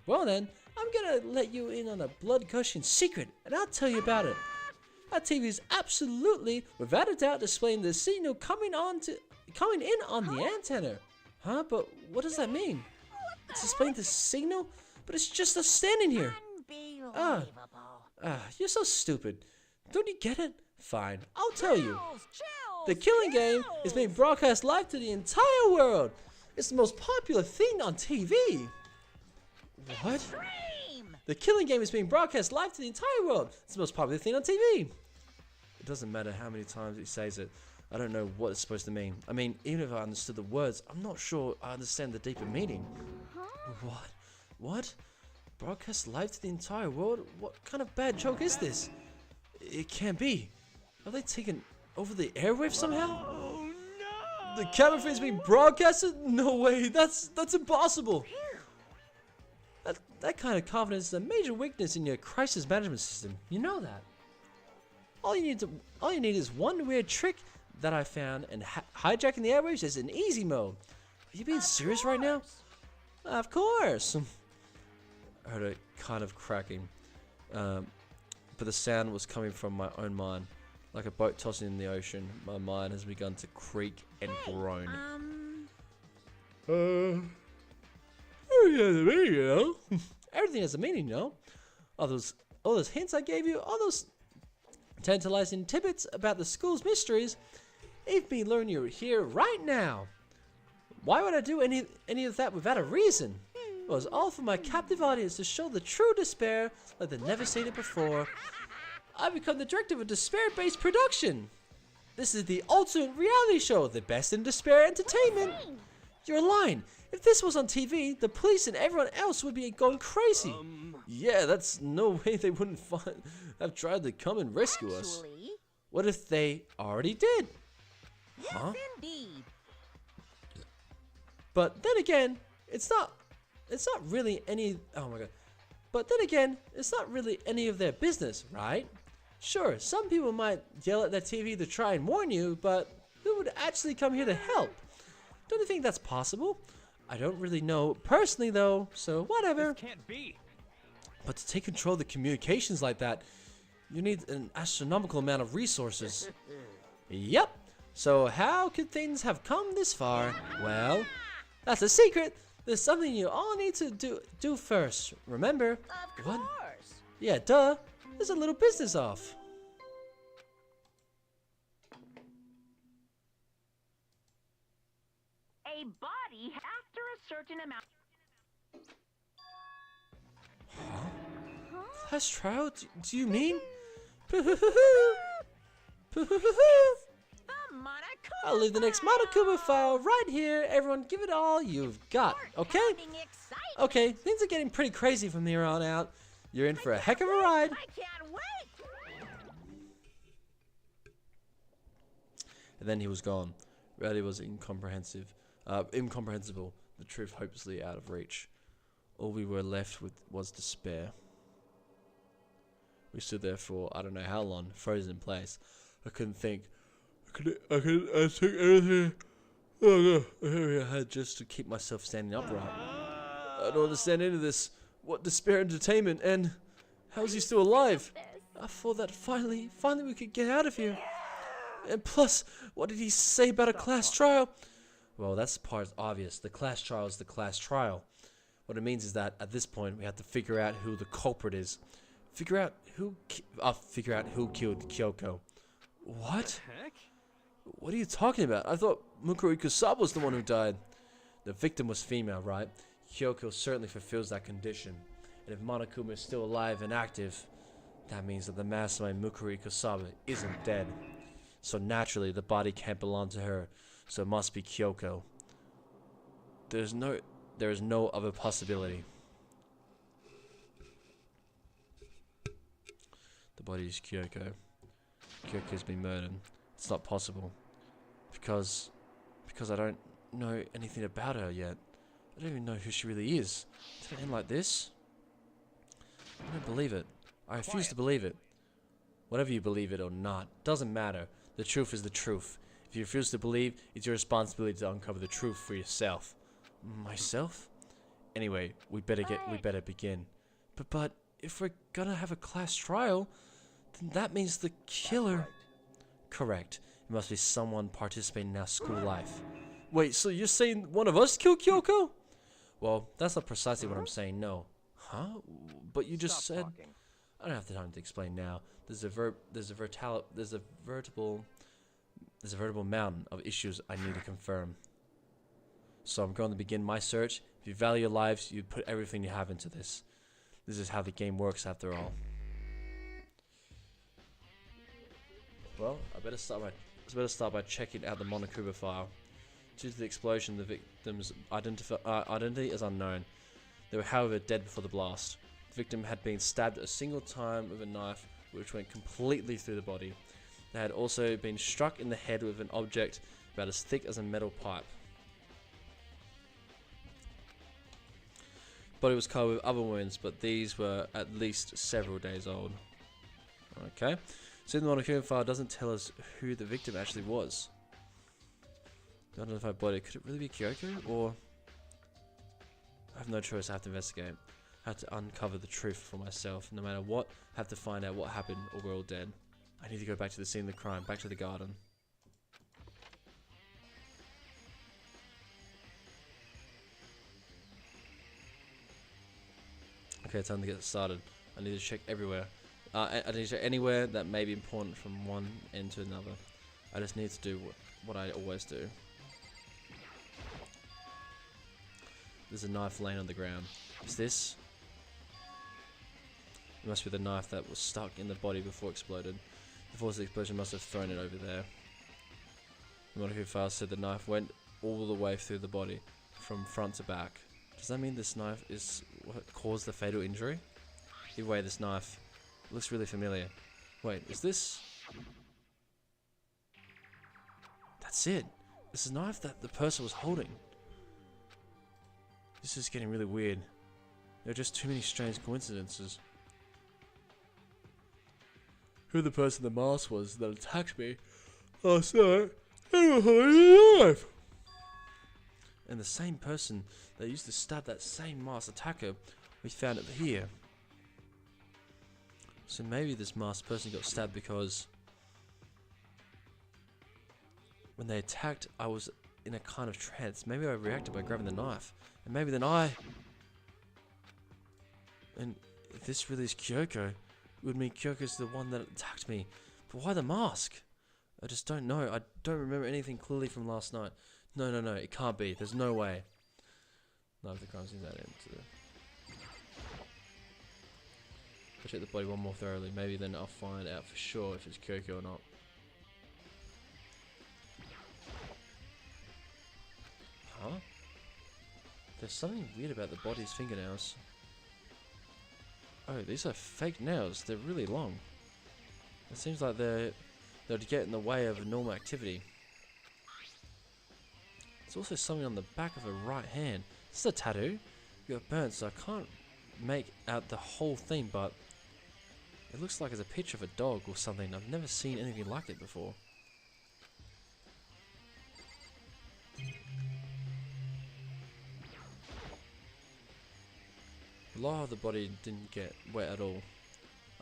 Well then, I'm gonna let you in on a blood-gushing secret, and I'll tell you about it. That TV is absolutely, without a doubt, displaying the signal coming in on the antenna. Huh? But what does that mean? It's displaying the signal? But it's just us standing here. You're so stupid. Don't you get it? Fine, I'll tell you. The Killing Game is being broadcast live to the entire world. It's the most popular thing on TV. What? The Killing Game is being broadcast live to the entire world. It's the most popular thing on TV. It doesn't matter how many times he says it. I don't know what it's supposed to mean. I mean, even if I understood the words, I'm not sure I understand the deeper meaning. What? What? Broadcast live to the entire world? What kind of bad joke is this? It can't be. Have they taken over the airwaves somehow? Oh no! The camera feed is being broadcasted? No way. That's impossible. That kind of confidence is a major weakness in your crisis management system. You know that. All you need is one weird trick that I found, and hijacking the airwaves is an easy mode. Are you being serious right now? Of course. I heard it kind of cracking, but the sound was coming from my own mind, like a boat tossing in the ocean. My mind has begun to creak and groan. Everything has a meaning, you know. All those hints I gave you, all those tantalizing tidbits about the school's mysteries, if me learn you're here right now. Why would I do any of that without a reason? It was all for my captive audience to show the true despair like they've never seen it before. I've become the director of a despair-based production. This is the ultimate reality show, the best in despair entertainment. You're lying. If this was on TV, the police and everyone else would be going crazy. Yeah, that's no way they wouldn't have tried to come and rescue us. What if they already did? Huh? Indeed. But then again, it's not really any. Oh my god. But then again, it's not really any of their business, right? Sure, some people might yell at their TV to try and warn you, but who would actually come here to help? Don't you think that's possible? I don't really know personally though, so whatever. This can't be. But to take control of the communications like that, you need an astronomical amount of resources. Yep. So how could things have come this far? Well, that's a secret. There's something you all need to do first. Remember? Of What? course. Yeah, duh. There's a little business off. A body after a certain amount. Class trial? Do you mean? I'll leave the next Monokuma file right here. Everyone give it all you've got, okay? Okay, things are getting pretty crazy from here on out. You're in for a heck of a ride. I can't wait. And then he was gone. Reality was incomprehensible. The truth hopelessly out of reach. All we were left with was despair. We stood there for I don't know how long, frozen in place. I couldn't think. I took everything I had just to keep myself standing upright. I don't understand any of this. What despair entertainment, and how is he still alive? I thought that finally we could get out of here. And plus, what did he say about a class trial? Well, that's the part obvious. The class trial is the class trial. What it means is that at this point we have to figure out who the culprit is. Figure out who killed Kyoko. What? Heck? What are you talking about? I thought Mukuro Ikusawa was the one who died. The victim was female, right? Kyoko certainly fulfills that condition. And if Monokuma is still alive and active, that means that the mastermind Mukuro Ikusawa isn't dead. So naturally, the body can't belong to her. So it must be Kyoko. There is no other possibility. The body is Kyoko. Kyoko's been murdered. It's not possible. Because I don't know anything about her yet. I don't even know who she really is. Did it end like this? I don't believe it. I refuse to believe it. Whatever you believe it or not, doesn't matter. The truth is the truth. If you refuse to believe, it's your responsibility to uncover the truth for yourself. Myself? Anyway, we better begin. But if we're gonna have a class trial, then that means the killer. Correct. It must be someone participating in our school life. Wait, so you're saying one of us killed Kyoko? Well, that's not precisely what I'm saying, no. Huh? But you just said... Talking. I don't have the time to explain now. There's a veritable mountain of issues I need to confirm. So I'm going to begin my search. If you value your lives, you put everything you have into this. This is how the game works after all. Well, I better start by checking out the Monokuma file. Due to the explosion, the victim's identity is unknown. They were, however, dead before the blast. The victim had been stabbed a single time with a knife, which went completely through the body. They had also been struck in the head with an object about as thick as a metal pipe. Body was covered with other wounds, but these were at least several days old. Okay. So the Monokuma file doesn't tell us who the victim actually was. The unidentified body, could it really be Kyoko? Or... I have no choice, I have to investigate. I have to uncover the truth for myself. No matter what, I have to find out what happened or we're all dead. I need to go back to the scene of the crime, back to the garden. Okay, time to get started. I need to check everywhere. I need to check anywhere that may be important from one end to another. I just need to do what I always do. There's a knife laying on the ground. Is this? It must be the knife that was stuck in the body before it exploded. The force of the explosion must have thrown it over there. The Monokuma file said the knife went all the way through the body, from front to back. Does that mean this knife is what caused the fatal injury? Either way, this knife looks really familiar. Wait, is this? That's it. This is a knife that the person was holding. This is getting really weird. There are just too many strange coincidences. Who the person in the mask was that attacked me? Oh, sorry. They were holding a knife. And the same person that used to stab that same masked attacker, we found it here. So maybe this masked person got stabbed because when they attacked, I was in a kind of trance. Maybe I reacted by grabbing the knife. And maybe then and if this really is Kyoko, it would mean Kyoko's the one that attacked me. But why the mask? I just don't know. I don't remember anything clearly from last night. No, it can't be. There's no way. No, the crime scene's that into. I'll check the body one more thoroughly. Maybe then I'll find out for sure if it's Kyoko or not. Huh? There's something weird about the body's fingernails. Oh, these are fake nails. They're really long. It seems like they'd get in the way of normal activity. There's also something on the back of her right hand. This is a tattoo. It got burnt, so I can't make out the whole thing, but it looks like it's a picture of a dog or something. I've never seen anything like it before. The lower half of the body didn't get wet at all.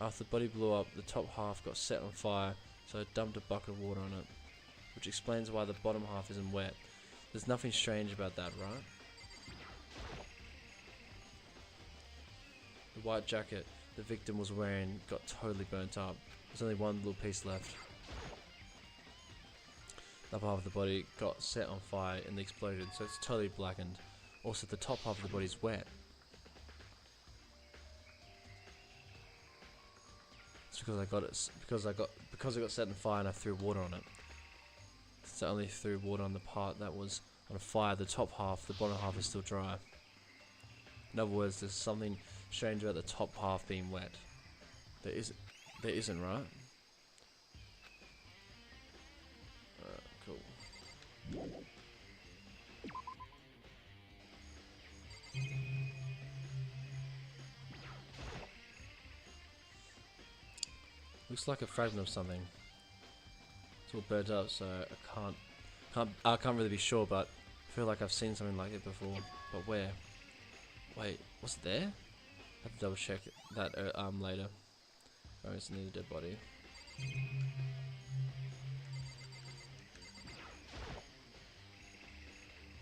After the body blew up, the top half got set on fire, so I dumped a bucket of water on it, which explains why the bottom half isn't wet. There's nothing strange about that, right? The white jacket the victim was wearing got totally burnt up. There's only one little piece left. The upper half of the body got set on fire in the explosion, so it's totally blackened. Also, the top half of the body is wet. It's because it got set on fire and I threw water on it. So I only threw water on the part that was on fire. The top half, the bottom half is still dry. In other words, there's something strange about the top half being wet. There is. There isn't, right? Cool. Looks like a fragment of something. It's all burnt up, so I can't really be sure, but I feel like I've seen something like it before. But where? Wait, was it there? I have to double check that later. Oh, it's near the dead body.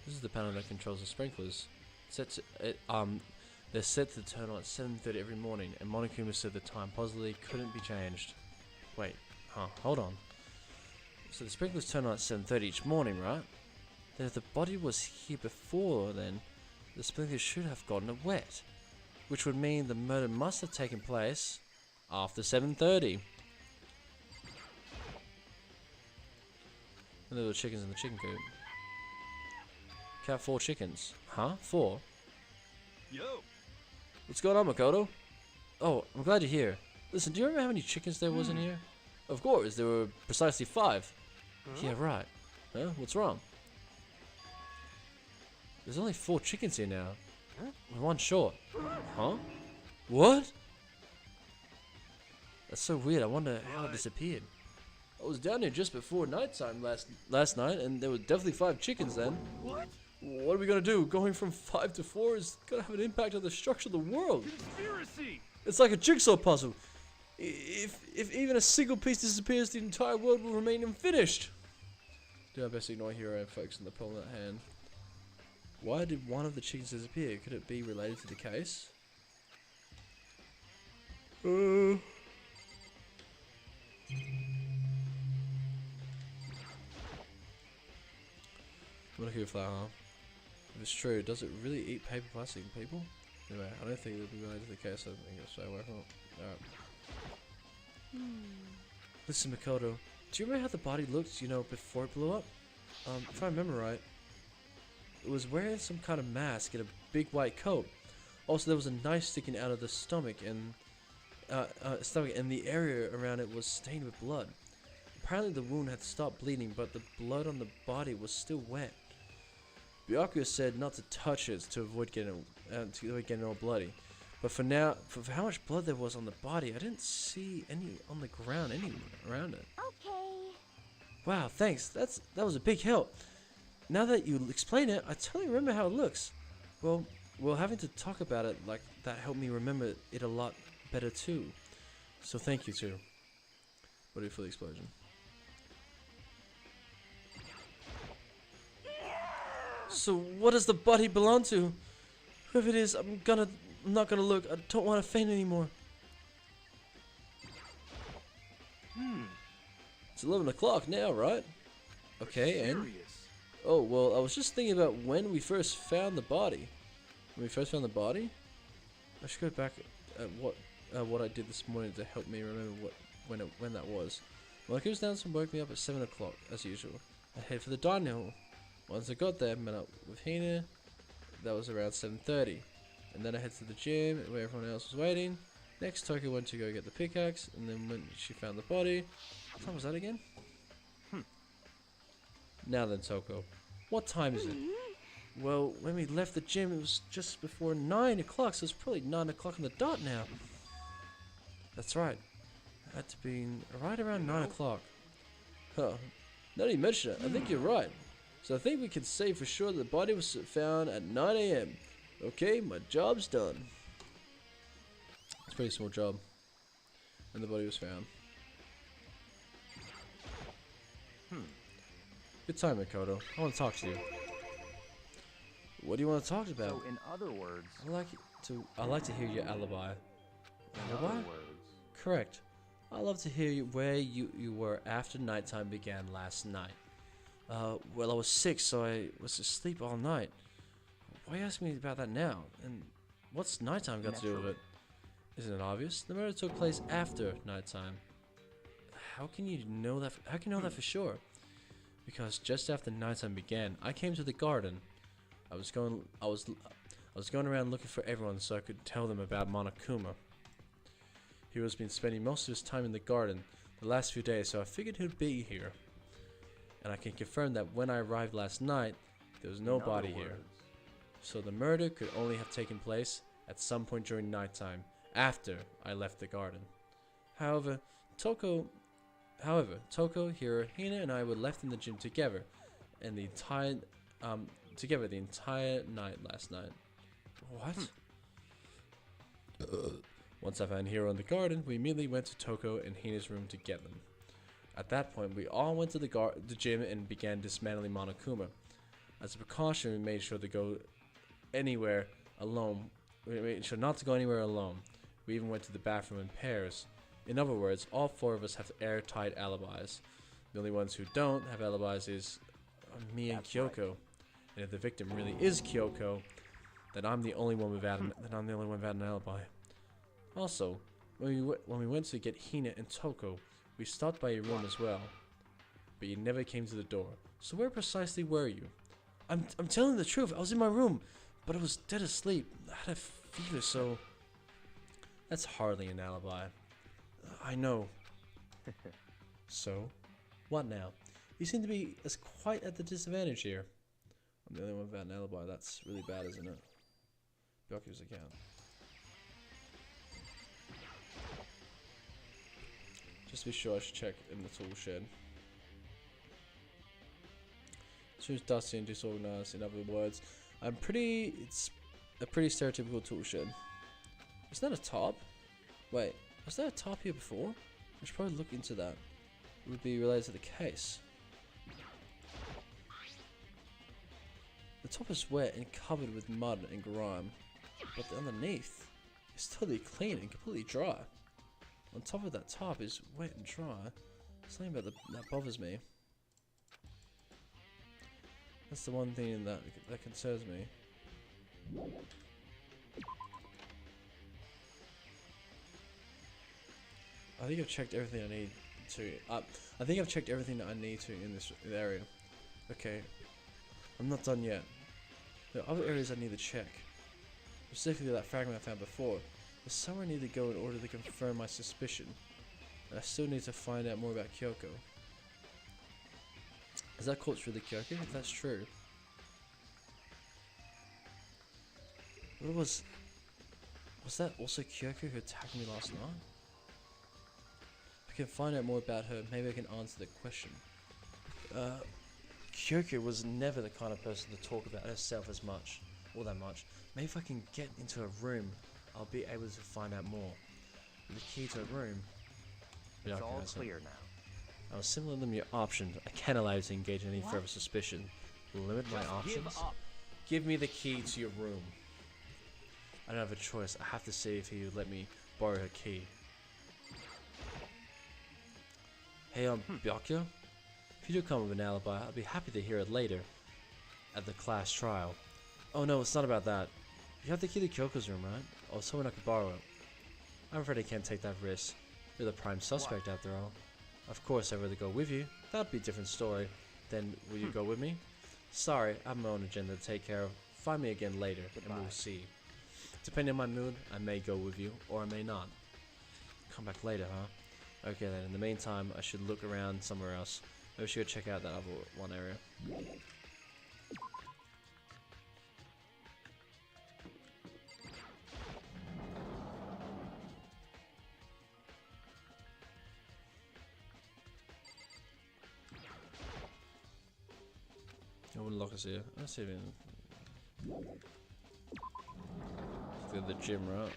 This is the panel that controls the sprinklers. They're set to turn on at 7:30 every morning, and Monokuma said the time possibly couldn't be changed. Wait, hold on. So the sprinklers turn on at 7:30 each morning, right? Then if the body was here before then, the sprinklers should have gotten it wet, which would mean the murder must have taken place after 7:30. And there were chickens in the chicken coop. Count 4 chickens. Huh? 4? Yo. What's going on, Makoto? Oh, I'm glad you're here. Listen, do you remember how many chickens there was in here? Of course, there were precisely 5. Yeah, right. Huh? What's wrong? There's only 4 chickens here now. We're 1 short. Huh? What? That's so weird. I wonder how it disappeared. I was down here just before nighttime last night, and there were definitely 5 chickens then. What? What are we gonna do? Going from 5 to 4 is gonna have an impact on the structure of the world. Conspiracy! It's like a jigsaw puzzle. If even a single piece disappears, the entire world will remain unfinished. Do our best to ignore hero and focus on the problem at hand. Why did one of the chickens disappear? Could it be related to the case? Monokuma flower, huh? If it's true, does it really eat paper, plastic, and people? Anyway, I don't think it'll be related to the case. I think it'll stay away from it. Alright. Listen, Makoto, do you remember how the body looked, before it blew up? If I remember right, it was wearing some kind of mask and a big white coat. Also, there was a knife sticking out of the stomach, and the area around it was stained with blood. Apparently, the wound had stopped bleeding, but the blood on the body was still wet. Byakuya said not to touch it to avoid getting all bloody. But for now, for how much blood there was on the body, I didn't see any on the ground anywhere around it. Okay. Wow, thanks. That was a big help. Now that you explain it, I totally remember how it looks. Well, having to talk about it like that helped me remember it a lot better too. So thank you too. Ready for the explosion. So what does the body belong to? Whoever it is, I'm not gonna look. I don't want to faint anymore. It's 11 o'clock now, right? Okay, and? Oh, well, I was just thinking about when we first found the body. When we first found the body? I should go back at what I did this morning to help me remember when that was. Well, I goes down and woke me up at 7 o'clock, as usual. I head for the dining hall. Once I got there, met up with Hina. That was around 7:30. And then I head to the gym, where everyone else was waiting. Next, Tokyo went to go get the pickaxe, and then when she found the body... What time was that again? Now then, Tokyo. What time is it? Well, when we left the gym, it was just before 9 o'clock, so it's probably 9 o'clock on the dot now. That's right. It had to be right around 9 o'clock. Huh. Now that you mention it, I think you're right. So I think we can say for sure the body was found at 9 a.m. Okay, my job's done. It's a pretty small job. And the body was found. Good time, Makoto. I want to talk to you. What do you want to talk about? So, in other words, I like to hear your alibi. Alibi? words. Correct. I love to hear where you were after nighttime began last night. Well, I was sick, so I was asleep all night. Why are you asking me about that now? And what's nighttime got to do with it? Isn't it obvious? The murder took place after nighttime. How can you know that? How can you know that for sure? Because just after nighttime began, I came to the garden. I was going around looking for everyone so I could tell them about Monokuma. He has been spending most of his time in the garden the last few days, so I figured he'd be here. And I can confirm that when I arrived last night, there was no body here. So the murder could only have taken place at some point during nighttime, after I left the garden. However, Toko, Hiro, Hina, and I were left in the gym together, and the entire night last night. What? Once I found Hiro in the garden, we immediately went to Toko and Hina's room to get them. At that point, we all went to the gym and began dismantling Monokuma. As a precaution, we made sure to go anywhere alone. We made sure not to go anywhere alone. We even went to the bathroom in pairs. In other words, all 4 of us have airtight alibis. The only ones who don't have alibis is me and Kyoko. Right. And if the victim really is Kyoko, then I'm the only one without an alibi. Also, when we went to get Hina and Toko, we stopped by your room as well, but you never came to the door. So where precisely were you? I'm telling the truth. I was in my room, but I was dead asleep. I had a fever, so that's hardly an alibi. I know. So, what now? You seem to be quite at the disadvantage here. I'm the only one without an alibi. That's really bad, isn't it? Byakuya's account. Just to be sure, I should check in the tool shed. Seems dusty and disorganized. In other words, it's a pretty stereotypical tool shed. Is that a top? Wait, was there a top here before? I should probably look into that. It would be related to the case. The top is wet and covered with mud and grime, but the underneath is totally clean and completely dry. On top of that top is wet and dry. Something about that bothers me. That's the one thing that concerns me. I think I've checked everything I need to. I think I've checked everything that I need to in this area. Okay, I'm not done yet. There are other areas I need to check. Specifically that fragment I found before. There's somewhere I need to go in order to confirm my suspicion. And I still need to find out more about Kyoko. Is that corpse really Kyoko? If that's true. Was that also Kyoko who attacked me last night? If I can find out more about her, maybe I can answer the question. Kyoko was never the kind of person to talk about herself as much, or that much. Maybe if I can get into her room, I'll be able to find out more. With the key to her room. It's all clear now. I will simply limit your options. I can't allow you to engage in any further suspicion. Limit my options? Give me the key to your room. I don't have a choice. I have to see if he would let me borrow her key. Hey, Byakuya? If you do come with an alibi, I'll be happy to hear it later. At the class trial. Oh no, it's not about that. You have the key to Kyoko's room, right? I was hoping I could borrow it. I'm afraid I can't take that risk. You're the prime suspect after all. Of course I'd rather go with you. That'd be a different story. Then, will you go with me? Sorry, I have my own agenda to take care of. Find me again later, and we'll see. Depending on my mood, I may go with you, or I may not. Come back later, huh? Okay then, in the meantime, I should look around somewhere else. Maybe we should go check out that other one area. I wouldn't lock us here. Let's see if we can... the gym, right?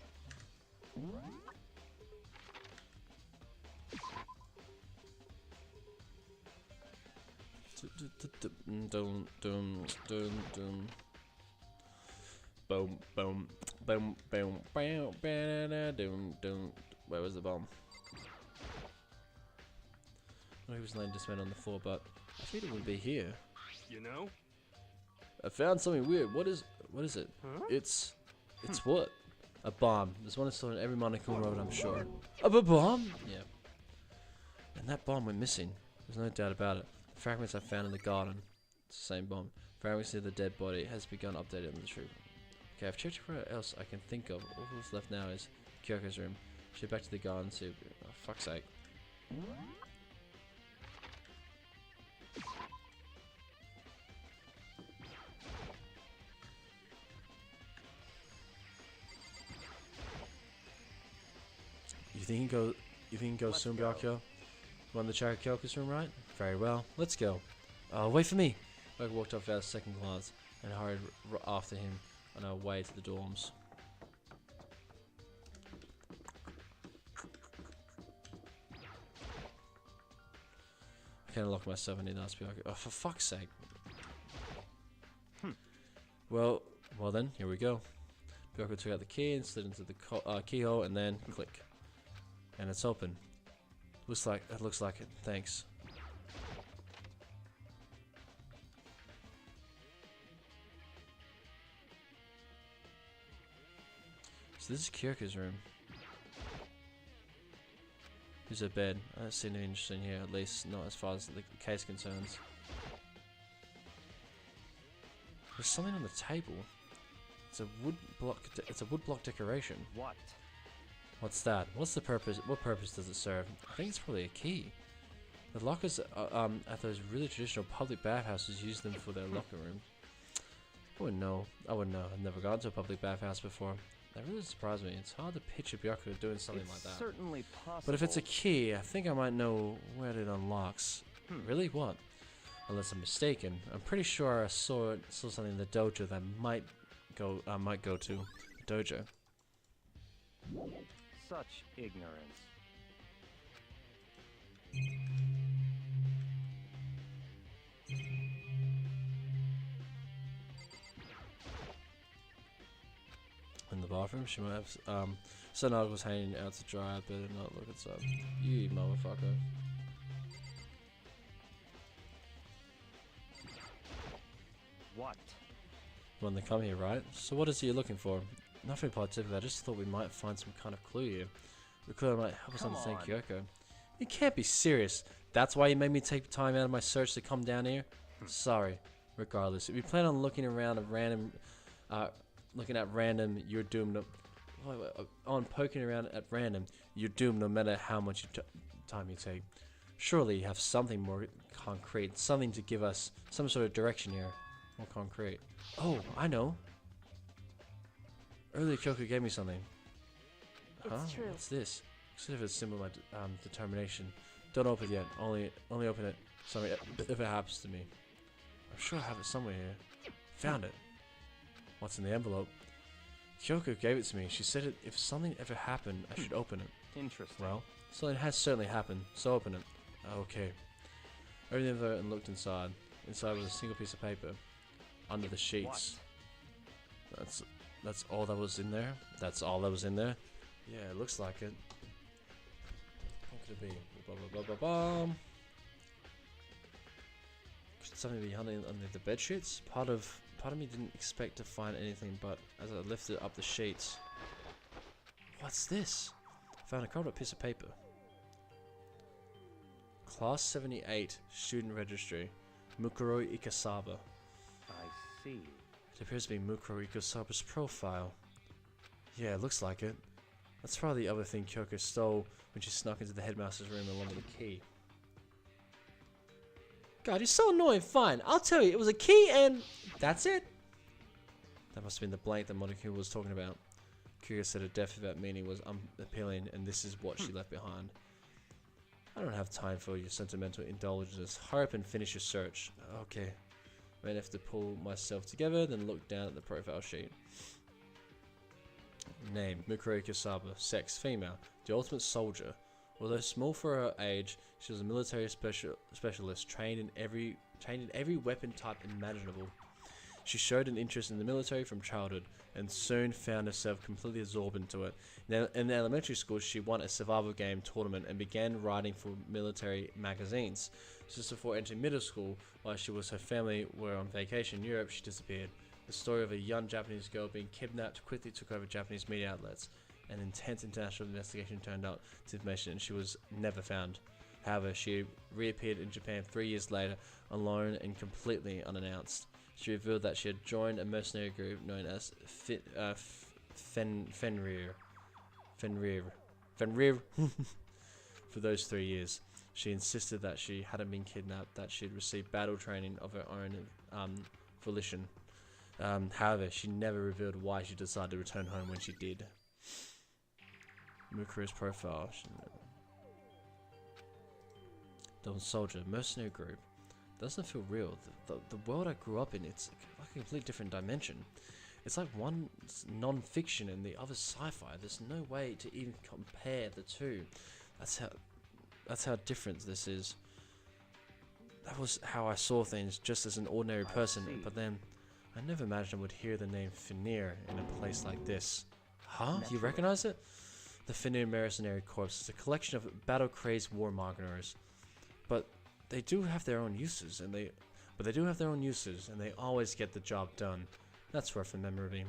Boom, boom, boom, boom, boom, boom. Where was the bomb? Well, he was laying dismount on the floor, but I think it would be here. You know? I found something weird. What is it? Huh? It's what? A bomb. There's one installed in every Monokuma road, I'm sure. A bomb? Yeah. And that bomb went missing. There's no doubt about it. The fragments I found in the garden. It's the same bomb. Fragments near the dead body has begun updated on the truth. Okay, I've checked everywhere else I can think of. All that's left now is Kyoko's room. Shoot back to the garden to... Oh, fuck's sake. You think you can go soon, Byakuya? Run the Kyoku's room, right? Very well. Let's go. Wait for me. I walked off without a second glance and hurried after him on our way to the dorms. I can't lock myself in the last Byakuya. Oh, for fuck's sake. Well then, here we go. Byakuya took out the key and slid into the keyhole and then click. And it's open. Looks like it. Thanks. So this is Kyoko's room. There's a bed. I don't see anything interesting here, at least not as far as the case concerns. There's something on the table. It's a wood block decoration. What? What's that? What's the purpose? What purpose does it serve? I think it's probably a key. The lockers at those really traditional public bathhouses use them for their locker rooms. I wouldn't know. I've never gone to a public bathhouse before. That really surprised me. It's hard to picture Byakuya doing something like that. Certainly possible. But if it's a key, I think I might know where it unlocks. Really? What? Unless I'm mistaken. I'm pretty sure I saw something in the dojo that might go to the dojo. Such ignorance. In the bathroom, she might have some articles hanging out to dry. I better not look it up. You motherfucker. What? When they come here, right? So what is he looking for? Nothing particular. I just thought we might find some kind of clue here. The clue might help us understand Kyoko. You can't be serious. That's why you made me take time out of my search to come down here? Sorry. Regardless, if you plan on looking around at random, you're doomed. On poking around at random, you're doomed no matter how much time you take. Surely you have something more concrete, something to give us some sort of direction here. More concrete. Oh, I know. Earlier Kyoko gave me something. It's true. What's this? Consider it a symbol of my determination. Don't open it yet. Only open it if it happens to me. I'm sure I have it somewhere here. Found it. What's in the envelope? Kyoko gave it to me. She said if something ever happened, I should open it. Interesting. Well, something has certainly happened, so open it. Okay. Everything over and looked inside. Inside was a single piece of paper. Under the sheets. What? That's all that was in there? That's all that was in there? Yeah, it looks like it. What could it be? Blah, blah, blah, blah, blah. Could something be under the bed sheets? Part of me didn't expect to find anything, but as I lifted up the sheets... What's this? I found a covered up piece of paper. Class 78, Student Registry. Mukuro Ikasaba. I see. It appears to be Mukuro Ikasaba's profile. Yeah, it looks like it. That's probably the other thing Kyoko stole when she snuck into the headmaster's room along with the key. God, you're so annoying. Fine, I'll tell you, it was a key and that's it. That must have been the blank that Monokuma was talking about. Kyoko said a death without meaning was unappealing and this is what she left behind. I don't have time for your sentimental indulgences. Hurry up and finish your search. Okay. I may have to pull myself together, then look down at the profile sheet. Name, Mukuro Ikasaba. Sex, female. The ultimate soldier. Although small for her age, she was a military specialist trained in every weapon type imaginable. She showed an interest in the military from childhood, and soon found herself completely absorbed into it. In elementary school, she won a survival game tournament and began writing for military magazines. Just before entering middle school, while her family were on vacation in Europe, she disappeared. The story of a young Japanese girl being kidnapped quickly took over Japanese media outlets. An intense international investigation turned out to information and she was never found. However, she reappeared in Japan 3 years later, alone and completely unannounced. She revealed that she had joined a mercenary group known as Fenrir. Fenrir. For those 3 years, she insisted that she hadn't been kidnapped, that she had received battle training of her own volition. However, she never revealed why she decided to return home when she did. Mukuro's profile. The soldier, mercenary group. Doesn't feel real. The world I grew up in, it's like a completely different dimension. It's like one's non-fiction and the other's sci-fi. There's no way to even compare the two. That's how different this is. That was how I saw things just as an ordinary person, but then I never imagined I would hear the name Fenrir in a place like this. Huh? You recognize it? The Fenrir Mercenary Corps is a collection of battle-crazed warmongers. But they do have their own uses, and they always get the job done. That's worth remembering.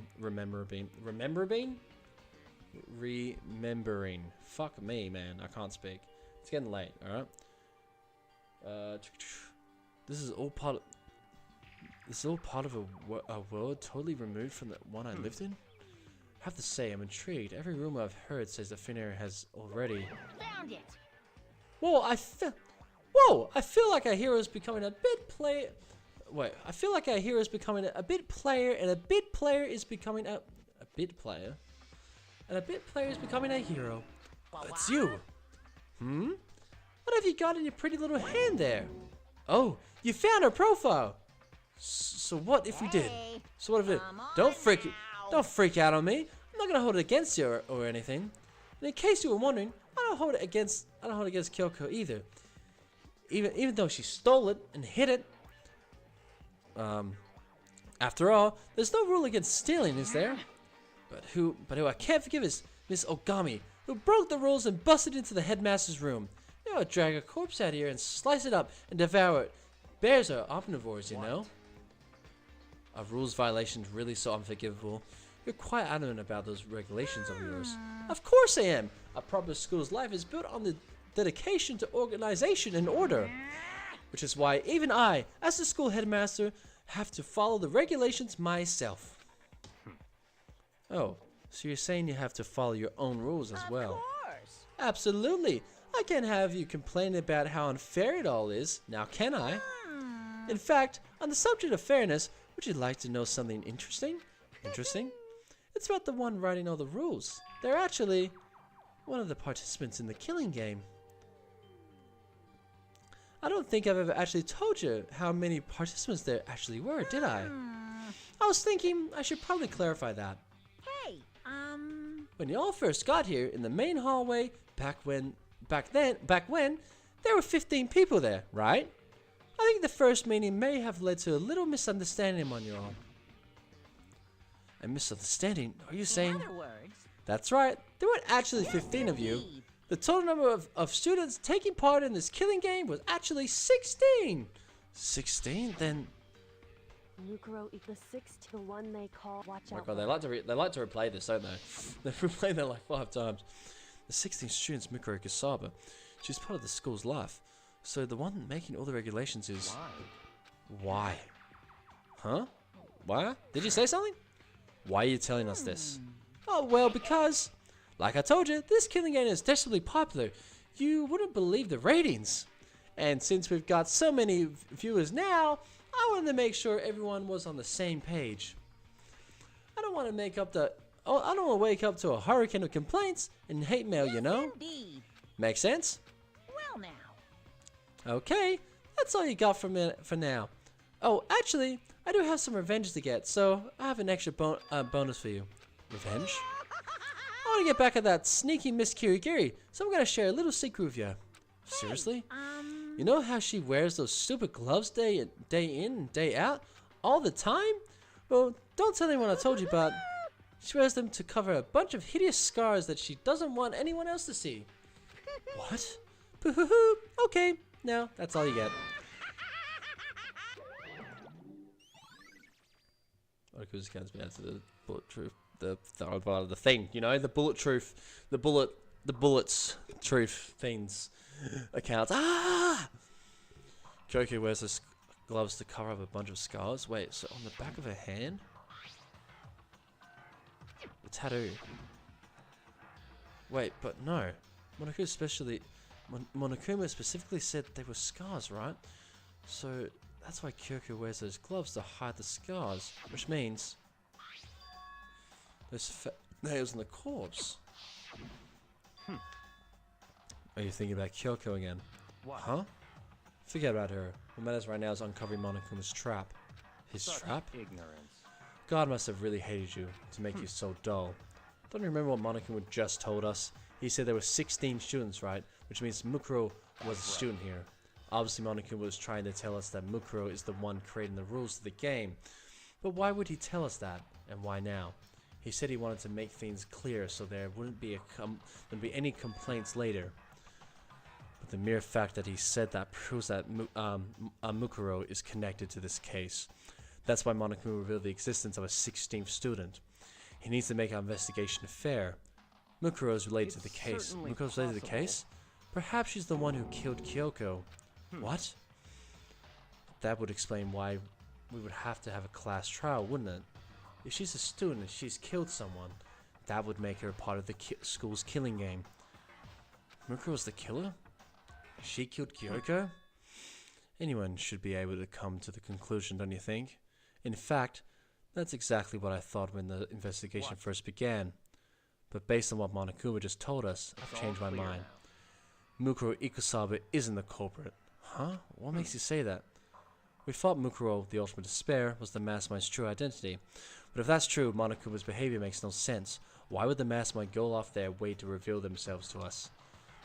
Fuck me, man. I can't speak. It's getting late. All right. This is all part of a world totally removed from the one I lived in. I have to say, I'm intrigued. Every rumor I've heard says that Fenrir has already. Found it. Whoa! I feel like our hero's becoming a bit player. Wait, I feel like our hero's becoming a bit player, and a bit player is becoming a bit player, and a bit player is becoming a hero. Oh, it's you. What have you got in your pretty little hand there? Oh, you found her profile. So what if we did? So what if it? Don't freak out on me. I'm not gonna hold it against you or anything. And in case you were wondering, I don't hold it against Kyoko either. Even though she stole it and hid it. After all, there's no rule against stealing, is there? But who I can't forgive is Miss Ogami, who broke the rules and busted into the headmaster's room. Now I'd drag a corpse out here and slice it up and devour it. Bears are omnivores, you know. A rules violation is really so unforgivable. You're quite adamant about those regulations of yours. Of course I am. A proper school's life is built on the dedication to organization and order. Which is why even I, as the school headmaster, have to follow the regulations myself. Oh, so you're saying you have to follow your own rules as well? Of course. Absolutely. I can't have you complain about how unfair it all is, now can I? In fact, on the subject of fairness, would you like to know something interesting? Interesting? It's about the one writing all the rules. They're actually one of the participants in the killing game. I don't think I've ever actually told you how many participants there actually were, did I? I was thinking I should probably clarify that. Hey, When y'all first got here in the main hallway, back when, there were 15 people there, right? I think the first meeting may have led to a little misunderstanding among y'all. A misunderstanding? Are you saying? in other words, That's right. There weren't actually 15 of you. The total number of students taking part in this killing game was actually 16. 16? Then. Mukuro equals 6 to the one they call watch Oh my out. god, they like to replay this, don't they? They've replayed that like 5 times. The 16 students Mukuro Kasaba. She's part of the school's life. So the one making all the regulations is. Why? Huh? Why? Did you say something? Why are you telling us this? Oh, well, because, like I told you, this killing game is desperately popular. You wouldn't believe the ratings. And since we've got so many viewers now, I wanted to make sure everyone was on the same page. I don't want to wake up to a hurricane of complaints and hate mail, you know? indeed. Make sense? Well now. Okay, that's all you got for now. Oh, actually, I do have some revenge to get, so I have an extra bonus for you. Revenge? I want to get back at that sneaky Miss Kirigiri, so I'm going to share a little secret with you. Seriously? You know how she wears those stupid gloves day in and day out? All the time? Well, don't tell anyone I told you, but she wears them to cover a bunch of hideous scars that she doesn't want anyone else to see. What? Boo-hoo-hoo. Okay, now that's all you get. Because counts me out to the bullet truth, the thing, you know, the bullet truth, the bullets truth things accounts. Ah! Kyoko wears her gloves to cover up a bunch of scars. Wait, so on the back of her hand, the tattoo. Wait, but no. Monokuma specifically said they were scars, right? So that's why Kyoko wears those gloves to hide the scars, which means there's nails in the corpse. Are you thinking about Kyoko again? What? Huh? Forget about her. What matters right now is uncovering Monokuma's trap. His Such trap? ignorance. God must have really hated you to make you so dull. Don't you remember what Monokuma just told us? He said there were 16 students, right? Which means Mukuro was a student here. Obviously Monokuma was trying to tell us that Mukuro is the one creating the rules of the game. But why would he tell us that? And why now? He said he wanted to make things clear so there wouldn't be any complaints later. But the mere fact that he said that proves that Mukuro is connected to this case. That's why Monokuma revealed the existence of a 16th student. He needs to make our investigation fair. Mukuro is related to the case. Mukuro's related to the case? Perhaps she's the one who killed Kyoko. What? That would explain why we would have to have a class trial, wouldn't it? If she's a student and she's killed someone, that would make her part of the school's killing game. Mukuro's the killer? She killed Kyoko? Anyone should be able to come to the conclusion, don't you think? In fact, that's exactly what I thought when the investigation first began. But based on what Monokuma just told us, I've changed my mind. Mukuro Ikusawa isn't the culprit. Huh? What makes you say that? We thought Mukuro, the ultimate despair, was the mastermind's true identity. But if that's true, Monokuma's behavior makes no sense. Why would the mastermind go off their way to reveal themselves to us?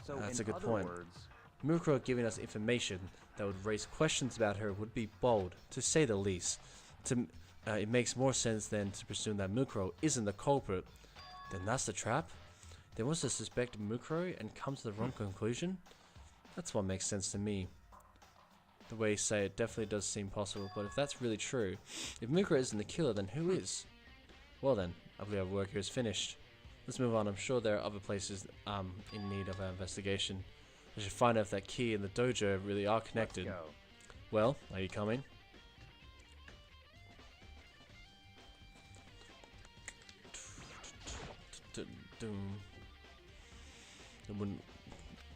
So That's in a good other point. words, Mukuro giving us information that would raise questions about her would be bold, to say the least. It makes more sense than to presume that Mukuro isn't the culprit. Then that's the trap? They want us to suspect Mukuro and come to the wrong conclusion? That's what makes sense to me. The way you say it definitely does seem possible, but if that's really true, if Mukuro isn't the killer, then who is? Well then, I believe our work here is finished. Let's move on. I'm sure there are other places in need of our investigation. I should find out if that key and the dojo really are connected. let's go. Well, are you coming?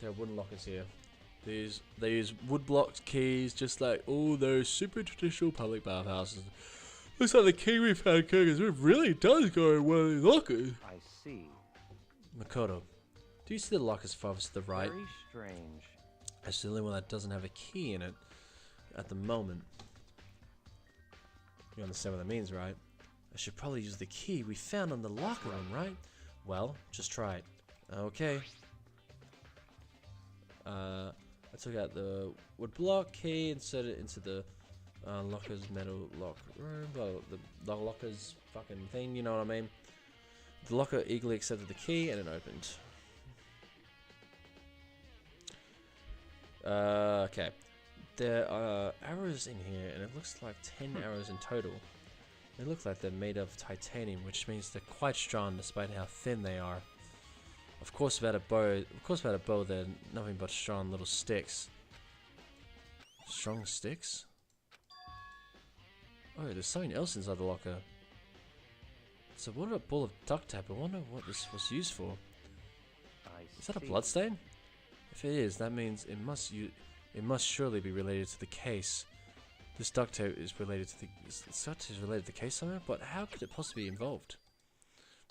There are wooden lockers here. They use wood blocked keys, just like all those super traditional public bathhouses. Looks like the key we found Koga's room really does go in one of these lockers. I see. Makoto, do you see the lockers farthest to the right? Very strange. It's the only one that doesn't have a key in it at the moment. You understand what that means, right? I should probably use the key we found on the locker room, right? Well, just try it. Okay. I took out the wood block key, inserted it into the locker's metal lock room. Well, the locker's fucking thing, you know what I mean? The locker eagerly accepted the key and it opened. Okay. There are arrows in here, and it looks like 10 arrows in total. They look like they're made of titanium, which means they're quite strong despite how thin they are. Of course, without a bow, they're nothing but strong little sticks. Strong sticks? Oh, there's something else inside the locker. So what a ball of duct tape. I wonder what this was used for. Is that a bloodstain? If it is, that means it must surely be related to the case. This duct tape is related to the case somehow, but how could it possibly be involved?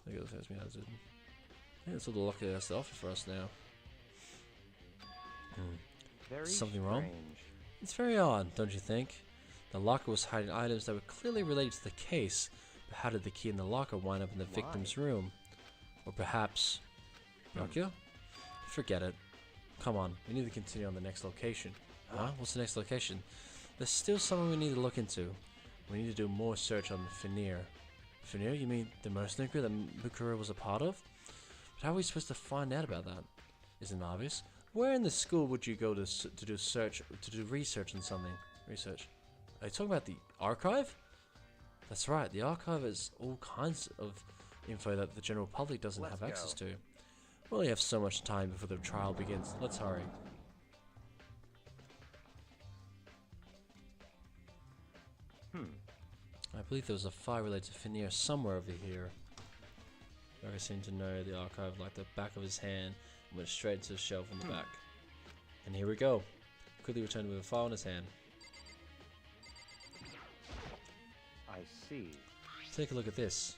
Look at the first hazard. Yeah, that's all the locker has to offer for us now. Very Something wrong? strange. It's very odd, don't you think? The locker was hiding items that were clearly related to the case, but how did the key in the locker wind up in the victim's room? Or perhaps... Pinocchio? Forget it. Come on, we need to continue on the next location. Huh? What's the next location? There's still something we need to look into. We need to do more search on Finir. Finir? You mean the mercenary group that Mukuro was a part of? But how are we supposed to find out about that? Isn't it obvious? Where in the school would you go to do research on something? Research. Are you talking about the archive? That's right, the archive has all kinds of info that the general public doesn't have access to. We only have so much time before the trial begins. Let's hurry. I believe there was a fire related to Finir somewhere over here. Joker seemed to know the archive like the back of his hand and went straight to the shelf in the back. And here we go. Quickly returned with a file in his hand. I see. Take a look at this.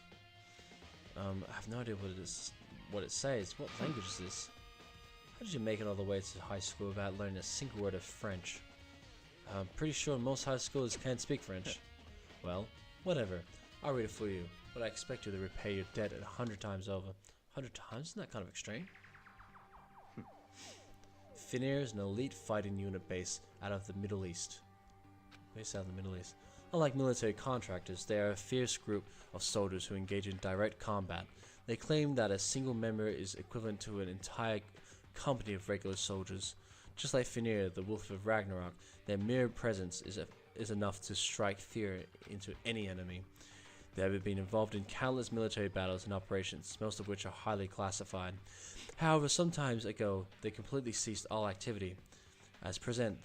I have no idea what it is. What it says. What language is this? How did you make it all the way to high school without learning a single word of French? I'm pretty sure most high schoolers can't speak French. Well, whatever. I'll read it for you, but I expect you to repay your debt 100 times over. 100 times? Isn't that kind of extreme? Finnair is an elite fighting unit based out of the Middle East. Unlike military contractors, they are a fierce group of soldiers who engage in direct combat. They claim that a single member is equivalent to an entire company of regular soldiers. Just like Finnair, the Wolf of Ragnarok, their mere presence is enough to strike fear into any enemy. They have been involved in countless military battles and operations, most of which are highly classified. However, some time ago, they completely ceased all activity. At present,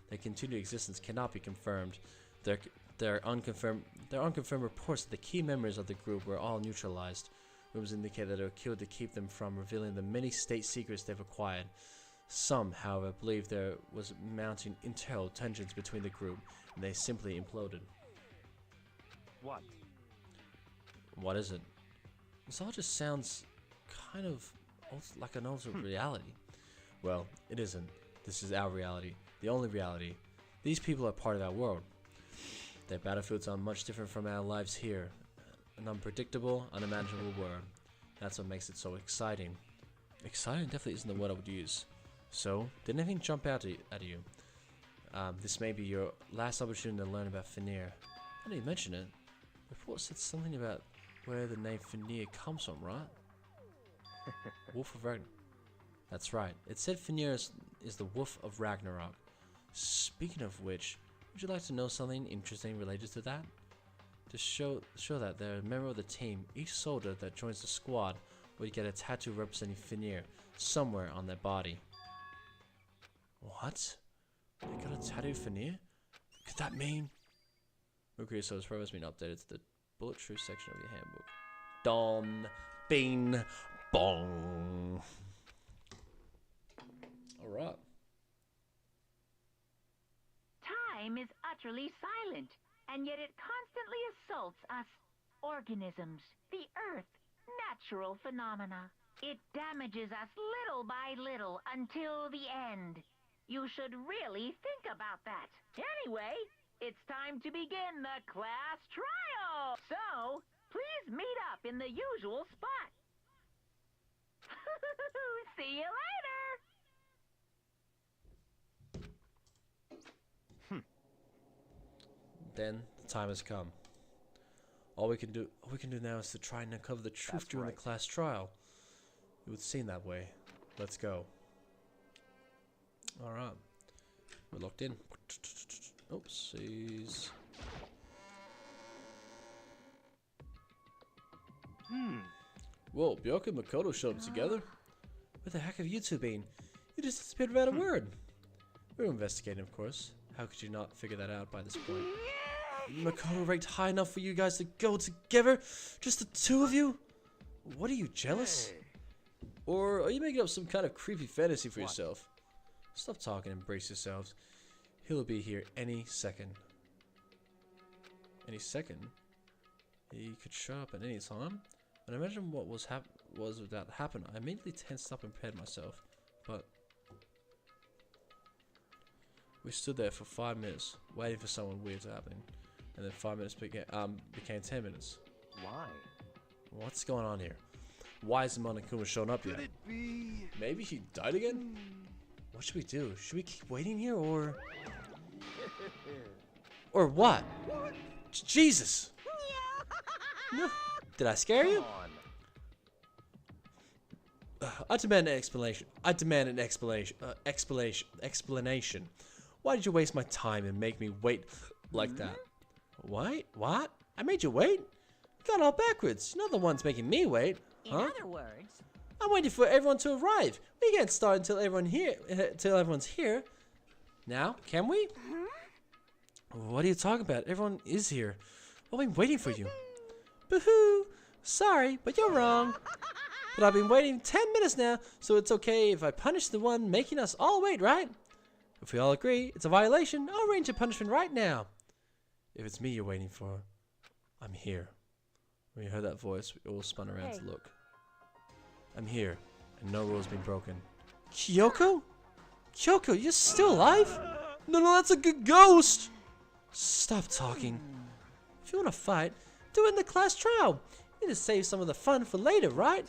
their continued existence cannot be confirmed. Their unconfirmed reports that the key members of the group were all neutralized. Rumors indicate that they were killed to keep them from revealing the many state secrets they've acquired. Some, however, believe there was mounting internal tensions between the group, and they simply imploded. What? What is it? This all just sounds kind of like an alternate reality. Well, it isn't. This is our reality. The only reality. These people are part of our world. Their battlefields are much different from our lives here. An unpredictable, unimaginable world. That's what makes it so exciting. Exciting definitely isn't the word I would use. So, did anything jump out at you? This may be your last opportunity to learn about Finnair. How do you mention it? The report said something about where the name Finnair comes from, right? Wolf of Ragnarok. That's right. It said Finnair is the Wolf of Ragnarok. Speaking of which, would you like to know something interesting related to that? To show that they're a member of the team, each soldier that joins the squad will get a tattoo representing Finnair somewhere on their body. What? They got a tattoo Finnair? Could that mean? Okay, so this program has been updated to the bullet truth section of your handbook. Don, bing, bong. Alright. Time is utterly silent, and yet it constantly assaults us organisms, the Earth, natural phenomena. It damages us little by little until the end. You should really think about that. Anyway, it's time to begin the class trial. So, please meet up in the usual spot. See you later. Then the time has come. All we can do now is to try and uncover the truth That's during right. the class trial. It would seem that way. Let's go. Alright. We're locked in. Oopsies. Whoa, Bjork and Makoto showed up together? Where the heck have you two been? You just disappeared without a word. We were investigating, of course. How could you not figure that out by this point? Makoto ranked high enough for you guys to go together? Just the two of you? What are you, jealous? Or are you making up some kind of creepy fantasy for yourself? Stop talking and brace yourselves. He'll be here any second. Any second? He could show up at any time. And imagine what was that happen. I immediately tensed up and prepared myself. But we stood there for 5 minutes, waiting for someone weird to happen. And then 5 minutes became 10 minutes. Why? What's going on here? Why isn't Monokuma showing up yet? Could it be? Maybe he died again? What should we do? Should we keep waiting here or... Or what? Jesus! No. Did I scare you? Come on. I demand an explanation. I demand an explanation. Why did you waste my time and make me wait like that? Wait? What? I made you wait? You got all backwards. You're not the ones making me wait. In Huh? other words, I'm waiting for everyone to arrive. We can't start until everyone's here. Now, can we? What are you talking about? Everyone is here. I've been waiting for you. Boo-hoo! Sorry, but you're wrong. But I've been waiting 10 minutes now, so it's okay if I punish the one making us all wait, right? If we all agree it's a violation, I'll arrange a punishment right now. If it's me you're waiting for, I'm here. When we heard that voice, we all spun around to look. I'm here, and no rule's been broken. Kyoko? Kyoko, you're still alive? No, that's a good ghost! Stop talking. If you want to fight, do it in the class trial. You need to save some of the fun for later, right?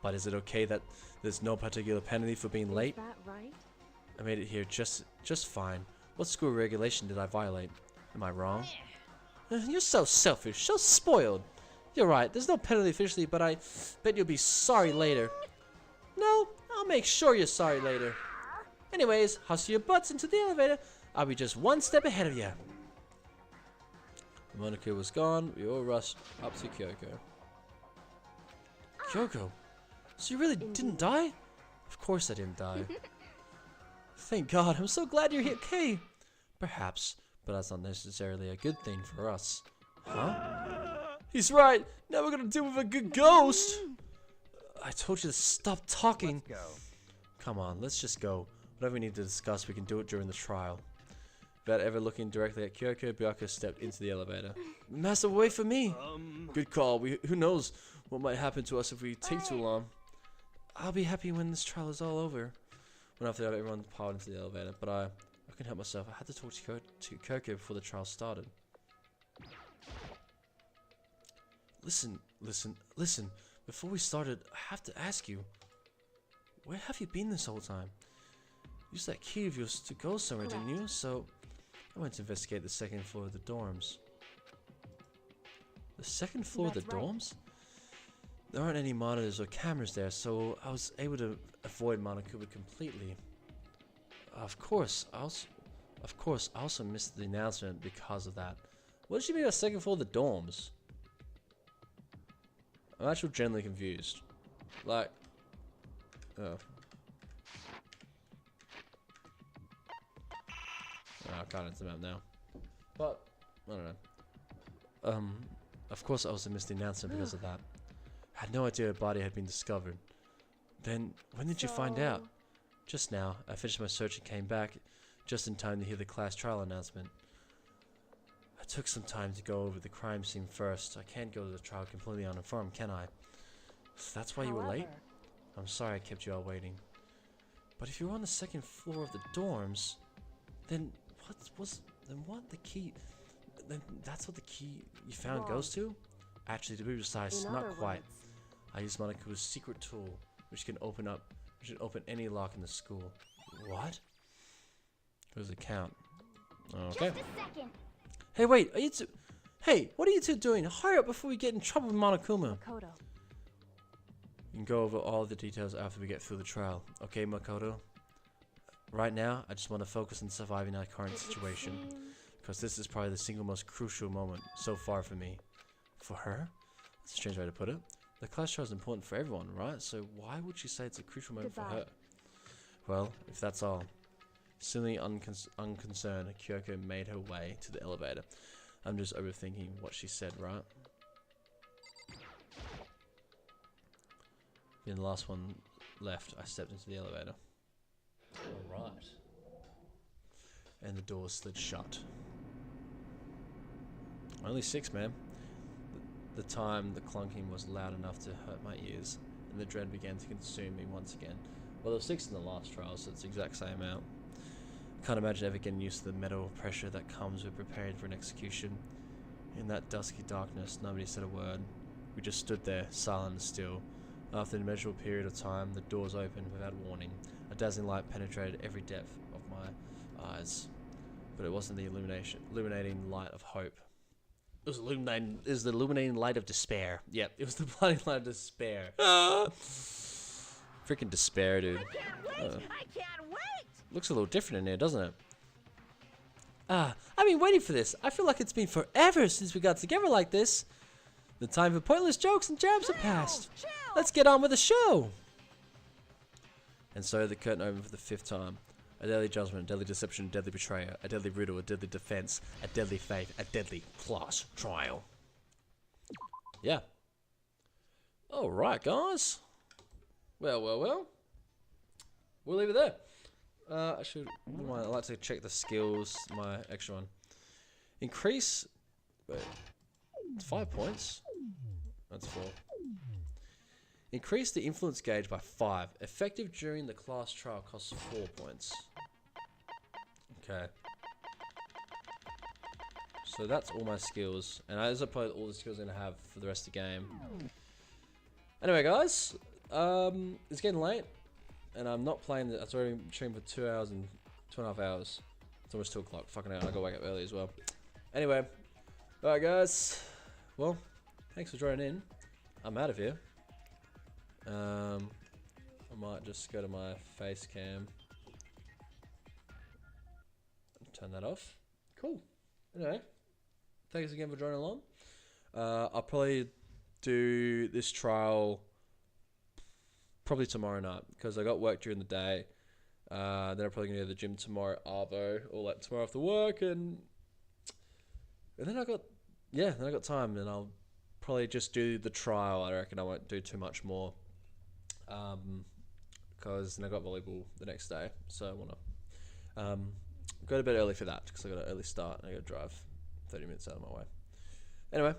But is it okay that there's no particular penalty for being late? Is that right? I made it here just fine. What school regulation did I violate? Am I wrong? You're so selfish, so spoiled. You're right, there's no penalty officially, but I bet you'll be sorry later. No, I'll make sure you're sorry later. Anyways, hustle your butts into the elevator. I'll be just one step ahead of you. When Monaco was gone, we all rushed up to Kyoko. Kyoko? So you really didn't die? Of course I didn't die. Thank God, I'm so glad you're okay. Perhaps, but that's not necessarily a good thing for us. Huh? He's right. Now we're gonna deal with a good ghost. I told you to stop talking. Let's go. Come on, let's just go. Whatever we need to discuss, we can do it during the trial. Without ever looking directly at Kyoko, Byakuya stepped into the elevator. Master, wait for me. Good call. Who knows what might happen to us if we take too long. I'll be happy when this trial is all over. Went after that, everyone piled into the elevator, but I couldn't help myself. I had to talk to Kyoko before the trial started. Listen. Before we started, I have to ask you. Where have you been this whole time? You used that key of yours to go somewhere, didn't you? So, I went to investigate the second floor of the dorms. The second floor of the dorms? There aren't any monitors or cameras there, so I was able to avoid Monokuma completely. Of course, I also missed the announcement because of that. What did you mean by second floor of the dorms? I'm actually generally confused. Like, oh. I can't enter the map now. But, I don't know. Of course I also missed the announcement because of that. I had no idea a body had been discovered. Then, when did you find out? Just now. I finished my search and came back just in time to hear the class trial announcement. I took some time to go over the crime scene first. I can't go to the trial completely uninformed, can I? So that's why you were late? I'm sorry I kept you all waiting. But if you were on the second floor of the dorms, then that's what the key you found goes to? Actually, to be precise, not quite. I used Monaco's secret tool, which can open any lock in the school. What? Who's the count? Okay. Just a second. Hey, wait, are you two? Hey, what are you two doing? Hurry up before we get in trouble with Monokuma. Makoto. We can go over all the details after we get through the trial. Okay, Makoto? Right now, I just want to focus on surviving our current situation. Because this is probably the single most crucial moment so far for me. For her? That's a strange way to put it. The class trial is important for everyone, right? So why would she say it's a crucial moment for her? Well, if that's all. Silly, unconcerned, Kyoko made her way to the elevator. I'm just overthinking what she said, right? Being the last one left, I stepped into the elevator. Alright. And the door slid shut. Only 6, man. The clunking was loud enough to hurt my ears, and the dread began to consume me once again. Well, there were 6 in the last trial, so it's the exact same amount. I can't imagine ever getting used to the mental pressure that comes with preparing for an execution. In that dusky darkness, nobody said a word. We just stood there, silent and still. After an immeasurable period of time, the doors opened without warning. A dazzling light penetrated every depth of my eyes. But it wasn't the illuminating light of hope. It was the illuminating light of despair. Yep, it was the blinding light of despair. Freaking despair, dude. I can't wait! Looks a little different in here, doesn't it? I've been waiting for this. I feel like it's been forever since we got together like this. The time for pointless jokes and jabs have passed. Let's get on with the show. And so the curtain opened for the 5th time. A deadly judgment, a deadly deception, a deadly betrayal, a deadly riddle, a deadly defense, a deadly faith, a deadly class trial. yeah. Alright, guys. Well. We'll leave it there. Actually, I'd like to check the skills, my extra one. Increase... Wait. 5 points? That's 4. Increase the influence gauge by 5. Effective during the class trial costs 4 points. Okay. So that's all my skills. And those are probably all the skills I'm going to have for the rest of the game. Anyway, guys. It's getting late. And I'm not playing... It's already been streaming for 2 hours and 2.5 hours. It's almost 2 o'clock. Fucking hell, I gotta wake up early as well. Anyway. Alright, guys. Well, thanks for joining in. I'm out of here. I might just go to my face cam. Turn that off. Cool. Anyway, thanks again for joining along. I'll probably do this trial probably tomorrow night because I got work during the day. Then I'm probably gonna go to the gym tomorrow, Arvo, or like tomorrow after work, and then I got time, and I'll probably just do the trial. I reckon I won't do too much more. Because I got volleyball the next day, so I wanna go to bed early for that because I got an early start and I got to drive 30 minutes out of my way. Anyway,